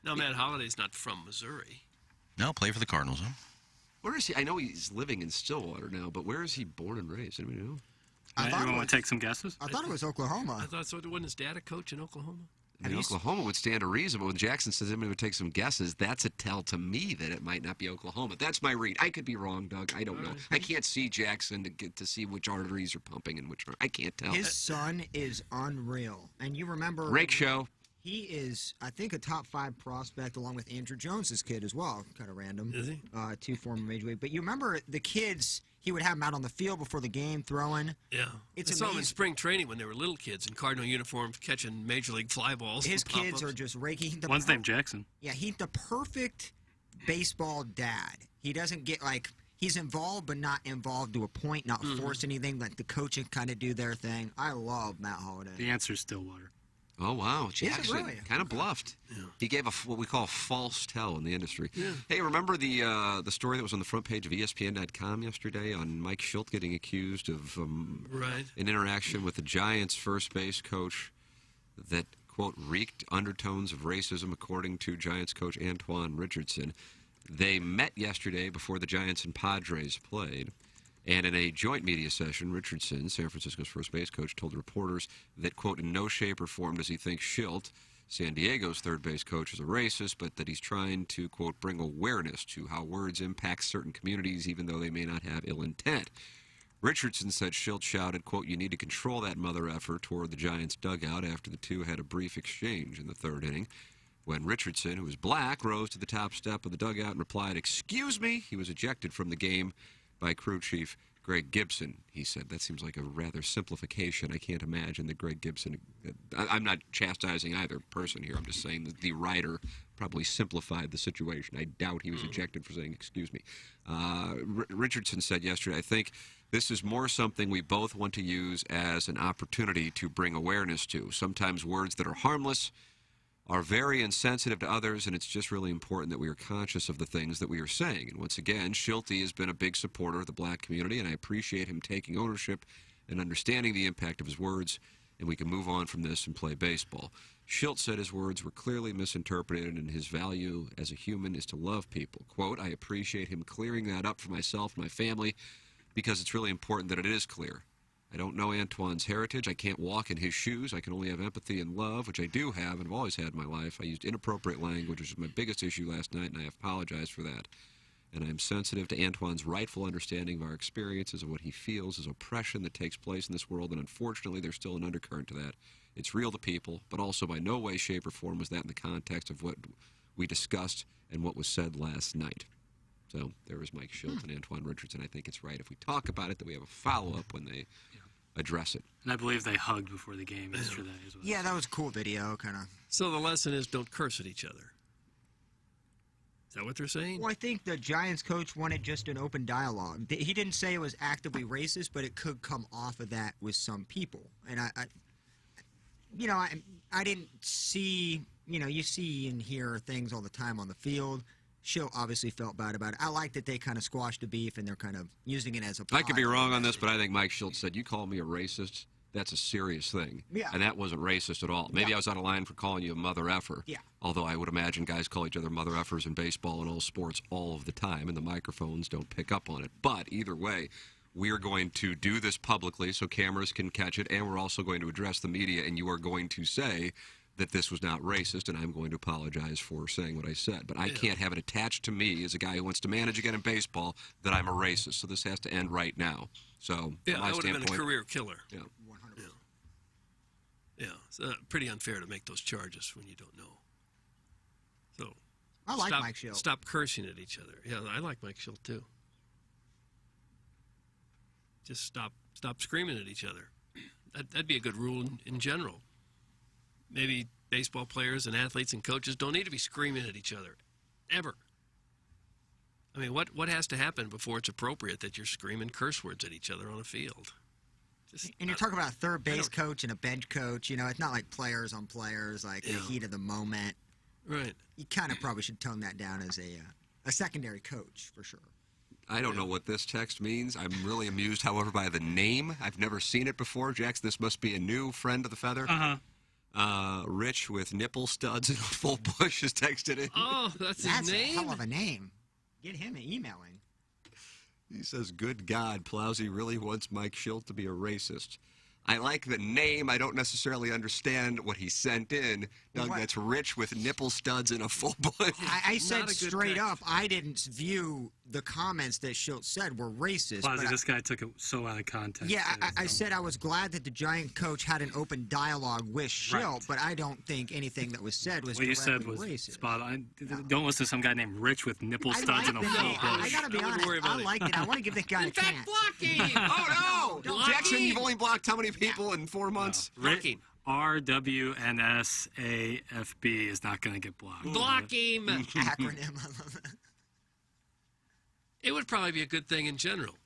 No, Matt Holliday's not from Missouri. No, play for the Cardinals, huh? Where is he? I know he's living in Stillwater now, but where is he born and raised? Anybody know? Anyone want to take some guesses? I thought it was Oklahoma. I thought so. Wasn't his dad a coach in Oklahoma? Oklahoma would stand to reason, but when Jackson says anybody would take some guesses, that's a tell to me that it might not be Oklahoma. That's my read. I could be wrong, Doug. I don't know. I can't see Jackson to get to see which arteries are pumping and which are. I can't tell. His son is unreal. And you remember... Rake Show. He is, I think, a top 5 prospect along with Andrew Jones's kid as well. Kind of random. Is he? 2 former Major League. But you remember the kids... He would have them out on the field before the game throwing. Yeah. It's I saw them in amazing. spring training when they were little kids in Cardinal uniforms catching Major League fly balls. His and kids pop-ups. are just raking. One's named Jackson. Yeah, he's the perfect baseball dad. He doesn't get, he's involved but not involved to a point, not force anything. Like the coaching kind of do their thing. I love Matt Holliday. The answer is Stillwater. Oh, wow. Is it Jackson really? kind of bluffed. Yeah. He gave what we call a false tell in the industry. Yeah. Hey, remember the story that was on the front page of ESPN.com yesterday on Mike Schilt getting accused of Right. an interaction with the Giants' first base coach that, quote, reeked undertones of racism, according to Giants coach Antoine Richardson. They met yesterday before the Giants and Padres played. And in a joint media session, Richardson, San Francisco's first base coach, told reporters that, quote, in no shape or form does he think Schilt, San Diego's third base coach, is a racist, but that he's trying to, quote, bring awareness to how words impact certain communities, even though they may not have ill intent. Richardson said Schilt shouted, quote, you need to control that mother effer toward the Giants' dugout after the two had a brief exchange in the third inning. When Richardson, who was black, rose to the top step of the dugout and replied, excuse me, he was ejected from the game by crew chief Greg Gibson, he said. That seems like a rather simplification. I can't imagine that Greg Gibson... I'm not chastising either person here. I'm just saying that the writer probably simplified the situation. I doubt he was ejected for saying, excuse me. Richardson said yesterday, I think this is more something we both want to use as an opportunity to bring awareness to. Sometimes words that are harmless are very insensitive to others, and it's just really important that we are conscious of the things that we are saying. And once again, Schulte has been a big supporter of the black community, and I appreciate him taking ownership and understanding the impact of his words, and we can move on from this and play baseball. Schulte said his words were clearly misinterpreted, and his value as a human is to love people. Quote, I appreciate him clearing that up for myself and my family, because it's really important that it is clear. I don't know Antoine's heritage. I can't walk in his shoes. I can only have empathy and love, which I do have and have always had in my life. I used inappropriate language, which was my biggest issue last night, and I apologize for that. And I'm sensitive to Antoine's rightful understanding of our experiences and what he feels is oppression that takes place in this world, and unfortunately there's still an undercurrent to that. It's real to people, but also by no way, shape, or form was that in the context of what we discussed and what was said last night. So there was Mike Schulte and Antoine Richardson. I think it's right if we talk about it that we have a follow-up when they address it. And I believe they hugged before the game yesterday as well. Yeah, that was a cool video, kind of. So the lesson is don't curse at each other. Is that what they're saying? Well, I think the Giants coach wanted just an open dialogue. He didn't say it was actively racist, but it could come off of that with some people. And I didn't see, you see and hear things all the time on the field. Schulte obviously felt bad about it. I like that they kind of squashed the beef and they're kind of using it as a I could be wrong on this, but I think Mike Schulte said, you call me a racist, that's a serious thing. Yeah. And that wasn't racist at all. Maybe I was out of line for calling you a mother effer. Yeah. Although I would imagine guys call each other mother effers in baseball and all sports all of the time, and the microphones don't pick up on it. But either way, we are going to do this publicly so cameras can catch it, and we're also going to address the media, and you are going to say that this was not racist, and I'm going to apologize for saying what I said. But I can't have it attached to me as a guy who wants to manage again in baseball that I'm a racist. So this has to end right now. So yeah, from my that would have been a career killer. Yeah. 100%. Yeah, it's pretty unfair to make those charges when you don't know. So I like Mike Schulte. Stop cursing at each other. Yeah, I like Mike Schulte too. Just stop screaming at each other. That'd be a good rule in general. Maybe baseball players and athletes and coaches don't need to be screaming at each other, ever. I mean, what has to happen before it's appropriate that you're screaming curse words at each other on a field? And you're talking about a third base coach and a bench coach. It's not like players on players, like the heat of the moment. Right. You kind of probably should tone that down as a secondary coach, for sure. I don't know what this text means. I'm really amused, however, by the name. I've never seen it before. Jax, this must be a new friend of the feather. Uh-huh. Rich with nipple studs and a full bush has texted in. Oh, that's his name? That's a hell of a name. Get him emailing. He says, good God, Plowsy really wants Mike Schulte to be a racist. I like the name. I don't necessarily understand what he sent in. Doug, that's Rich with nipple studs and a full bush. I said straight up, I didn't view the comments that Schulte said were racist. Plowsy, this guy took it so out of context. Yeah, I said I was glad that the Giant coach had an open dialogue with Schulte, but I don't think anything that was said was what you said was racist. Spot on. Don't listen to some guy named Rich with nipple studs and a full bush. I gotta be honest, I liked it. I want to give that guy a chance. Blocking! Oh, no! Blocking. Jackson, you've only blocked how many people in 4 months? Blocking. RWNSAFB is not going to get blocked. Block him! Acronym. I love it. It would probably be a good thing in general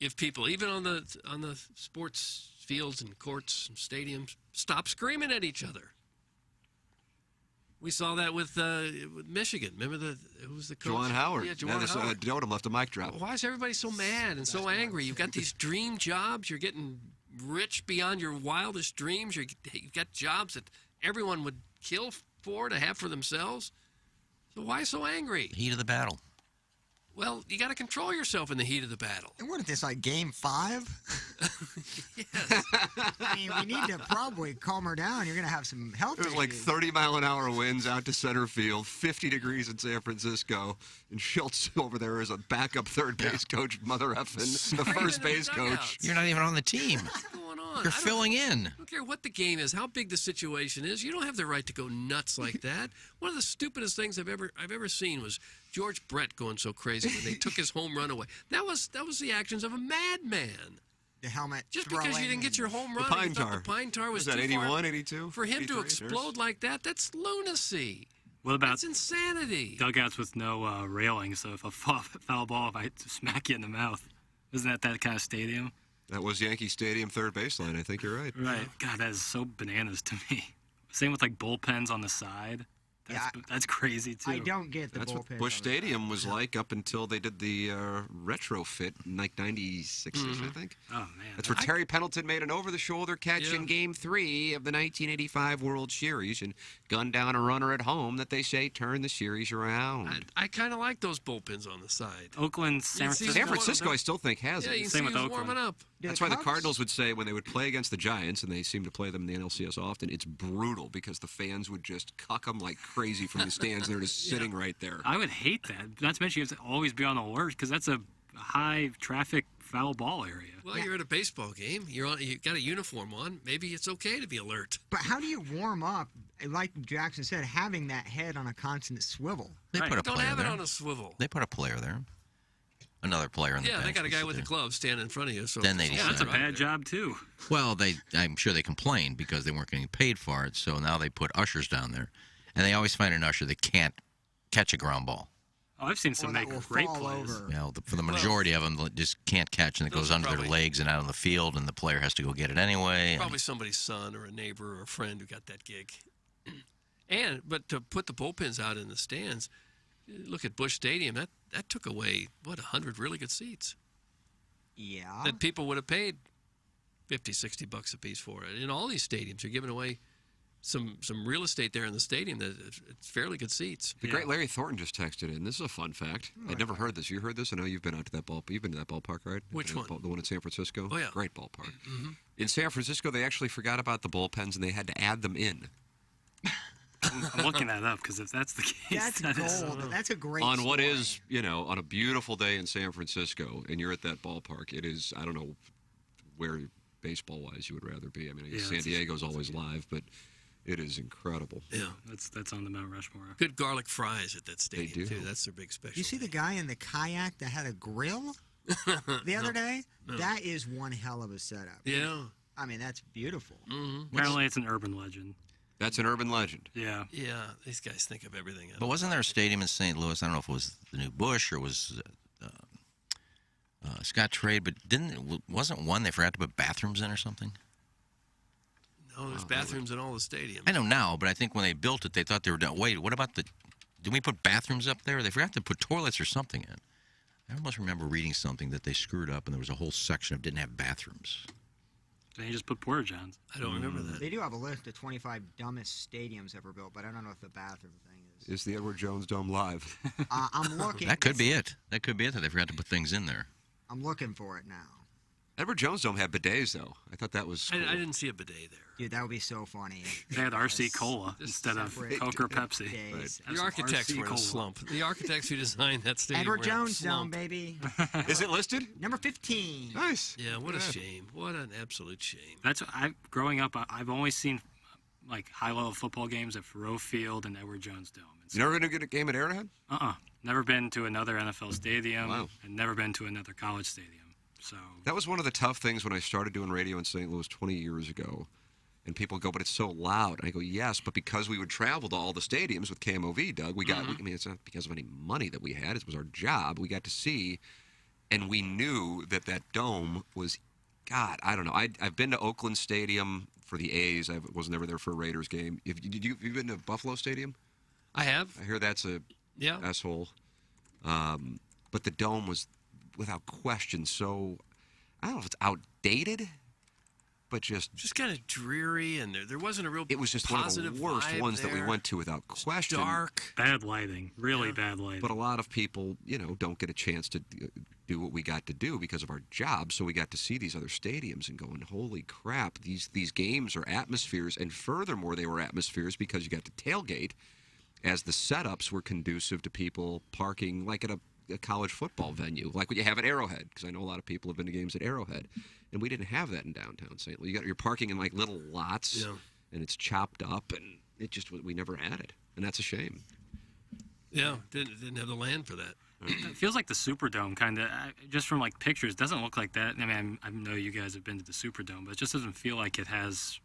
if people, even on the sports fields and courts and stadiums, stop screaming at each other. We saw that with Michigan. Remember who was the coach? Juwan Howard. Yeah, Juwan Howard. Dotem left a mic drop. Why is everybody so mad and so angry? You've got these dream jobs. You're getting rich beyond your wildest dreams. You've got jobs that everyone would kill for to have for themselves. So why so angry? Heat of the battle. Well, you got to control yourself in the heat of the battle. And what is this, like Game 5? Yes. I mean, we need to probably calm her down. You're going to have some health There's issues. like 30-mile-an-hour winds out to center field, 50 degrees in San Francisco, and Schultz over there is a backup third base coach, mother effing the first base coach. You're not even on the team. What's going on? on. You're filling in. I don't care what the game is, how big the situation is. You don't have the right to go nuts like that. One of the stupidest things I've ever seen was George Brett going so crazy when they took his home run away. That was the actions of a madman. The helmet Just because you didn't get your home run, The pine you thought tar. the pine tar was Was that too 81, far. 82? For him to 83? explode like that, that's lunacy. What about That's insanity. dugouts with no railing? So if a foul ball, if I smack you in the mouth, isn't that kind of stadium? That was Yankee Stadium third baseline. I think you're right. Right. God, that is so bananas to me. Same with like bullpens on the side. That's crazy too. I don't get the That's bullpen. what Busch Stadium was like up until they did the retrofit in like 96 I think. Oh, man. That's where Terry Pendleton made an over-the-shoulder catch in Game 3 of the 1985 World Series and gunned down a runner at home that they say turned the series around. I kind of like those bullpens on the side. Oakland, San Francisco, I still think has Yeah, it. you can see who's warming up. That's why the Cardinals would say when they would play against the Giants, and they seem to play them in the NLCS often, it's brutal because the fans would just cuck them like crazy from the stands. They're just sitting right there. I would hate that. Not to mention you have to always be on alert because that's a high traffic foul ball area. Well, you're at a baseball game. You got a uniform on. Maybe it's okay to be alert. But how do you warm up? Like Jackson said, having that head on a constant swivel. They put a Don't player have there. it on a swivel. They put a player there. Another player in the Yeah, bench. they got a would guy sit with a there. glove standing in front of you. So Then they Yeah, that's a bad job too. Well, I'm sure they complained because they weren't getting paid for it. So now they put ushers down there, and they always find an usher that can't catch a ground ball. Oh, I've seen some make great plays. You know, for the majority of them, just can't catch, and it Those goes are under their probably- legs and out on the field, and the player has to go get it anyway. and- Probably somebody's son or a neighbor or a friend who got that gig. But to put the bullpens out in the stands, look at Busch Stadium. That took away 100 really good seats. Yeah. That people would have paid $50-$60 a piece for it. In all these stadiums, you're giving away some real estate there in the stadium that it's fairly good seats. The great Larry Thornton just texted in. This is a fun fact. I'd never heard this. You heard this? I know you've been out to that You've been to that ballpark, right? Which one? The one in San Francisco. Oh, yeah. Great ballpark. In San Francisco, they actually forgot about the bullpens and they had to add them in. I'm looking that up because if that's the case, That's gold. That's a great On what story. is, on a beautiful day in San Francisco, and you're at that ballpark, it is, I don't know where baseball-wise you would rather be. I mean, I guess San Diego's always live, but it is incredible. Yeah. That's on the Mount Rushmore. Good garlic fries at that stadium, do. too. That's their big special. You see the guy in the kayak that had a grill the other day? No. That is one hell of a setup. Yeah. I mean, that's beautiful. Apparently, it's an urban legend. That's an urban legend. Yeah. Yeah, these guys think of everything. But wasn't there a stadium in St. Louis? I don't know if it was the new Busch or was Scott Trade, but wasn't one they forgot to put bathrooms in or something? No, there's bathrooms in all the stadiums. I know now, but I think when they built it, they thought they were done. Wait, what about did we put bathrooms up there? They forgot to put toilets or something in. I almost remember reading something that they screwed up and there was a whole section of didn't have bathrooms. Then you just put porta johns. I don't remember that. They do have a list of 25 dumbest stadiums ever built, but I don't know if the bathroom thing is. Is the Edward Jones Dome live? I'm looking. That could be it. That could be it that they forgot to put things in there. I'm looking for it now. Edward Jones Dome had bidets, though. I thought that was cool. I didn't see a bidet there. Dude, that would be so funny. They had RC Cola instead of separate Coke or Pepsi. days. The architects RC were in a Cola. slump. The architects who designed that stadium Edward were in a Jones Dome, slump. baby. Is it listed? Number 15. Nice. Yeah, what a shame. What an absolute shame. That's growing up. I've only seen like high-level football games at Faroe Field and Edward Jones Dome. You never going to get a game at Arrowhead? Never been to another NFL stadium. Wow. And never been to another college stadium. So That was one of the tough things when I started doing radio in St. Louis 20 years ago. And people go, but it's so loud. And I go, yes, but because we would travel to all the stadiums with KMOV, Doug, we got, I mean, it's not because of any money that we had. It was our job. We got to see, and we knew that dome was, God, I don't know. I've been to Oakland Stadium for the A's. I was never there for a Raiders game. Have you been to Buffalo Stadium? I have. I hear that's a asshole. But the dome was, without question, so, I don't know if it's outdated, but just kind of dreary, and there wasn't a real it was just one of the positive worst vibe ones that we there. went to without question. Dark. bad lighting, really bad lighting. But a lot of people, don't get a chance to do what we got to do because of our job. So we got to see these other stadiums and going, holy crap, these games are atmospheres. And furthermore, they were atmospheres because you got to tailgate as the setups were conducive to people parking like at a a college football venue, like what you have at Arrowhead, because I know a lot of people have been to games at Arrowhead, and we didn't have that in downtown St. Louis. You're parking in like little lots, and it's chopped up, and we never had it, and that's a shame. Yeah, didn't have the land for that. It feels like the Superdome, kind of, just from like pictures, doesn't look like that. I mean, I know you guys have been to the Superdome, but it just doesn't feel like it has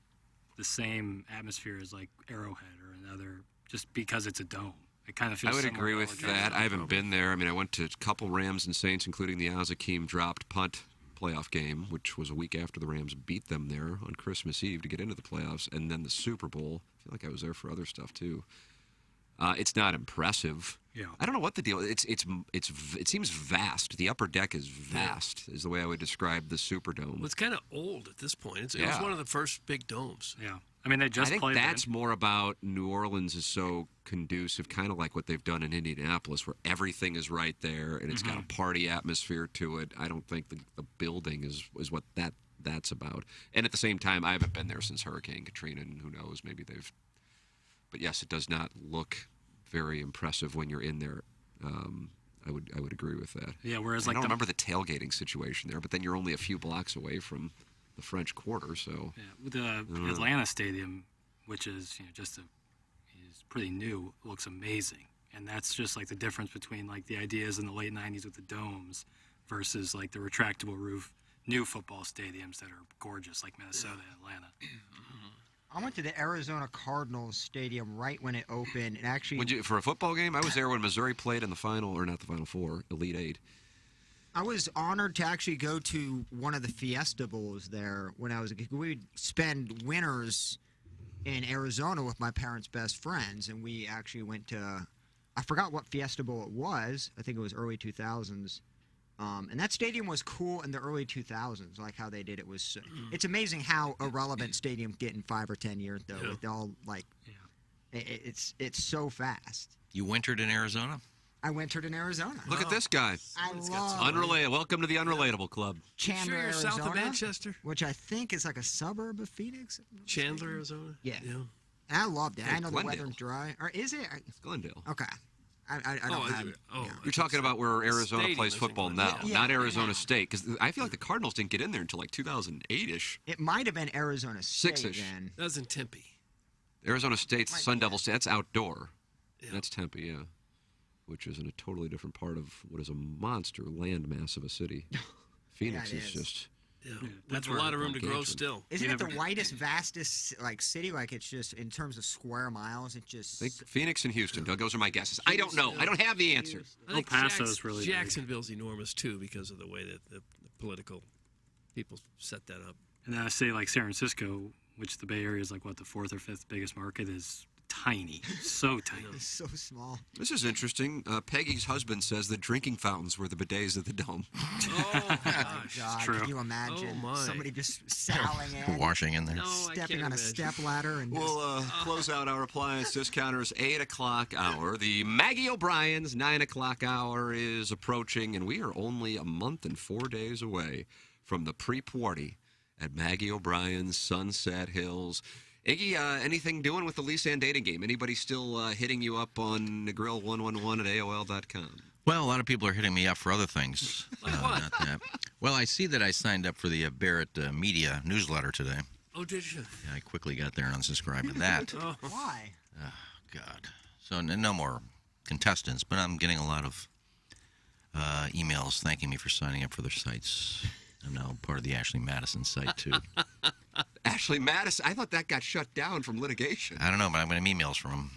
the same atmosphere as like Arrowhead or another, just because it's a dome. It kind of feels. I would agree with that. I haven't been there. I mean, I went to a couple Rams and Saints, including the Azakim dropped punt playoff game, which was a week after the Rams beat them there on Christmas Eve to get into the playoffs, and then the Super Bowl. I feel like I was there for other stuff too. It's not impressive. Yeah. I don't know what the deal is. It seems vast. The upper deck is vast, is the way I would describe the Superdome. Well, it's kind of old at this point. It was one of the first big domes. Yeah. I mean, they just I think played that's more about New Orleans is so conducive, kind of like what they've done in Indianapolis, where everything is right there and it's got a party atmosphere to it. I don't think the building is what that's about. And at the same time, I haven't been there since Hurricane Katrina, and who knows, maybe they've. But yes, it does not look very impressive when you're in there. I would agree with that. Yeah, whereas I don't remember the tailgating situation there, but then you're only a few blocks away from the French Quarter, so. Yeah, the Atlanta Stadium, which is is pretty new, looks amazing, and that's just like the difference between like the ideas in the late '90s with the domes versus like the retractable roof new football stadiums that are gorgeous, like Minnesota and Atlanta. I went to the Arizona Cardinals Stadium right when it opened, and actually. For a football game? I was there when Missouri played in the final, or not the Final Four, Elite Eight. I was honored to actually go to one of the Fiesta Bowls there when I was a kid. We'd spend winters in Arizona with my parents' best friends, and we actually went to, I forgot what Fiesta Bowl it was. I think it was early 2000s. And that stadium was cool in the early 2000s, like how they did it. It's amazing how irrelevant stadiums get in 5 or 10 years, though. With all it's so fast. You wintered in Arizona? I wintered in Arizona. Look at this guy. I love Unrelatable. Welcome to the Unrelatable Club. Chandler, you're Arizona, south of Manchester? which I think is like a suburb of Phoenix. Chandler, Arizona? Yeah. And I loved it. Hey, I know Glendale. the weather's dry. Or is it? It's Glendale. Okay. I don't have. You're talking about where Arizona stadium plays is in football Glendale. now, not Arizona State, because I feel like the Cardinals didn't get in there until like 2008-ish. It might have been Arizona State 6-ish. then. That was in Tempe. Arizona State's Sun Devil State, that's outdoor. That's Tempe, yeah. Which is in a totally different part of what is a monster landmass of a city. Phoenix is just. Yeah, that's a lot of room to grow still. Isn't it the widest, vastest city? Like it's just in terms of square miles, it just. I think Phoenix and Houston. Those are my guesses. I don't know. I don't have the answer. I think El Paso's really big. Jacksonville's enormous too because of the way that the political people set that up. And then I say like San Francisco, which the Bay Area is like what the 4th or 5th biggest market, is tiny, so tiny. It's so small. This is interesting. Peggy's husband says the drinking fountains were the bidets of the dome. Oh, gosh. God, true. can you imagine Oh, my. somebody just sailing in, Washing in there. No, I stepping can't on a imagine. step ladder, and We'll close out our appliance discounters 8 o'clock hour. The Maggie O'Brien's 9 o'clock hour is approaching, and we are only a month and 4 days away from the pre-party at Maggie O'Brien's Sunset Hills. Iggy, anything doing with the Lisa Ann dating game? Anybody still hitting you up on negrill111 at AOL.com? Well, a lot of people are hitting me up for other things. Not that. Well, I see that I signed up for the Barrett Media newsletter today. Oh, did you? Yeah, I quickly got there and unsubscribed to that. why? Oh, God. So no more contestants, but I'm getting a lot of emails thanking me for signing up for their sites. I'm now part of the Ashley Madison site, too. Ashley Madison? I thought that got shut down from litigation. I don't know, but I'm getting emails from them.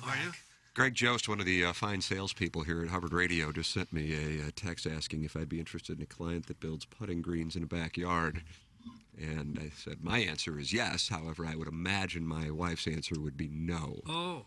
Are you? Greg Jost, one of the fine salespeople here at Hubbard Radio, just sent me a text asking if I'd be interested in a client that builds putting greens in a backyard. And I said, my answer is yes. However, I would imagine my wife's answer would be no. Oh,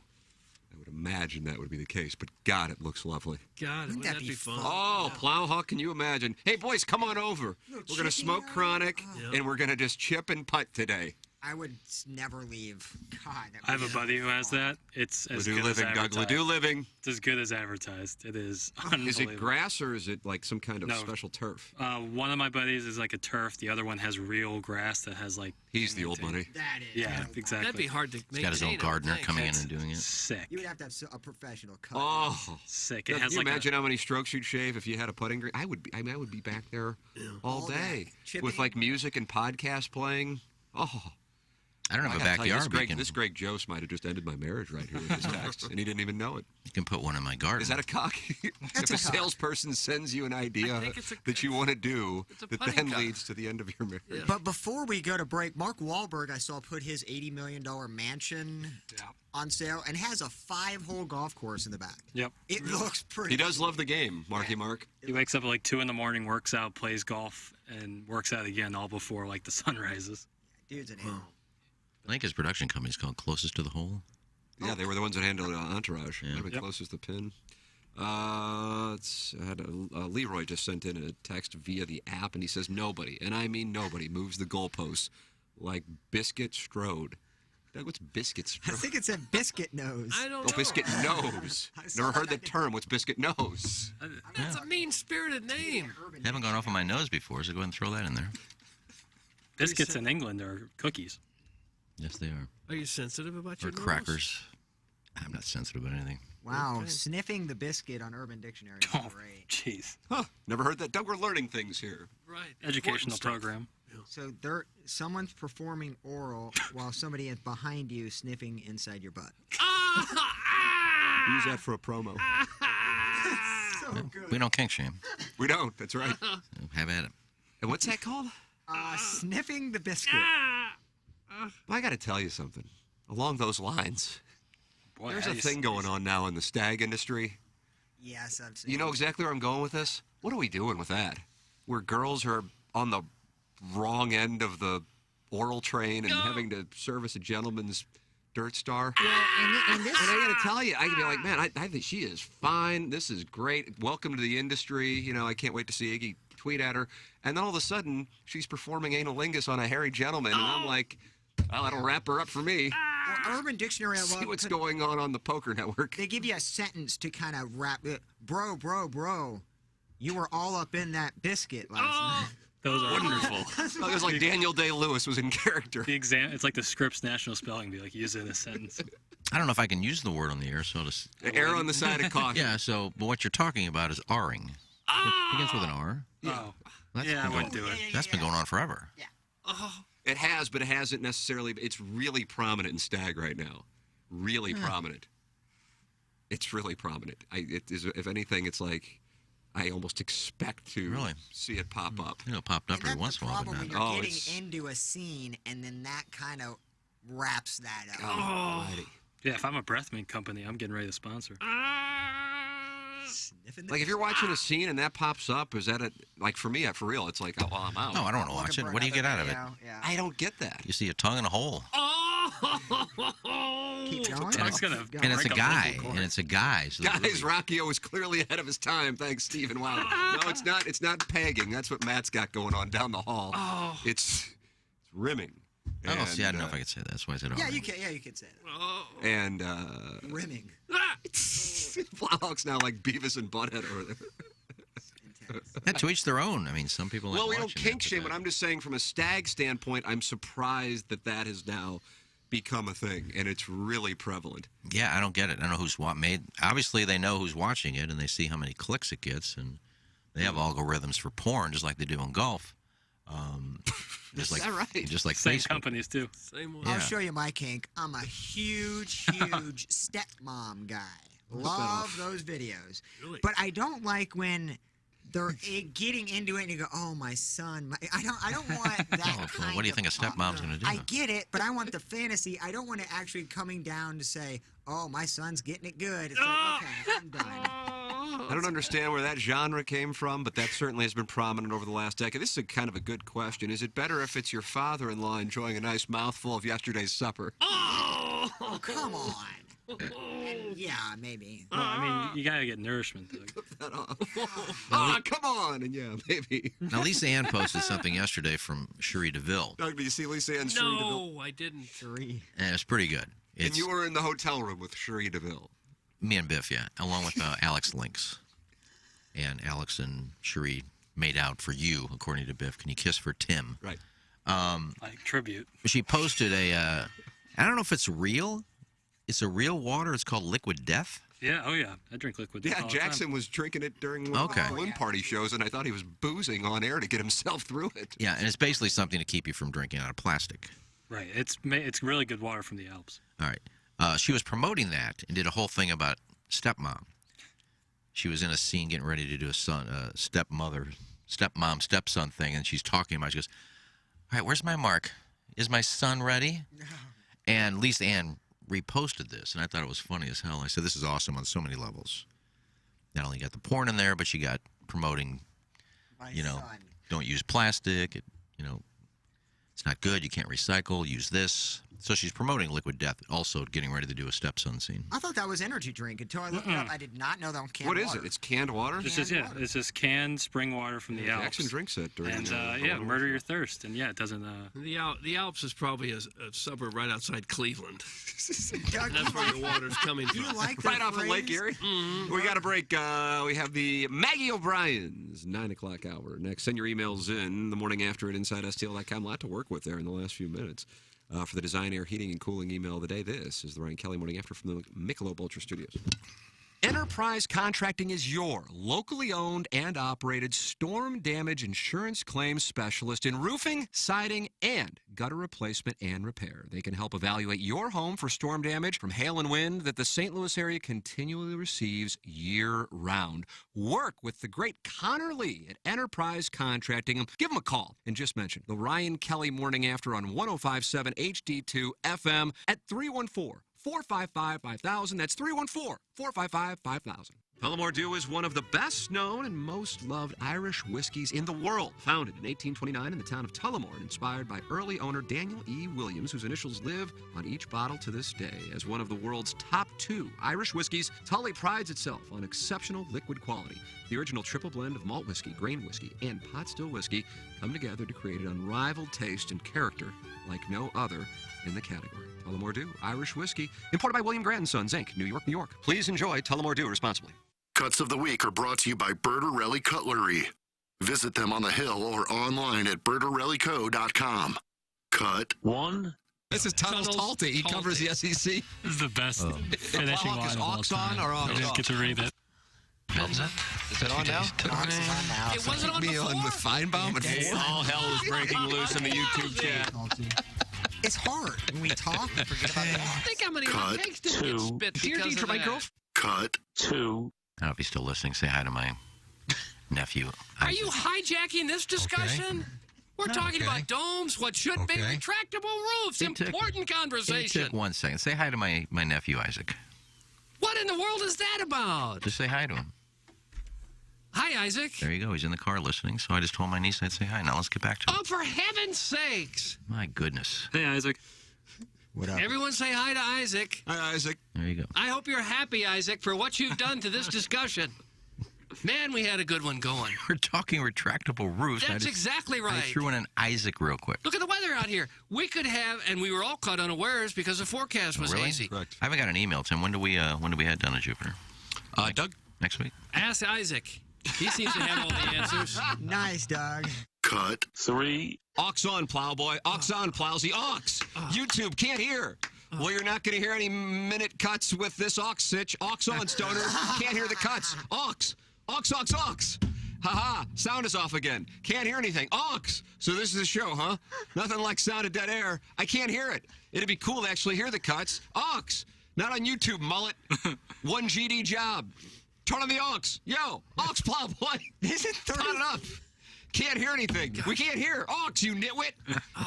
I would imagine that would be the case. But, God, it looks lovely. God, wouldn't that be fun? Oh, Plowhawk, can you imagine? Hey, boys, come on over. We're going to smoke chronic, and we're going to just chip and putt today. I would never leave. God. I have a buddy who has that. It's as Ladue good living, as Doug. advertised. Ladue living. It's as good as advertised. It is Is unbelievable. it grass or is it like some kind of No. special turf? One of my buddies is like a turf. The other one has real grass that has like. He's the old money. That is. Yeah, exactly. That'd be hard to maintain. He's got his own gardener coming in It's and doing it. Sick. You would have to have a professional cut. Oh, Sick. Can It has you like imagine how many strokes you'd shave if you had a putting green? I would be back there all day with like music and podcast playing. Oh. I don't have a gotta tell you, backyard. This Greg Jost might have just ended my marriage right here with his text, and he didn't even know it. You can put one in my garden. Is that a cock? If a salesperson sends you an idea that you want to do, that then leads to the end of your marriage. But before we go to break, Mark Wahlberg, I saw put his $80 million mansion on sale and has a 5-hole golf course in the back. Yep. It looks pretty. He does love the game, Marky Mark. He wakes up at like 2 a.m, works out, plays golf, and works out again all before like the sun rises. Dude's an animal. I think his production company's called Closest to the Hole. Yeah, they were the ones that handled Entourage. Yeah. Might be closest to pin. Leroy just sent in a text via the app, and he says nobody, and I mean nobody, moves the goalposts like Biscuit Strode. Doug, what's Biscuit Strode? I think it said Biscuit Nose. I don't know. Oh, Biscuit Nose. Never heard the term. What's Biscuit Nose? That's a mean-spirited name. Haven't gone off on my nose before, so go ahead and throw that in there. Biscuits in England are cookies. Yes, they are. Are you sensitive about Or your nose? crackers. I'm not sensitive about anything. Wow, sniffing the biscuit on Urban Dictionary is great. Jeez. Huh, never heard that. Doug, we're learning things here. Right. Educational program. So someone's performing oral while somebody is behind you sniffing inside your butt. Use that for a promo. So good. We don't kink shame. We don't. That's right. Have at it. And what's that called? Sniffing the biscuit. Well, I got to tell you something. Along those lines, Boy, there's how a you thing going on now in the stag industry. Yes, I've seen You know exactly where I'm going with this? What are we doing with that? Where girls are on the wrong end of the oral train and having to service a gentleman's dirt star. And And I got to tell you, I can be like, man, I think she is fine. This is great. Welcome to the industry. You know, I can't wait to see Iggy tweet at her. And then all of a sudden, she's performing analingus on a hairy gentleman. And I'm like, well, that'll wrap her up for me. Well, Urban Dictionary, I love. See what's going on the Poker Network. They give you a sentence to kind of wrap it. Bro. You were all up in that biscuit last night. Those are Wonderful. It was like Daniel Day-Lewis was in character. The exam. It's like the Scripps National Spelling Bee. Like use it in a sentence. I don't know if I can use the word on the air, so I'll just... Err on the side of caution. Yeah, so but what you're talking about is R-ing. It begins with an R. Oh. That's Yeah, I been wouldn't going- do it. That's been going on forever. It has, but it hasn't necessarily. It's really prominent in Stag right now. Really prominent. It's really prominent. It is, if anything, it's like I almost expect to see it pop up. You know, it popped up And every that's once the in a while, but problem not. when you're getting into a scene and then that kind of wraps that up. Yeah, if I'm a breath mint company, I'm getting ready to sponsor. Like if you're watching a scene and that pops up, is that like for me, for real? It's like, oh, well, I'm out. No, I don't want to watch it. What do you get out of it? I don't get that. You see a tongue in a hole. Keep going. And it's a guy. And it's a guy. So Guys, Rockio was clearly ahead of his time. Thanks, Stephen. Wow. No, it's not. It's not pegging. That's what Matt's got going on down the hall. It's rimming. Oh, see, I don't know if I could say that. That's why I said Yeah, you can. Yeah, you can say that. And Rimming. Plowhawk's now like Beavis and Butthead over there. That to each their own. I mean, some people like Well, we don't watching kink it, shame, but I'm just saying from a Stag standpoint, I'm surprised that has now become a thing, and it's really prevalent. Yeah, I don't get it. I don't know who's made. Obviously, they know who's watching it, and they see how many clicks it gets, and they have algorithms for porn, just like they do in golf. Just like, just like Same Facebook. companies too. Same one. I'll show you my kink. I'm a huge stepmom guy. Love those videos. Really? But I don't like when they're getting into it and you go, oh, my son. I don't want that Well, kind what do you of think a stepmom's going to do? I get it, but I want the fantasy. I don't want it actually coming down to say, oh, my son's getting it good. It's like, okay, I'm done. I don't understand where that genre came from, but that certainly has been prominent over the last decade. This is kind of a good question. Is it better if it's your father-in-law enjoying a nice mouthful of yesterday's supper? Oh, come on. Yeah, maybe. Well, I mean, you gotta get nourishment, Doug. Come on, and yeah, maybe. Now, Lisa Ann posted something yesterday from Cherie DeVille, Doug, do you see Lisa Ann's Cherie DeVille? No, I didn't. Cherie. and it's pretty good. And you were in the hotel room with Cherie DeVille. Me and Biff, yeah, along with Alex Lynx. And Alex and Cherie made out for you, according to Biff. Can you kiss for Tim? Right. Like tribute. She posted I don't know if it's real. It's a real water. It's called Liquid Death. Yeah, oh yeah. I drink liquid Yeah, all the Jackson time. was drinking it during one of the balloon party shows, and I thought he was boozing on air to get himself through it. Yeah, and it's basically something to keep you from drinking out of plastic. Right. It's really good water from the Alps. All right. She was promoting that and did a whole thing about stepmom. She was in a scene getting ready to do a stepmom, stepson thing, and she's talking about it. She goes, all right, where's my mark? Is my son ready? And Lisa Ann reposted this, and I thought it was funny as hell. I said, this is awesome on so many levels. Not only got the porn in there, but she got promoting, don't use plastic. It's not good. You can't recycle. Use this. So she's promoting Liquid Death, also getting ready to do a stepson scene. I thought that was energy drink until I looked it up. I did not know that was canned What water. is it? It's canned water? It's just canned spring water from the Alps. Jackson drinks it during and murder your thirst. And yeah, it doesn't. The Alps is probably a suburb right outside Cleveland. That's where the water's coming from. Right off of Lake Erie? Mm-hmm. We got a break. We have the Maggie O'Brien's 9 o'clock hour. Next, send your emails in the morning after at InsideSTL.com. A lot to work with there in the last few minutes. For the Design, Air, Heating, and Cooling email of the day, this is the Ryan Kelly Morning After from the Michelob Ultra Studios. Enterprise Contracting is your locally owned and operated storm damage insurance claims specialist in roofing, siding, and gutter replacement and repair. They can help evaluate your home for storm damage from hail and wind that the St. Louis area continually receives year-round. Work with the great Connor Lee at Enterprise Contracting. Give them a call and just mention the Ryan Kelly Morning After on 105.7 HD2 FM at 314-455-5000. That's 314-455-5000. Tullamore Dew is one of the best known and most loved Irish whiskeys in the world. Founded in 1829 in the town of Tullamore and inspired by early owner Daniel E. Williams, whose initials live on each bottle to this day. As one of the world's top 2 Irish whiskeys, Tully prides itself on exceptional liquid quality. The original triple blend of malt whiskey, grain whiskey, and pot still whiskey come together to create an unrivaled taste and character like no other in the category. Tullamore Dew, Irish whiskey, imported by William Grant & Sons, Inc., New York, New York. Please enjoy Tullamore Dew responsibly. Cuts of the Week are brought to you by Bertarelli Cutlery. Visit them on the Hill or online at bertarellico.com. Cut 1. This is Tunnels Talty. He covers the SEC. This is the best finishing line of all Ox time. on or off? I didn't get to read it. Is it on now? Ox is on now. It wasn't on Me before. on with Feinbaum and All hell is breaking loose in the YouTube chat. It's hard when we talk and forget about that. Think how many Cut cakes did get spit because of that. Cut 2. I don't know if he's still listening. Say hi to my nephew. Are you hijacking this discussion? We're talking about domes, what should be retractable roofs. Important conversation. Take 1 second. Say hi to my nephew, Isaac. What in the world is that about? Just say hi to him. Hi, Isaac. There you go. He's in the car listening, so I just told my niece I'd say hi. Now let's get back to him. Oh, for heaven's sakes. My goodness. Hey, Isaac. What up? Everyone say hi to Isaac. Hi, Isaac. There you go. I hope you're happy, Isaac, for what you've done to this discussion. Man, we had a good one going. We're talking retractable roofs. That's exactly right. I threw in an Isaac real quick. Look at the weather out here. We could have, and we were all caught unawares because the forecast was Really? hazy. Correct. I haven't got an email, Tim. When do we head down to Jupiter? Doug? Next week? Ask Isaac. He seems to have all the answers. Nice, Doug. Cut 3. Ox on, plowboy. Ox on, plowsy. Ox. YouTube can't hear. Well, you're not going to hear any minute cuts with this ox sitch. Ox on, stoner. Can't hear the cuts. Ox. Ox, ox, ox. Ha-ha. Sound is off again. Can't hear anything. Ox. So this is a show, huh? Nothing like sound of dead air. I can't hear it. It'd be cool to actually hear the cuts. Ox. Not on YouTube, mullet. 1 GD job. Turn on the ox. Yo, ox plowboy. Is it 30? Turn it up. Can't hear anything. We can't hear. Ox, you nitwit.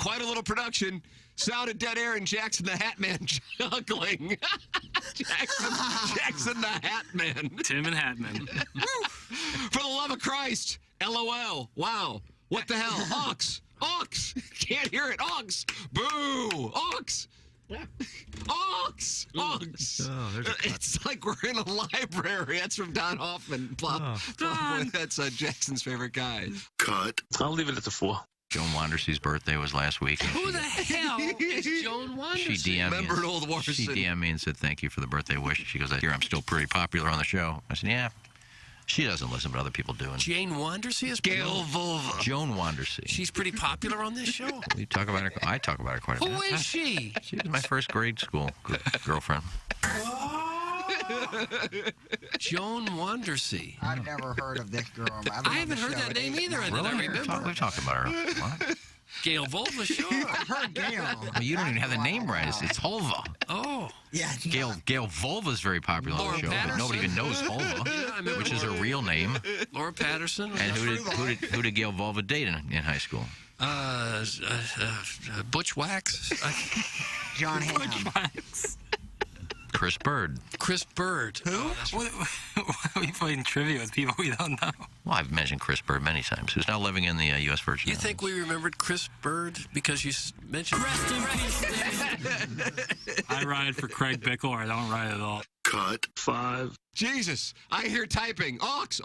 Quite a little production. Sound of dead air and Jackson the Hat Man juggling. Jackson the Hat Man. Tim and Hatman. For the love of Christ. LOL. Wow. What the hell? Ox. Ox. Can't hear it. Ox. Boo. Ox. Ox! Ox! Oh, there's a cut. It's like we're in a library. That's from Don Hoffman. That's Jackson's favorite guy. Cut. I'll leave it at the 4. Joan Wandersy's birthday was last week. and Who the hell is Joan She Wandersee? DM'd Remember me. an old Warson? She DM'd me and said thank you for the birthday wish. She goes, I hear I'm still pretty popular on the show. I said, yeah. She doesn't listen, but other people do. And Jane Wandersee is Gail Vulva. Joan Wandersee. She's pretty popular on this show. We talk about her. I talk about her quite a bit. Who is she? She was my first grade school girlfriend. Joan Wandersee. I've never heard of this girl. I haven't heard that name either. I remember. We've talked about her. What? Gail Vulva, sure. I've heard Gail. Well, you don't even have the name right. It's Hulva. Oh. Yeah. Gail Vulva is very popular on Laura the show, but nobody even knows Hulva, Yeah, I remember which is her real name. Laura Patterson. And who did Gail Vulva date in high school? Butch Wax. John Hamm. Butch Wax. Chris Bird. Chris Bird. Who? Why are we playing trivia with people we don't know? Well, I've mentioned Chris Bird many times, who's now living in the U.S. Virgin You Islands. think we remembered Chris Bird because you mentioned... Rest in peace. I ride for Craig Bickle, or I don't ride at all. Cut. 5. Jesus, I hear typing. Ox!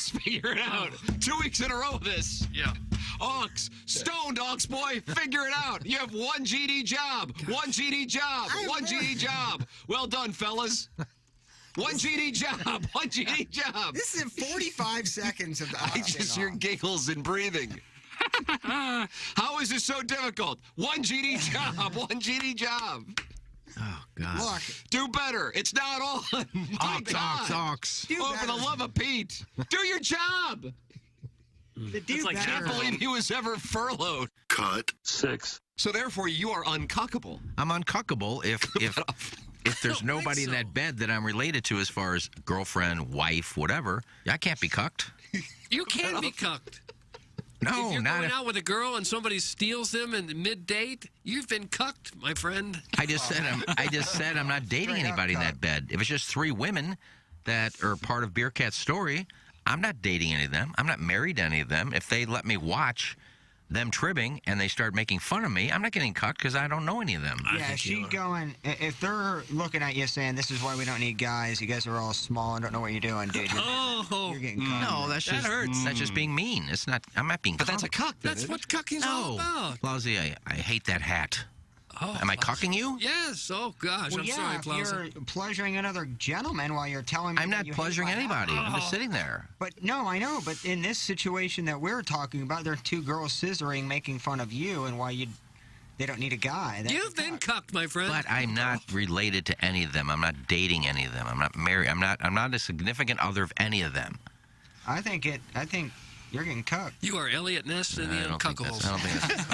Figure it out. 2 weeks in a row of this. Yeah. Ox! Stoned, Ox boy! Figure it out! You have one GD job! One GD job! One GD job! Well done, fellas! One GD job! One GD job! This is in 45 seconds of the I just hear giggles and breathing. How is this so difficult? One GD job! One GD job! Oh, God. Look. Do better. It's not on. My God. Ox. Oh, for the love of Pete. Do your job. It's Can't believe he was ever furloughed. Cut. 6. So therefore, you are uncuckable. I'm uncuckable if there's nobody in that bed that I'm related to as far as girlfriend, wife, whatever. I can't be cucked. You can be cucked. No, if you're not going if, out with a girl and somebody steals them in mid-date, you've been cucked, my friend. I just said I'm not dating anybody in that bed. If it's just 3 women that are part of Beer Cat's story, I'm not dating any of them. I'm not married to any of them. If they let me watch them tribbing and they start making fun of me, I'm not getting cut because I don't know any of them. Yeah, she's going, if they're looking at you saying, this is why we don't need guys, you guys are all small and don't know what you're doing, dude. You're getting cut. No, that hurts. That's just being mean. It's not. I'm not being. But that's a cuck. That's what cucking's all about. Lousy, I hate that hat. Oh, Am I cucking you? Yes. Oh, gosh. Well, I'm yeah, sorry, if Plaza. you're pleasuring another gentleman while you're telling me I'm that not you hate pleasuring my anybody. hat. I'm just sitting there. But no, I know. But in this situation that we're talking about, there are 2 girls scissoring, making fun of you, and why they don't need a guy. That's You've been cucked, my friend. But I'm not related to any of them. I'm not dating any of them. I'm not married. I'm not a significant other of any of them. I think you're getting cucked. You are Elliot Ness and the Uncockables. I don't think that's.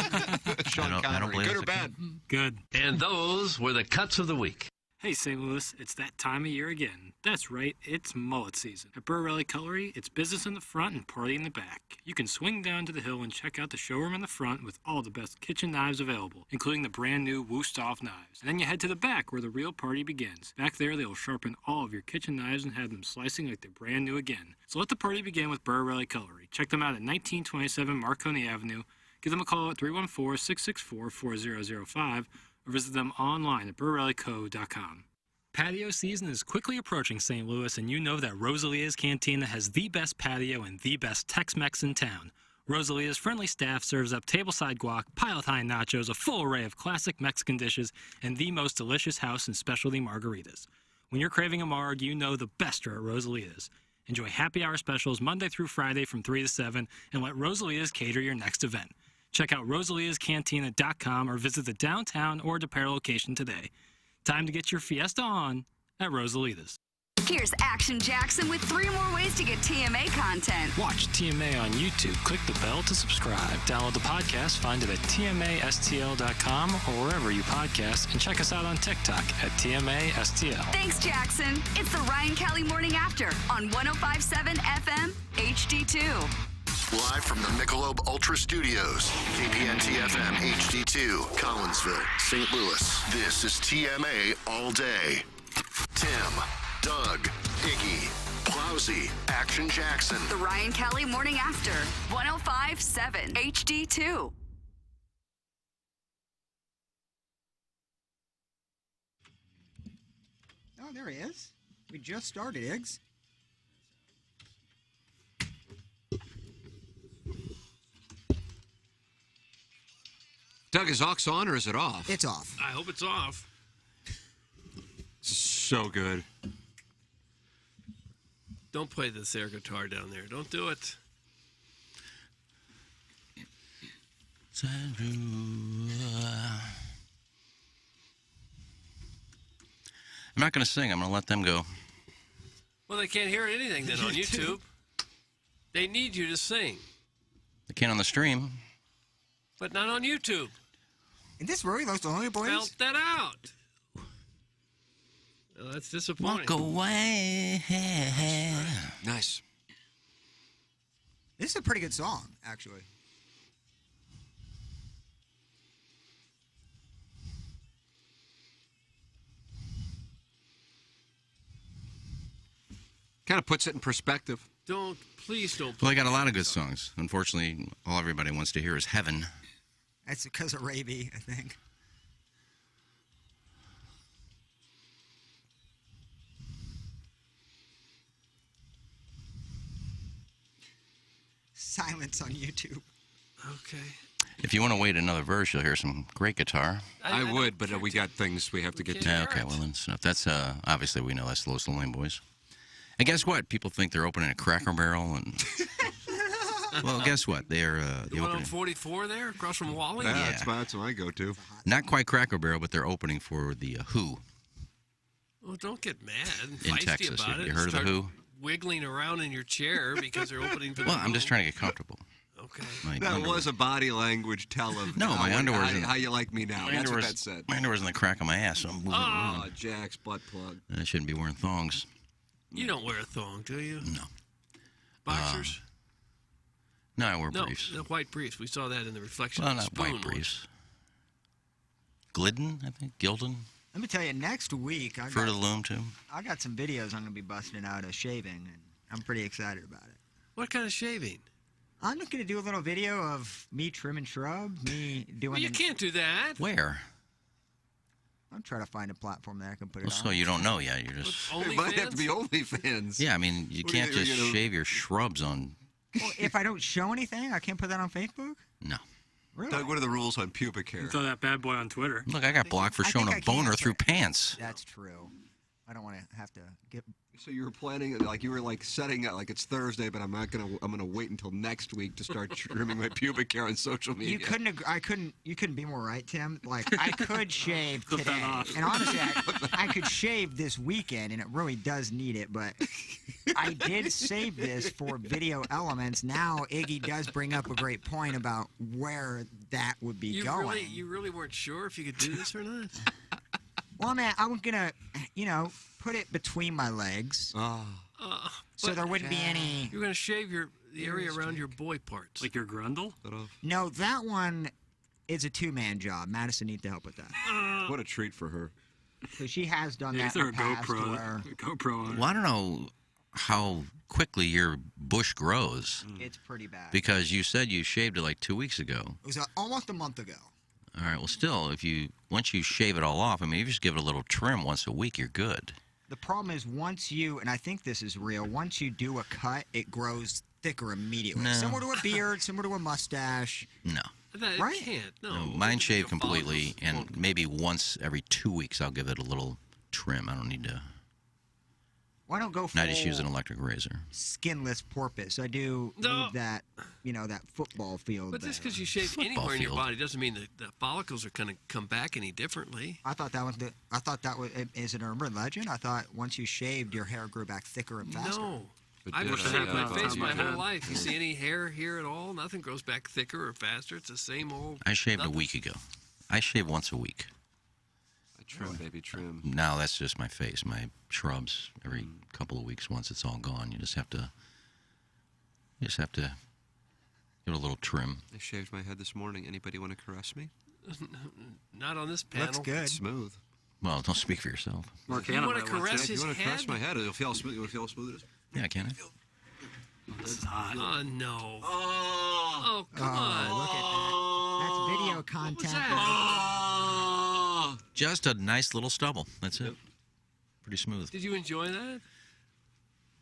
I don't believe Good or that's bad? Good. And those were the cuts of the week. Hey, St. Louis, it's that time of year again. That's right, it's mullet season. At Burr Rally Cutlery, it's business in the front and party in the back. You can swing down to the hill and check out the showroom in the front with all the best kitchen knives available, including the brand new Wusthof knives. And then you head to the back where the real party begins. Back there, they'll sharpen all of your kitchen knives and have them slicing like they're brand new again. So let the party begin with Burr Rally Cutlery. Check them out at 1927 Marconi Avenue. Give them a call at 314-664-4005 or visit them online at burrallyco.com. Patio season is quickly approaching St. Louis, and you know that Rosalia's Cantina has the best patio and the best Tex-Mex in town. Rosalia's friendly staff serves up tableside guac, pilot-high nachos, a full array of classic Mexican dishes, and the most delicious house and specialty margaritas. When you're craving a marg, you know the best are at Rosalia's. Enjoy happy hour specials Monday through Friday from 3 to 7, and let Rosalia's cater your next event. Check out rosaliascantina.com or visit the downtown or DePere location today. Time to get your fiesta on at Rosalita's. Here's Action Jackson with 3 more ways to get TMA content. Watch TMA on YouTube. Click the bell to subscribe. Download the podcast. Find it at tmastl.com or wherever you podcast. And check us out on TikTok at TMASTL. Thanks, Jackson. It's the Ryan Kelly Morning After on 105.7 FM HD2. Live from the Michelob Ultra Studios, KPNT FM HD2, Collinsville, St. Louis. This is TMA All Day. Tim, Doug, Iggy, Plowsy, Action Jackson. The Ryan Kelly Morning After 105.7 HD2. Oh, there he is. We just started, Iggs. Doug, is aux on or is it off? It's off. I hope it's off. So good. Don't play this air guitar down there. Don't do it. I'm not going to sing. I'm going to let them go. Well, they can't hear anything then on YouTube. They need you to sing. They can on the stream. But not on YouTube. Is this really those Lonely Boys? Spelt that out. Well, that's disappointing. Walk away. Nice. This is a pretty good song, actually. Kind of puts it in perspective. Please don't. Well, they got a lot of good songs. Unfortunately, all everybody wants to hear is Heaven. That's because of Raby, I think. Silence on YouTube. Okay. If you want to wait another verse, you'll hear some great guitar. I would, but we got things we have to get to. Yeah, okay, well, then enough. That's, obviously, we know that's the Los Lonely Boys. And guess what? People think they're opening a Cracker Barrel, and... Well, guess what? They're the one on 44 there, across from Wally? Yeah, that's what I go to. Not quite Cracker Barrel, but they're opening for the Who. Well, don't get mad and In feisty Texas. about it. You heard of the Start Who? Wiggling around in your chair because they're opening for the Well, I'm Who. just trying to get comfortable. Okay. That was a body language tell of No, my underwear's in... how you like me now. That's what that said. My underwear's in the crack of my ass, so I'm moving around. Oh, Jack's butt plug. I shouldn't be wearing thongs. You don't wear a thong, do you? No. Boxers? No, I wear briefs. No, white briefs. We saw that in the reflection Well, of the not spoon. white briefs. Glidden, I think. Gildan. Let me tell you, next week Fruit of the Loom, too. I got some videos I'm going to be busting out of shaving, and I'm pretty excited about it. What kind of shaving? I'm just going to do a little video of me trimming shrubs, me doing... Well, you can't do that. Where? I'm trying to find a platform that I can put it Well, on. so you don't know yet. You're just... It might have to be OnlyFans. Yeah, I mean, you What can't are you just gonna- shave your shrubs on... Well, if I don't show anything, I can't put that on Facebook? No. Really? Doug, what are the rules on pubic hair? Throw that bad boy on Twitter. Look, I got blocked for I showing think a I can, boner but- through pants. That's true. I don't want to have to get... So you were planning, like you were like setting up, like it's Thursday, but I'm gonna wait until next week to start trimming my pubic hair on social media. You couldn't be more right, Tim. Like, I could shave today. And honestly, I could shave this weekend, and it really does need it, but I did save this for video elements. Now, Iggy does bring up a great point about where that would be going. You really weren't sure if you could do this or not? Well, man, I was gonna, put it between my legs, so there wouldn't be any. You're going to shave the area around your boy parts. Like your grundle? No, that one is a two-man job. Madison needs to help with that. What a treat for her. So she has done that throw in the past. Where GoPro on it. Well, I don't know how quickly your bush grows. it's pretty bad. Because you said you shaved it like 2 weeks ago. It was almost a month ago. All right, well, still, once you shave it all off, I mean, if you just give it a little trim once a week, you're good. The problem is and I think this is real, once you do a cut, it grows thicker immediately. No. Similar to a beard, similar to a mustache. No. Right? It can't. No, mine shaved completely, and maybe once every 2 weeks I'll give it a little trim. I don't need to. Why don't go full I just use an electric razor. skinless porpoise? I do leave that, that football field. But just there. because you shave Football anywhere in your field. body doesn't mean that the follicles are going to come back any differently. I thought that was is it an urban legend? I thought once you shaved, your hair grew back thicker and faster. No. But I've did shaved it? my Yeah, face my yeah. whole life. You see any hair here at all? Nothing grows back thicker or faster. It's the same old. I shaved nothing. a week ago. I shave once a week. Trim, baby, trim. Now that's just my face. My shrubs every couple of weeks. Once it's all gone, you just have to give it a little trim. I shaved my head this morning. Anybody want to caress me? Not on this panel. Looks good. Smooth. Well, don't speak for yourself. You want to caress If his you want to head? caress my head, it'll feel smooth. You want to feel how smooth it is? Yeah, can I? This is hot. Oh, no. Oh, come on. Look at that. That's video content. that? Just a nice little stubble. That's it. pretty smooth. Did you enjoy that?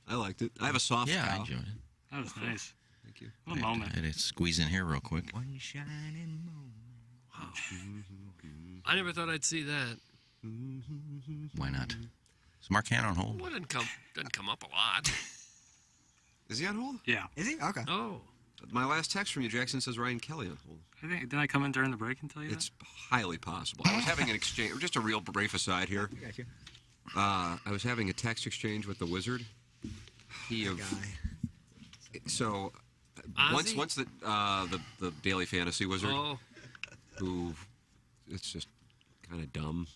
I liked it. I have a soft Yeah, cow. I enjoyed it. That was nice. Thank you. What a moment. I had to squeeze in here real quick. One shining moment. Wow. I never thought I'd see that. Why not? Is Mark Hanna on hold? Well, it doesn't come up a lot. Is he on hold? Yeah. Is he? Okay. Oh. My last text from you, Jackson, says Ryan Kelly on hold. Did I come in during the break and tell you It's highly possible. I was having an exchange, just a real brief aside here. I got you. I was having a text exchange with the Wizard. So once the Daily Fantasy Wizard, who it's just kind of dumb.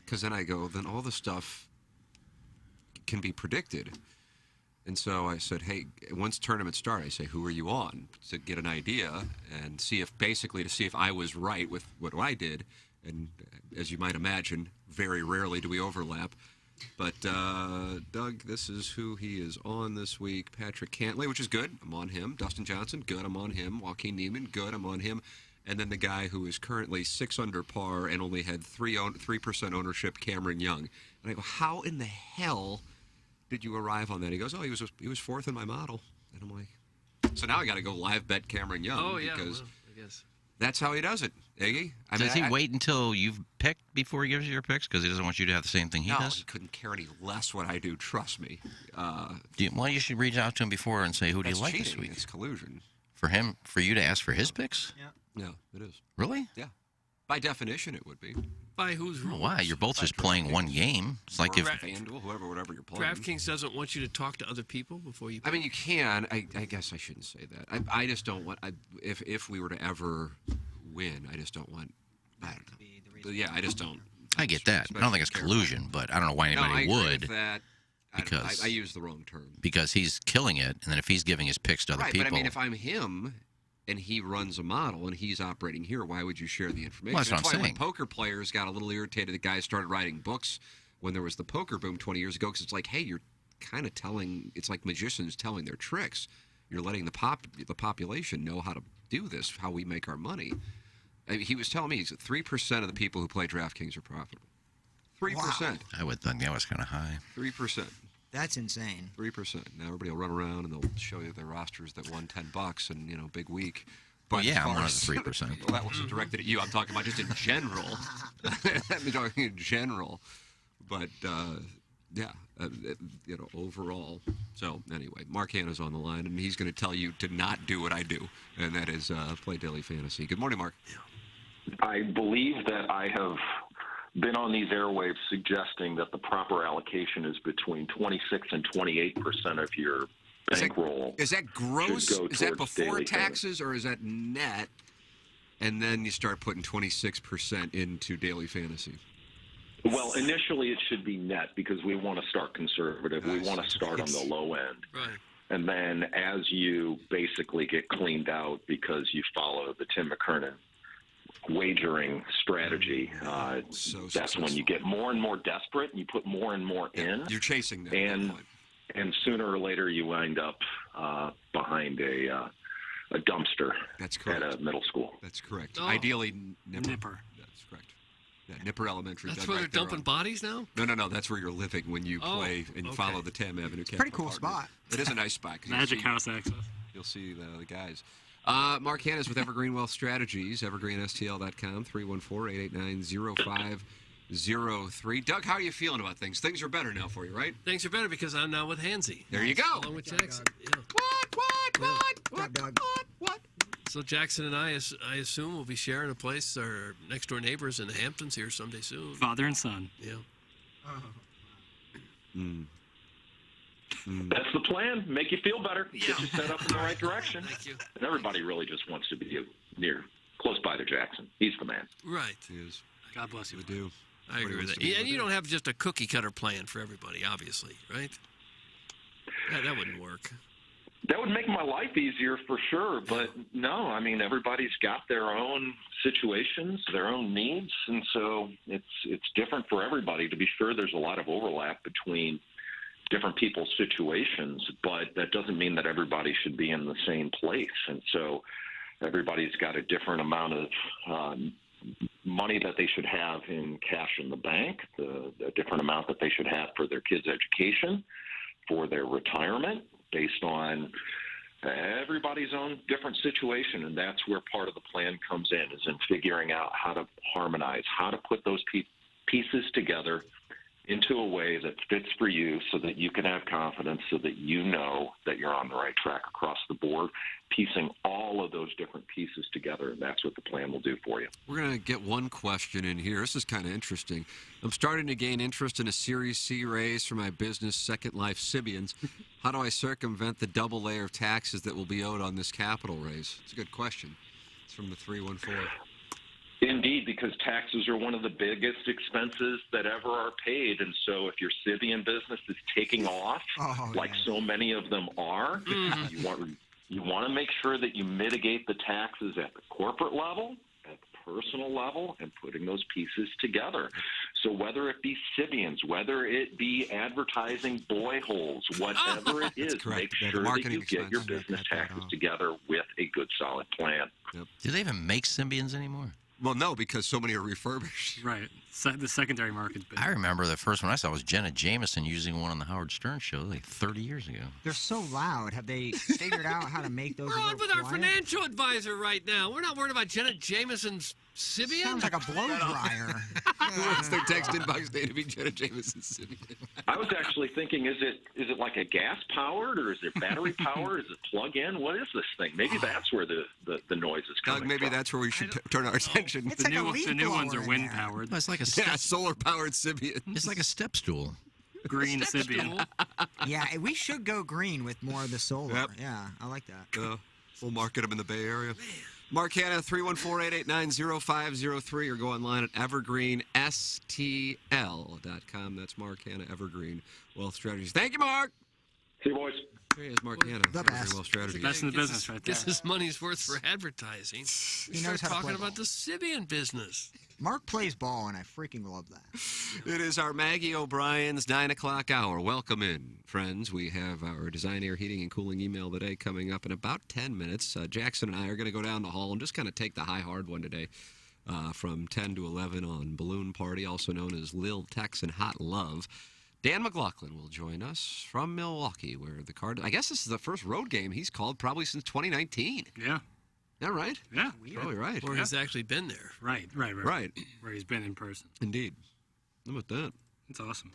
Because then I go, then all the stuff can be predicted. And so I said, hey, once tournaments start, I say, who are you on? To get an idea and see if I was right with what I did. And as you might imagine, very rarely do we overlap. But Doug, this is who he is on this week. Patrick Cantley, which is good. I'm on him. Dustin Johnson, good. I'm on him. Joaquin Neiman, good. I'm on him. And then the guy who is currently 6 under par and only had 3% ownership, Cameron Young. And I go, how in the hell did you arrive on that? He goes, oh, he was fourth in my model. And I'm like, so now I got to go live bet Cameron Young because I guess that's how he does it, Iggy. Does he wait until you've picked before he gives you your picks? Because he doesn't want you to have the same thing he does? He couldn't care any less what I do, trust me. You should reach out to him before and say, who do you like cheating. this week? It's collusion. For you to ask for his picks? Yeah, it is. Really? Yeah. By definition, it would be. By whose rules? Why? You're both just playing one game. It's like if FanDuel, whatever you're playing. DraftKings doesn't want you to talk to other people before you. I mean, you can. I guess I shouldn't say that. I just don't want. If we were to ever win, I just don't want. I don't know. Yeah, I just don't. I get that. I don't think it's collusion, but I don't know why anybody I agree would. with that. Because I use the wrong term. Because he's killing it, and then if he's giving his picks to other people, but I mean, if I'm him and he runs a model and he's operating here, why would you share the information? Well, that's what I'm why saying. When poker players got a little irritated, the guys started writing books when there was the poker boom 20 years ago, because it's like, hey, you're kind of telling. It's like magicians telling their tricks. You're letting the population know how to do this, how we make our money. I mean, he was telling me 3% of the people who play DraftKings are profitable. 3%. Wow. I would think that was kind of high. 3%. That's insane. 3%. Now everybody will run around and they'll show you their rosters that won $10 and big week. But well, yeah, I'm one of the 3%. Well, that wasn't directed at you. I'm talking about just in general. I'm talking in general. But overall. So anyway, Mark Hanna's on the line, and he's going to tell you to not do what I do, and that is play daily fantasy. Good morning, Mark. I believe that I have been on these airwaves suggesting that the proper allocation is between 26 and 28% of your bankroll. Is that gross? Is that before taxes, or is that net? And then you start putting 26% into daily fantasy. Well, initially it should be net because we want to start conservative. We want to start on the low end. Right. And then as you basically get cleaned out because you follow the Tim McKernan wagering strategy, that's when you get more and more desperate and you put more and more in. You're chasing them. And sooner or later you wind up behind a dumpster at a middle school. That's correct. Oh. Ideally, Nipper. That's correct. Yeah, Nipper Elementary. That's where they're dumping bodies now? No. That's where you're living when you play and follow the Tam Avenue. Pretty cool spot. It is a nice spot. Magic house access. You'll see the guys. Mark Hanna's with Evergreen Wealth Strategies, evergreenstl.com, 314-889-0503. Doug, how are you feeling about things? Things are better now for you, right? Things are better because I'm now with Hansy. There you go. Along with Jackson. What? So Jackson and I assume, will be sharing a place. Our next-door neighbors in the Hamptons here someday soon. Father and son. Yeah. That's the plan. Make you feel better. Get you set up in the right direction. Thank you. And everybody really just wants to be close by to Jackson. He's the man. Right. He is. God bless you. We do. I agree with that. And you don't have just a cookie-cutter plan for everybody, obviously, right? That wouldn't work. That would make my life easier for sure, but no, I mean, everybody's got their own situations, their own needs, and so it's different for everybody. To be sure, there's a lot of overlap between different people's situations, but that doesn't mean that everybody should be in the same place, and so everybody's got a different amount of money that they should have in cash in the bank, the different amount that they should have for their kids' education, for their retirement, based on everybody's own different situation. And that's where part of the plan comes in, is in figuring out how to harmonize, how to put those pieces together into a way that fits for you so that you can have confidence, so that you know that you're on the right track across the board, piecing all of those different pieces together, and that's what the plan will do for you. We're going to get one question in here. This is kind of interesting. I'm starting to gain interest in a Series C raise for my business, Second Life Sibians. How do I circumvent the double layer of taxes that will be owed on this capital raise? It's a good question. It's from the 314. Indeed, because taxes are one of the biggest expenses that ever are paid. And so if your Sibian business is taking off, so many of them are, you want to make sure that you mitigate the taxes at the corporate level, at the personal level, and putting those pieces together. So whether it be Sibians, whether it be advertising boy holes, whatever it is, make sure that you get your business taxes together with a good, solid plan. Yep. Do they even make Symbians anymore? Well, no, because so many are refurbished. Right. The secondary market's big. I remember the first one I saw was Jenna Jameson using one on the Howard Stern show like 30 years ago. They're so loud. Have they figured out how to make those? We're on with our financial advisor right now. We're not worried about Jenna Jameson's Sibian. Sounds like a blow dryer. Who wants their text inbox day to be Jenna Jameson's Sibian? I was actually thinking, is it like a gas powered, or is it battery powered? Is it plug in? What is this thing? Maybe that's where the noise is coming Doug, maybe from. that's where we should turn our attention. It's like The new ones are wind powered. It's like a solar-powered Sibian. It's like a step stool. Green Sibian. Yeah, we should go green with more of the solar. Yep. Yeah, I like that. We'll market them in the Bay Area. Mark Hanna, 314-889-0503, or go online at evergreenstl.com. That's Mark Hanna, Evergreen Wealth Strategies. Thank you, Mark. See you, boys. There he is, Mark Hanna, Evergreen Wealth Strategies. Best in the business right there. This is money's worth for advertising. He knows how to talking play about the Sibian business. Mark plays ball, and I freaking love that. It is our Maggie O'Brien's 9 o'clock hour. Welcome in, friends. We have our Design Air Heating and Cooling email today coming up in about 10 minutes. Jackson and I are going to go down the hall and just kind of take the high hard one today from 10 to 11 on Balloon Party, also known as Lil Texan Hot Love. Dan McLaughlin will join us from Milwaukee, where the Cardinals, I guess this is the first road game he's called probably since 2019. Yeah. Is that right? Yeah. Probably right. Or he's actually been there. Right. Right. Where he's been in person. Indeed. How about that? It's awesome.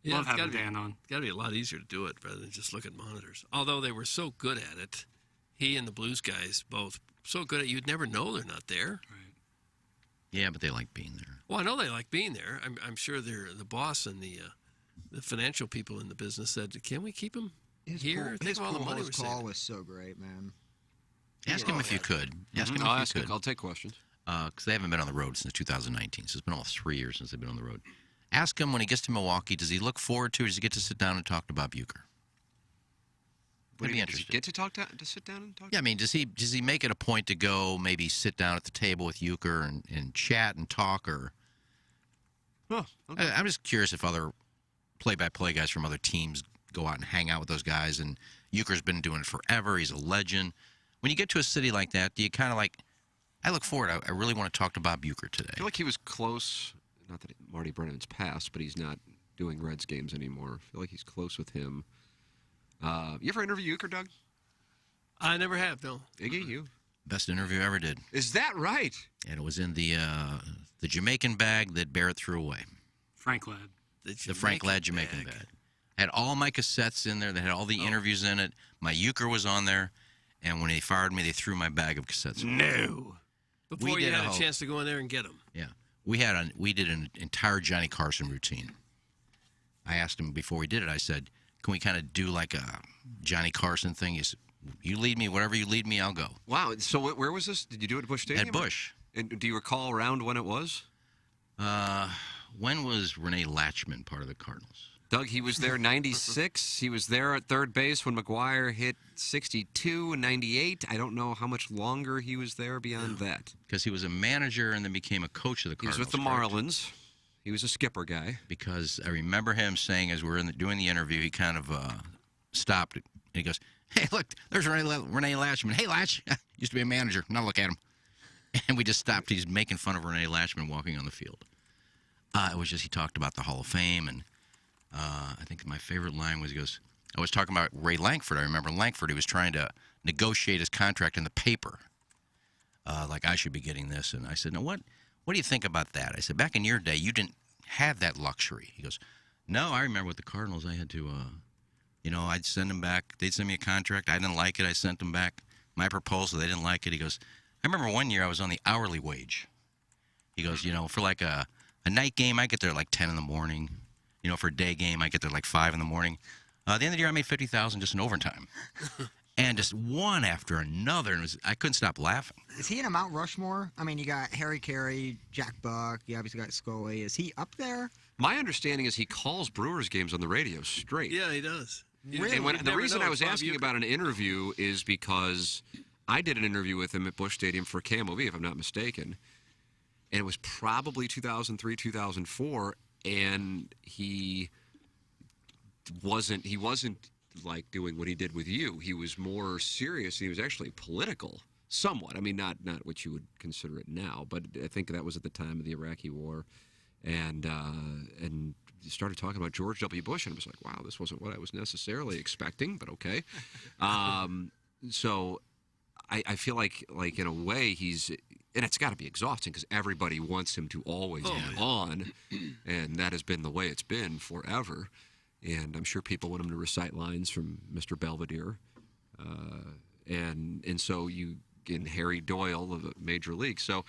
Yeah, Love it's having Dan on. It's got to be a lot easier to do it rather than just look at monitors. Although they were so good at it, he and the Blues guys both so good at it, you'd never know they're not there. Right. Yeah, but they like being there. Well, I know they like being there. I'm sure they're the boss and the financial people in the business said, "Can we keep him here?" His all the money his we're call saving. was so great, man. Ask him if you could. Ask him if I'll you ask could. him. I'll take questions. Because they haven't been on the road since 2019. So it's been almost 3 years since they've been on the road. Ask him when he gets to Milwaukee, does he look forward to it? Does he get to sit down and talk to Bob Uecker? Would be Does he get to sit down and talk? Yeah, I mean, does he make it a point to go maybe sit down at the table with Uecker and chat and talk? Or I'm just curious if other play-by-play guys from other teams go out and hang out with those guys. And Uecker's been doing it forever. He's a legend. When you get to a city like that, do you kind of like, I look forward, I really want to talk to Bob Uecker today. I feel like he was close, not that Marty Brennan's passed, but he's not doing Reds games anymore. I feel like he's close with him. You ever interview Uecker, Doug? I never have, no. Iggy, you? Best interview I ever did. Is that right? And it was in the Jamaican bag that Barrett threw away. Frank Ladd. The Frank Ladd Jamaican bag. Had all my cassettes in there. They had all the interviews in it. My Uecker was on there. And when they fired me, they threw my bag of cassettes away. No. Before you had a chance to go in there and get them. Yeah. We did an entire Johnny Carson routine. I asked him before we did it, I said, can we kind of do like a Johnny Carson thing? He said, you lead me, whatever you lead me, I'll go. Wow. So where was this? Did you do it at Busch Stadium? At Busch. And do you recall around when it was? When was Renee Latchman part of the Cardinals? Doug, he was there 96. He was there at third base when McGuire hit 62 and 98. I don't know how much longer he was there beyond that. Because he was a manager and then became a coach of the Cardinals. He was with the Marlins. He was a skipper guy. Because I remember him saying as we were doing the interview, he kind of stopped and he goes, hey, look, there's Renee Latchman. Hey, Latch, used to be a manager. Now look at him. And we just stopped. He's making fun of Renee Lashman walking on the field. It was just he talked about the Hall of Fame, and I think my favorite line was he goes, I was talking about Ray Lankford. I remember Lankford, he was trying to negotiate his contract in the paper. Like, I should be getting this. And I said, now, what do you think about that? I said, back in your day, you didn't have that luxury. He goes, no, I remember with the Cardinals, I had to, I'd send them back. They'd send me a contract. I didn't like it. I sent them back my proposal. They didn't like it. He goes, I remember one year I was on the hourly wage. He goes, for like a night game, I get there like 10 in the morning. For a day game, I get there like 5 in the morning. At the end of the year, I made $50,000 just in overtime. And just one after another. And I couldn't stop laughing. Is he in a Mount Rushmore? I mean, you got Harry Carey, Jack Buck. You obviously got Scully. Is he up there? My understanding is he calls Brewers games on the radio straight. Yeah, he does. Really? And the reason I was asking about an interview is because I did an interview with him at Busch Stadium for KMOV, if I'm not mistaken. And it was probably 2003, 2004. And he wasn't like doing what he did with you. He was more serious. He was actually political, somewhat. I mean, not what you would consider it now, but I think that was at the time of the Iraqi War, and started talking about George W. Bush, and I was like, wow, this wasn't what I was necessarily expecting, but okay. So I feel like in a way he's. And it's got to be exhausting because everybody wants him to always be on, and that has been the way it's been forever. And I'm sure people want him to recite lines from Mr. Belvedere, and so you get Harry Doyle of the Major League. So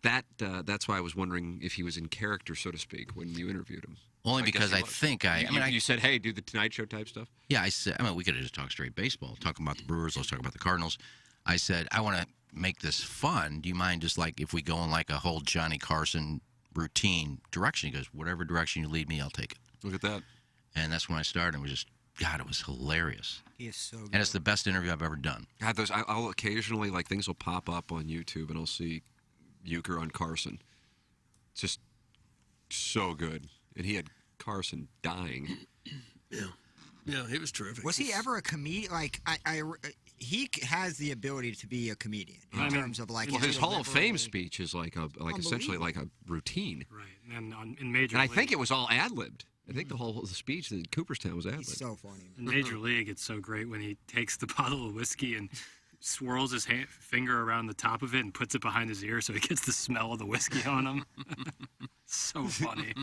that's why I was wondering if he was in character, so to speak, when you interviewed him. Only because I think you said, hey, do the Tonight Show type stuff. Yeah, I said. We could have just talked straight baseball, talking about the Brewers. Let's talk about the Cardinals. I said, I want to make this fun. Do you mind just like if we go in like a whole Johnny Carson routine direction? He goes, whatever direction you lead me, I'll take it. Look at that. And that's when I started. It was just, God, it was hilarious. He is so good. And it's the best interview I've ever done. I'll occasionally, like, things will pop up on YouTube, and I'll see Euchre on Carson. It's just so good. And he had Carson dying. Yeah, he was terrific. Was he ever a comedian? Like, he has the ability to be a comedian in terms of like. Well, his Hall of Fame speech is like essentially like a routine. Right, and in Major and League, I think it was all ad-libbed. I think the speech in Cooperstown was ad-libbed. He's so funny. In Major League, it's so great when he takes the bottle of whiskey and swirls his finger around the top of it and puts it behind his ear so he gets the smell of the whiskey on him. So funny.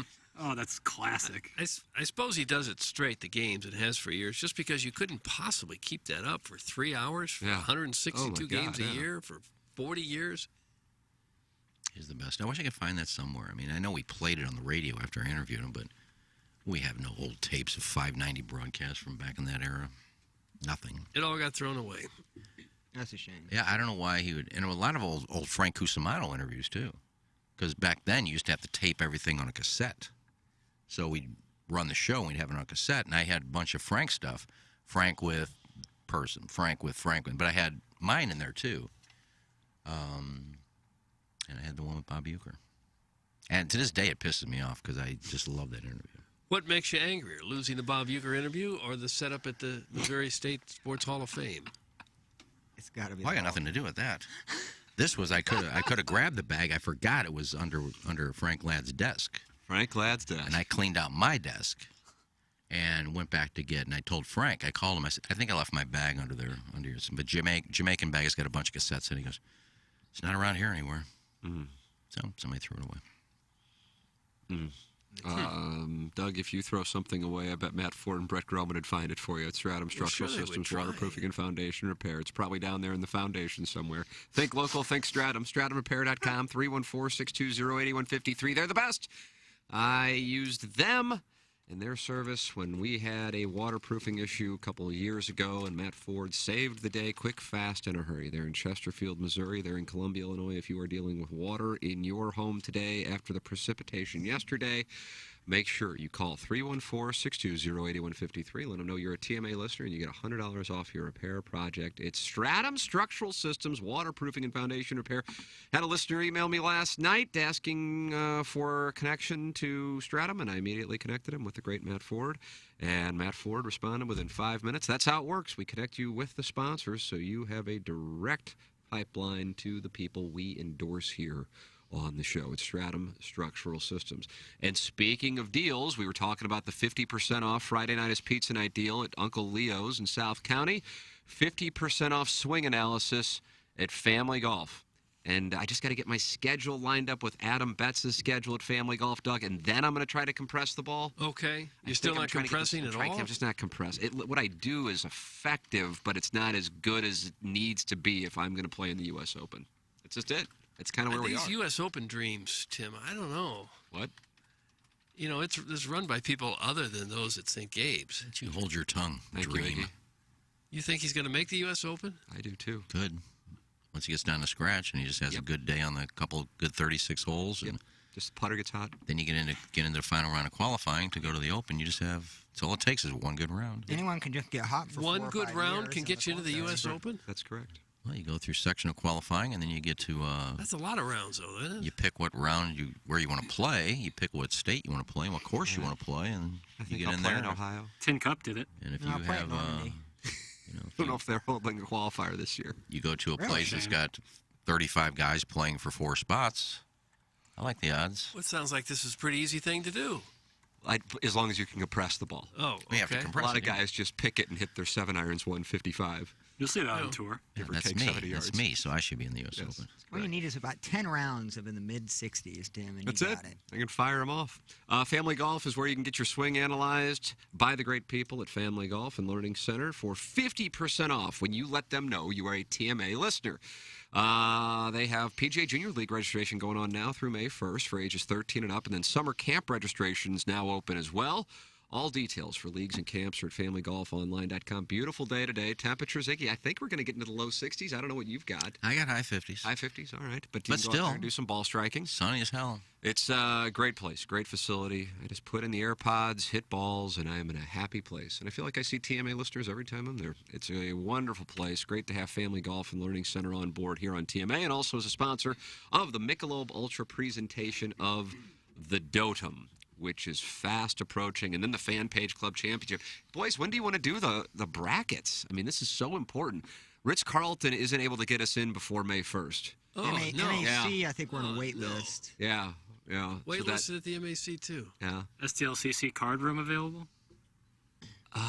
Oh, that's classic. I suppose he does it straight, the games, and has for years, just because you couldn't possibly keep that up for 3 hours, for 162 games a year, for 40 years. He's the best. I wish I could find that somewhere. I mean, I know we played it on the radio after I interviewed him, but we have no old tapes of 590 broadcasts from back in that era. Nothing. It all got thrown away. That's a shame. Yeah, I don't know why he would. And a lot of old Frank Cusimano interviews, too. Because back then, you used to have to tape everything on a cassette. So we'd run the show, and we'd have it on cassette, and I had a bunch of Frank stuff. Frank with person, Frank with Franklin. But I had mine in there, too. And I had the one with Bob Euchre. And to this day, it pisses me off because I just love that interview. What makes you angrier, losing the Bob Euchre interview or the setup at the Missouri State Sports Hall of Fame? It's got to be. Well, I got nothing to do with that. This was I could have grabbed the bag. I forgot it was under Frank Ladd's desk. Frank Ladd's desk. And I cleaned out my desk and went back to get. And I told Frank. I called him. I said, I think I left my bag under yours. But Jamaican bag has got a bunch of cassettes in. He goes, it's not around here anywhere. Mm. So somebody threw it away. Mm. Doug, if you throw something away, I bet Matt Ford and Brett Groman would find it for you. It's Stratum Structural Systems, Waterproofing and Foundation Repair. It's probably down there in the foundation somewhere. Think local, think Stratum. StratumRepair.com, 314-620-8153. They're the best. I used them in their service when we had a waterproofing issue a couple of years ago, and Matt Ford saved the day quick, fast, in a hurry. They're in Chesterfield, Missouri. They're in Columbia, Illinois. If you are dealing with water in your home today after the precipitation yesterday, make sure you call 314-620-8153. Let them know you're a TMA listener, and you get $100 off your repair project. It's Stratum Structural Systems, Waterproofing and Foundation Repair. Had a listener email me last night asking for a connection to Stratum, and I immediately connected him with the great Matt Ford. And Matt Ford responded within 5 minutes. That's how it works. We connect you with the sponsors, so you have a direct pipeline to the people we endorse here on the show. It's Stratum Structural Systems. And speaking of deals, we were talking about the 50% off Friday night is pizza night deal at Uncle Leo's in South County. 50% off swing analysis at Family Golf. And I just got to get my schedule lined up with Adam Betts' schedule at Family Golf, Doug, and then I'm going to try to compress the ball. Okay. You're still not compressing at all? I'm just not compressed. What I do is effective, but it's not as good as it needs to be if I'm going to play in the U.S. Open. That's just it. It's kind of where we are. These U.S. Open dreams, Tim, I don't know. What? You know, it's run by people other than those at St. Gabe's. Why don't you hold your tongue? Thank you, Dream. Iggy. You think he's going to make the U.S. Open? I do, too. Good. Once he gets down to scratch and he just has a good day on the couple good 36 holes, and just putter gets hot. Then you get into the final round of qualifying to go to the Open. You just have all it takes is one good round. Anyone can just get hot for one 4 or good 5 round years can in get you into the U.S. qualifiers. Open. That's correct. Well, you go through sectional qualifying and then you get to. That's a lot of rounds, though, isn't it? You pick what round where you want to play. You pick what state you want to play, and what course you want to play, and you get in there. In Ohio. Tin Cup did it. And if you have. I don't know if they're holding a qualifier this year. You go to a place that's got 35 guys playing for 4 spots. I like the odds. Well, it sounds like this is a pretty easy thing to do. As long as you can compress the ball. Oh, okay. We have to compress a lot it, of guys just pick it and hit their 7 irons 155. You'll see that on tour. Yeah, Give or that's take me. 70 yards. That's me, so I should be in the U.S. Open. All you need is about 10 rounds of in the mid-60s, Tim, and That's you it. got it. I can fire them off. Family Golf is where you can get your swing analyzed by the great people at Family Golf and Learning Center for 50% off when you let them know you are a TMA listener. They have PGA Junior League registration going on now through May 1st for ages 13 and up, and then summer camp registrations now open as well. All details for leagues and camps are at familygolfonline.com. Beautiful day today. Temperatures, Iggy, I think we're going to get into the low 60s. I don't know what you've got. I got high 50s. High 50s, all right. But But you can go out still, there and do some ball striking. Sunny as hell. It's a great place, great facility. I just put in the AirPods, hit balls, and I am in a happy place. And I feel like I see TMA listeners every time I'm there. It's a wonderful place. Great to have Family Golf and Learning Center on board here on TMA, and also as a sponsor of the Michelob Ultra presentation of the Dotem, which is fast approaching, and then the Fan Page Club Championship. Boys, when do you want to do the brackets? I mean, this is so important. Ritz-Carlton isn't able to get us in before May 1st. Oh, no. MAC, I think we're on a wait list. Yeah. Waitlisted at the MAC, too. Yeah. STLCC card room available?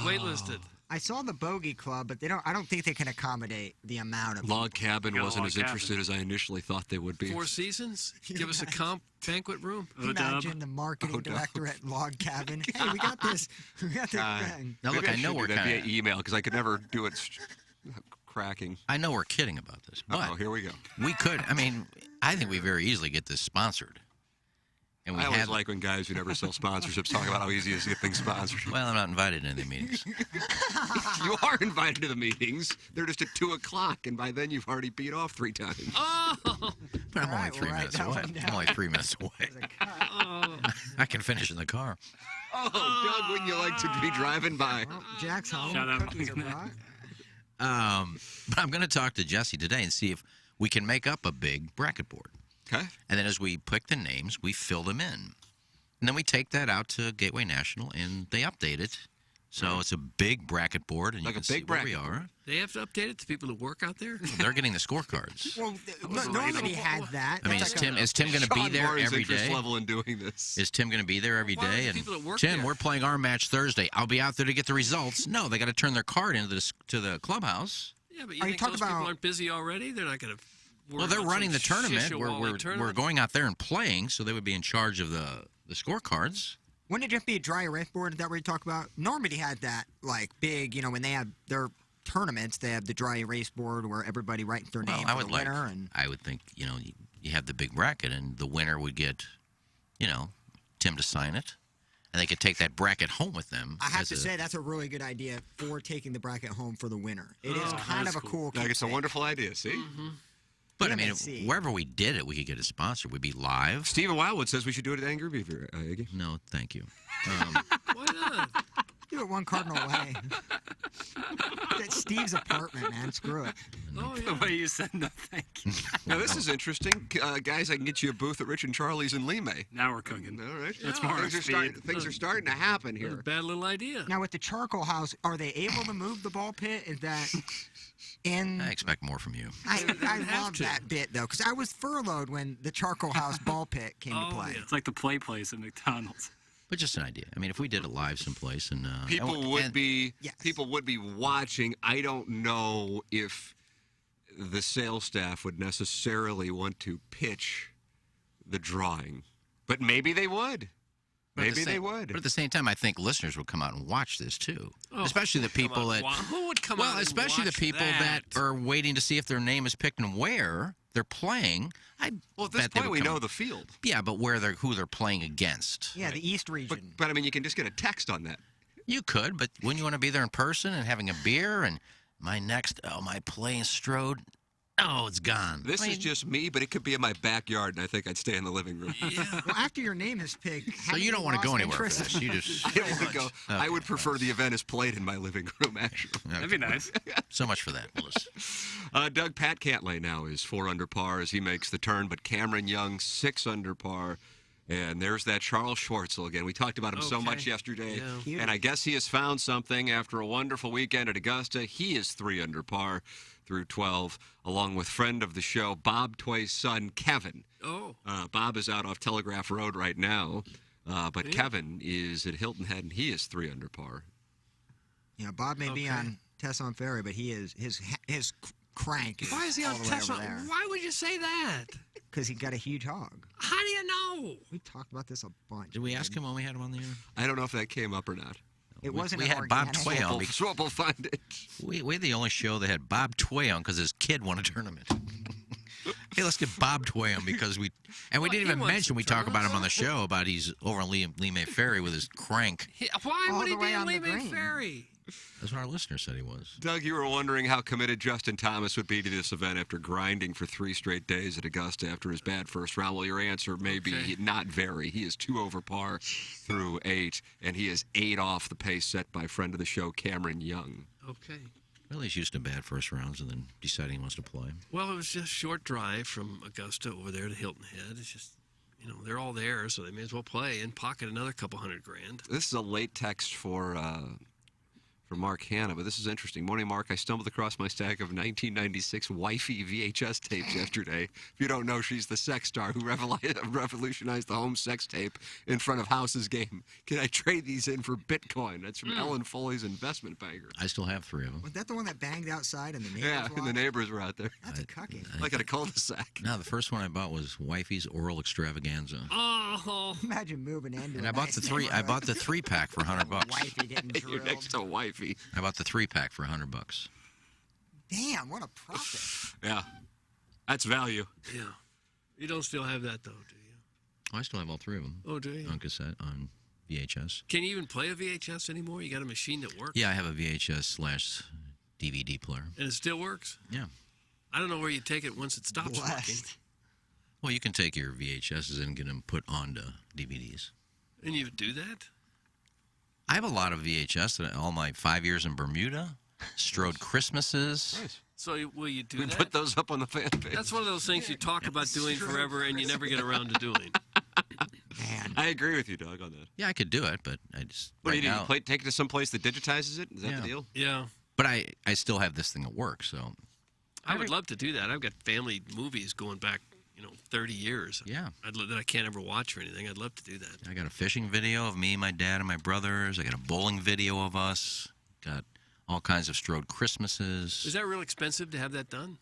Waitlisted. I saw the Bogey Club, but I don't think they can accommodate the amount of Log Cabin Yeah, wasn't Log as Cabin. interested as I initially thought they would be. Four Seasons? Give us a comp banquet room? Imagine the marketing director at Log Cabin. Hey, we got this. We got this thing. Now, look, Maybe I know should we're do that kind via email because I could never do it cracking. I know we're kidding about this, but here we go. We could. I mean, I think we very easily get this sponsored. And we I always have like when guys who never sell sponsorships talk about how easy it is to get things sponsored. Well, I'm not invited to any meetings. You are invited to the meetings. They're just at 2 o'clock, and by then you've already beat off 3 times. Oh! But I'm only 3 minutes away. I'm only 3 minutes away. I can finish in the car. Oh, Doug, wouldn't you like to be driving by? Jack's home. Shout out. Cookies are brought. But I'm going to talk to Jesse today and see if we can make up a big bracket board. Okay. And then as we pick the names, we fill them in. And then we take that out to Gateway National, and they update it. So it's a big bracket board, and Like you a can big see where we bracket are. They have to update it to people who work out there? They're getting the scorecards. Well, nobody had that. I mean, is Tim going to be Sean there Barnes' every interest day? level in doing this. Is Tim going to be there every Why are day? the And people that work Tim, there? we're playing our match Thursday. I'll be out there to get the results. No, they got to turn their card into to the clubhouse. Yeah, but you Are you think talking those people about- aren't busy already? They're not going to Well, they're running the tournament. We're going out there and playing, so they would be in charge of the scorecards. Wouldn't it just be a dry erase board? Is that what you talk about? Normandy had that, like, big, when they have their tournaments, they have the dry erase board where everybody writes their Well, name I for would the like. winner. And I would think you have the big bracket, and the winner would get, Tim to sign it, and they could take that bracket home with them. I have to say, that's a really good idea for taking the bracket home for the winner. It is kind of a cool Like, it's a keepsake. wonderful idea, see? But, I mean, MSC. wherever we did it, we could get it sponsored. We'd be live. Stephen Wildwood says we should do it at Angry Beaver, Iggy. No, thank you. Why not? Do it one cardinal way. Steve's apartment, man. Screw it. The way you said no thank you. Now, this is interesting. Guys, I can get you a booth at Rich and Charlie's in Limay. Now we're cooking. All right. That's more Things are starting to happen here. Bad little idea. Now, with the charcoal house, are they able to move the ball pit? Is that in... I expect more from you. I love that bit, though, because I was furloughed when the charcoal house ball pit came to play. It's like the play place at McDonald's. But just an idea. I mean, if we did it live someplace and People would be watching. I don't know if the sales staff would necessarily want to pitch the drawing, but maybe they would. Maybe they would. But at the same time, I think listeners would come out and watch this too, especially the people that. Who would come out? Well, especially the people that are waiting to see if their name is picked and where they're playing. Well, at this point, we know the field. Yeah, but who they're playing against. Yeah, the East region. But I mean, you can just get a text on that. You could, but wouldn't you want to be there in person and having a beer and my play in Strode? Oh, it's gone. This is just me, but it could be in my backyard, and I think I'd stay in the living room. Well, after your name is picked, so you don't want to go anywhere for this. You just. I don't want to go. Okay. I would prefer the event is played in my living room, actually. Okay. That'd be nice. So much for that, Willis. Doug Pat Cantlay now is 4 under par as he makes the turn, but Cameron Young 6 under par. And there's that Charles Schwartzel again. We talked about him so much yesterday. Yeah. And I guess he has found something after a wonderful weekend at Augusta. He is 3 under par through 12, along with friend of the show, Bob Tway's son, Kevin. Bob is out off Telegraph Road right now. But Kevin is at Hilton Head, and he is 3 under par. Yeah, Bob may be on Tesson Ferry, but he is his crank. Why is he on Tesson? Why would you say that? Because he got a huge hog. How do you know? We talked about this a bunch. Did we ask him when we had him on the air? I don't know if that came up or not. It wasn't. We had Bob Tway on. Swap will find it. We're the only show that had Bob Tway on because his kid won a tournament. Hey, let's get Bob Tway on because we didn't even mention we talk about him on the show about he's over on Limay Ferry with his crank. Why would he be on Limay Ferry? That's what our listener said he was. Doug, you were wondering how committed Justin Thomas would be to this event after grinding for 3 straight days at Augusta after his bad first round. Well, your answer may be not very. He is 2 over par through 8, and he is 8 off the pace set by friend of the show, Cameron Young. Okay. Well, he's used to bad first rounds and then deciding he wants to play. Well, it was just a short drive from Augusta over there to Hilton Head. It's just, they're all there, so they may as well play and pocket another couple $100,000. This is a late text for Mark Hanna, but this is interesting. Morning, Mark. I stumbled across my stack of 1996 wifey VHS tapes yesterday. If you don't know, she's the sex star who revolutionized the home sex tape in front of House's game. Can I trade these in for Bitcoin? That's from Ellen Foley's investment banker. I still have 3 of them. Was that the one that banged outside and the neighbors Yeah, and the neighbors were out there. That's a cucking. Like at a cul-de-sac. No, the first one I bought was Wifey's Oral Extravaganza. Oh, imagine moving into. And I bought the 3-pack for $100. Wifey getting drilled. You're next to wifey. I bought the 3-pack for $100. Damn, what a profit. Yeah, that's value. Yeah. You don't still have that, though, do you? I still have all 3 of them. Oh, do you? On cassette, on VHS. Can you even play a VHS anymore? You got a machine that works? Yeah, I have a VHS/DVD player. And it still works? Yeah. I don't know where you take it once it stops working. Well, you can take your VHSs and get them put onto DVDs. And you do that? I have a lot of VHS. All my 5 years in Bermuda, Strode Christmases. Nice. So will you do that? Put those up on the fan page. That's one of those things you talk about doing forever and you never get around to doing. Man. I agree with you, Doug, on that. Yeah, I could do it, but I just What right do you now, do? Take it to some place that digitizes it? Is that the deal? Yeah. But I still have this thing at work, so. I would love to do that. I've got family movies going back, 30 years. Yeah. That I can't ever watch or anything. I'd love to do that. I got a fishing video of me, my dad, and my brothers. I got a bowling video of us. Got all kinds of Strode Christmases. Is that real expensive to have that done?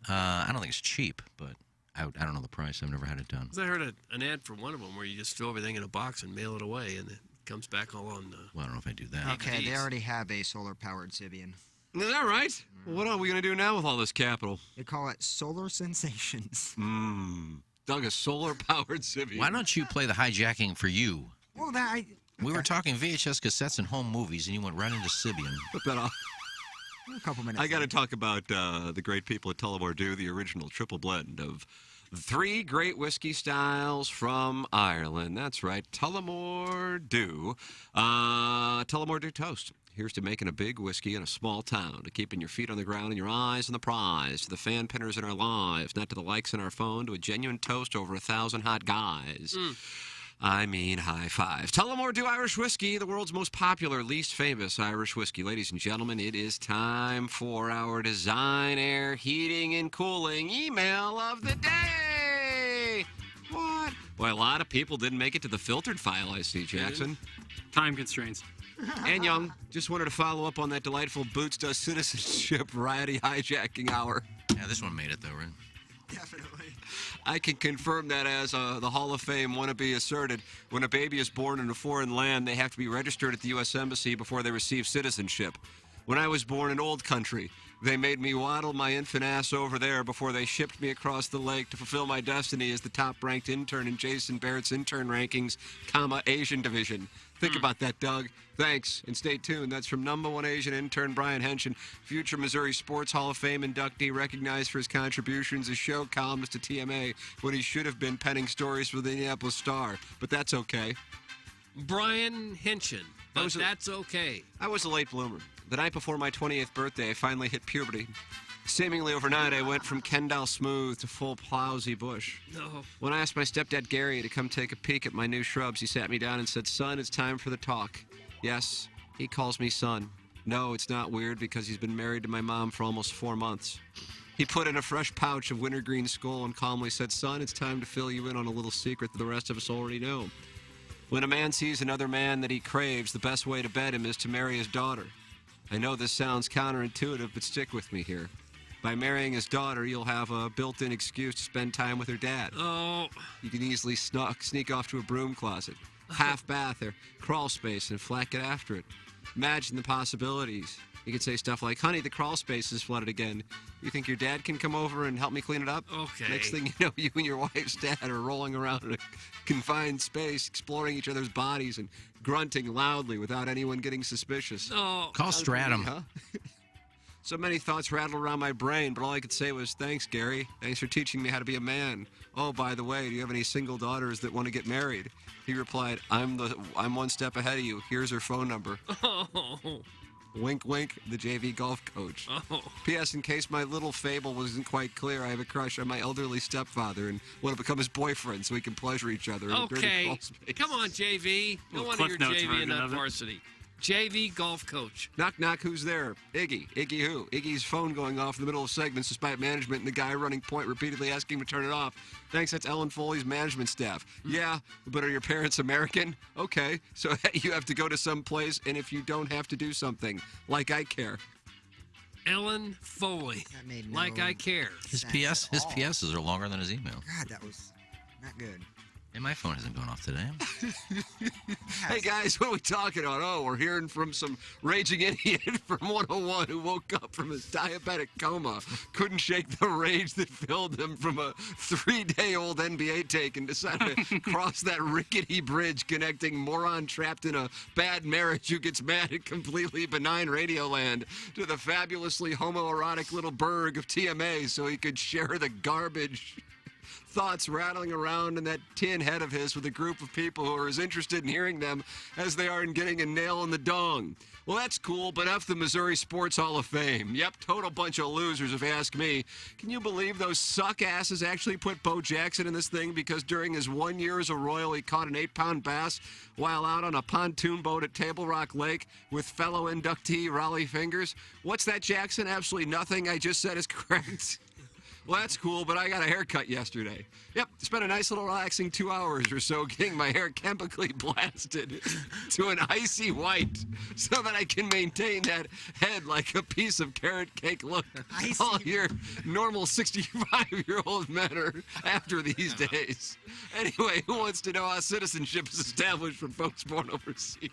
I don't think it's cheap, but I don't know the price. I've never had it done. 'Cause I heard an ad for one of them where you just throw everything in a box and mail it away, and it comes back all on. Well, I don't know if I do that. Okay, they already have a solar-powered Sibian. Is that right? What are we going to do now with all this capital? They call it Solar Sensations. Doug, a solar-powered Sibian. Why don't you play the hijacking for you? Well, We were talking VHS cassettes and home movies, and you went right into Sibian. Put that off. A couple minutes. I got to talk about the great people at Tullamore Dew, the original triple blend of 3 great whiskey styles from Ireland. That's right, Tullamore Dew. Tullamore Dew Toast. Here's to making a big whiskey in a small town, to keeping your feet on the ground and your eyes on the prize, to the fan pinners in our lives, not to the likes on our phone, to a genuine toast over 1,000 hot guys. I mean, high fives. Tullamore Dew Irish Whiskey, the world's most popular, least famous Irish whiskey. Ladies and gentlemen, it is time for our Design Air Heating and Cooling email of the day. What? Well, a lot of people didn't make it to the filtered file, I see, Jackson. Time constraints. And Young, just wanted to follow up on that delightful Boots Does Citizenship variety hijacking hour. Yeah, this one made it, though, right? Definitely. I can confirm that as the Hall of Fame wannabe asserted, when a baby is born in a foreign land, they have to be registered at the U.S. Embassy before they receive citizenship. When I was born in old country, they made me waddle my infant ass over there before they shipped me across the lake to fulfill my destiny as the top-ranked intern in Jason Barrett's intern rankings, Asian division. Think about that, Doug. Thanks, and stay tuned. That's from #1 Asian intern Brian Henshin, future Missouri Sports Hall of Fame inductee, recognized for his contributions as show columnist to TMA when he should have been penning stories for the Indianapolis Star. But that's okay. Brian Henshin, but that's okay. I was a late bloomer. The night before my 28th birthday, I finally hit puberty. Seemingly overnight, I went from Ken doll smooth to full plowsy bush. No. When I asked my stepdad Gary to come take a peek at my new shrubs, he sat me down and said, "Son, it's time for the talk." Yes, he calls me son. No, it's not weird because he's been married to my mom for almost 4 months. He put in a fresh pouch of wintergreen skull and calmly said, "Son, it's time to fill you in on a little secret that the rest of us already know. When a man sees another man that he craves, the best way to bed him is to marry his daughter." I know this sounds counterintuitive, but stick with me here. By marrying his daughter, you'll have a built-in excuse to spend time with her dad. Oh. You can easily sneak off to a broom closet, half bath, or crawl space and flat get after it. Imagine the possibilities. You could say stuff like, "Honey, the crawl space is flooded again. You think your dad can come over and help me clean it up?" Okay. Next thing you know, you and your wife's dad are rolling around in a confined space, exploring each other's bodies and grunting loudly without anyone getting suspicious. Oh. Call Stratum. Huh? So many thoughts rattled around my brain, but all I could say was, "Thanks, Gary. Thanks for teaching me how to be a man. Oh, by the way, do you have any single daughters that want to get married?" He replied, I'm 1 step ahead of you. Here's her phone number." Oh. Wink, wink, the JV golf coach. Oh. P.S. In case my little fable wasn't quite clear, I have a crush on my elderly stepfather and want to become his boyfriend so we can pleasure each other. In a dirty Okay. crawl space. Come on, JV. No wonder you're JV and not varsity. JV golf coach. Knock, knock, who's there? Iggy. Iggy who? Iggy's phone going off in the middle of segments despite management and the guy running point repeatedly asking him to turn it off. Thanks, that's Ellen Foley's management staff. Yeah, but are your parents American? Okay, so you have to go to some place, and if you don't have to do something, like I care. Ellen Foley. That made Like no I care. His sense at all. PSs are longer than his email. God, that was not good. And my phone isn't going off today. Hey guys, what are we talking about? Oh, we're hearing from some raging idiot from 101 who woke up from his diabetic coma, couldn't shake the rage that filled him from a 3-day-old NBA take and decided to cross that rickety bridge connecting moron trapped in a bad marriage who gets mad at completely benign Radioland to the fabulously homoerotic little burg of TMA so he could share the garbage thoughts rattling around in that tin head of his with a group of people who are as interested in hearing them as they are in getting a nail in the dong. Well, that's cool, but F the Missouri Sports Hall of Fame. Yep, total bunch of losers if you ask me. Can you believe those suck-asses actually put Bo Jackson in this thing because during his 1 year as a Royal, he caught an 8-pound bass while out on a pontoon boat at Table Rock Lake with fellow inductee Raleigh Fingers? What's that, Jackson? Absolutely nothing I just said is correct. Well, that's cool, but I got a haircut yesterday. Yep, spent a nice little relaxing 2 hours or so getting my hair chemically blasted to an icy white so that I can maintain that head like a piece of carrot cake look all your normal 65-year-old men are after these days. Anyway, who wants to know how citizenship is established for folks born overseas?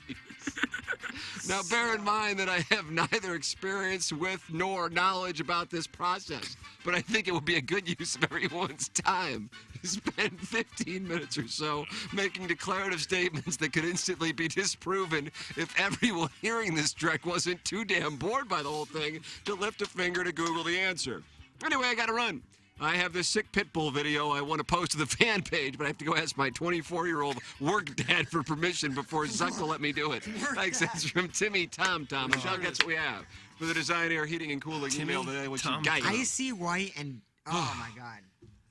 Now, bear in mind that I have neither experience with nor knowledge about this process, but I think it would be a good use of everyone's time to spend 15 minutes or so making declarative statements that could instantly be disproven if everyone hearing this trek wasn't too damn bored by the whole thing to lift a finger to Google the answer. Anyway, I gotta run. I have this sick pit bull video I want to post to the fan page, but I have to go ask my 24-year-old work dad for permission before Zuck will let me do it. Thanks. That's from Timmy Tom Tom. Michelle, guess what we have for the Design Air Heating and Cooling email today. What you got? Icy white and oh my God.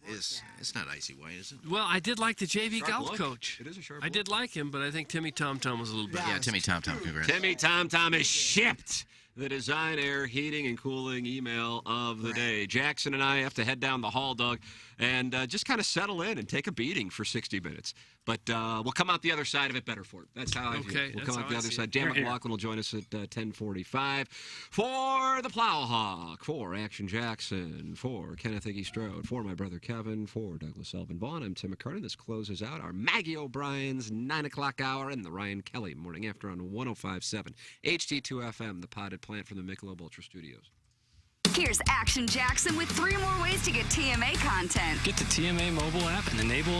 It's not icy white, is it? Well, I did like the JV Sharp golf look. coach. It is a sharp I did like him, but I think Timmy Tom Tom was a little better. Yeah, Timmy Tom Tom, congrats. Timmy Tom Tom is shipped. The Design Air Heating and Cooling email of the day. Jackson and I have to head down the hall, Doug, and just kind of settle in and take a beating for 60 minutes. But we'll come out the other side of it better for it. That's how I view it. We'll come out the other side. Dan McLaughlin will join us at 10:45 for the Plowhawk, for Action Jackson, for Kenneth Iggy Strode, for my brother Kevin, for Douglas Elvin Vaughn. I'm Tim McCartan. This closes out our Maggie O'Brien's 9 o'clock hour and the Ryan Kelly Morning After on 105.7 HD2 FM, the potted plant from the Michelob Ultra Studios. Here's Action Jackson with 3 more ways to get TMA content. Get the TMA mobile app and enable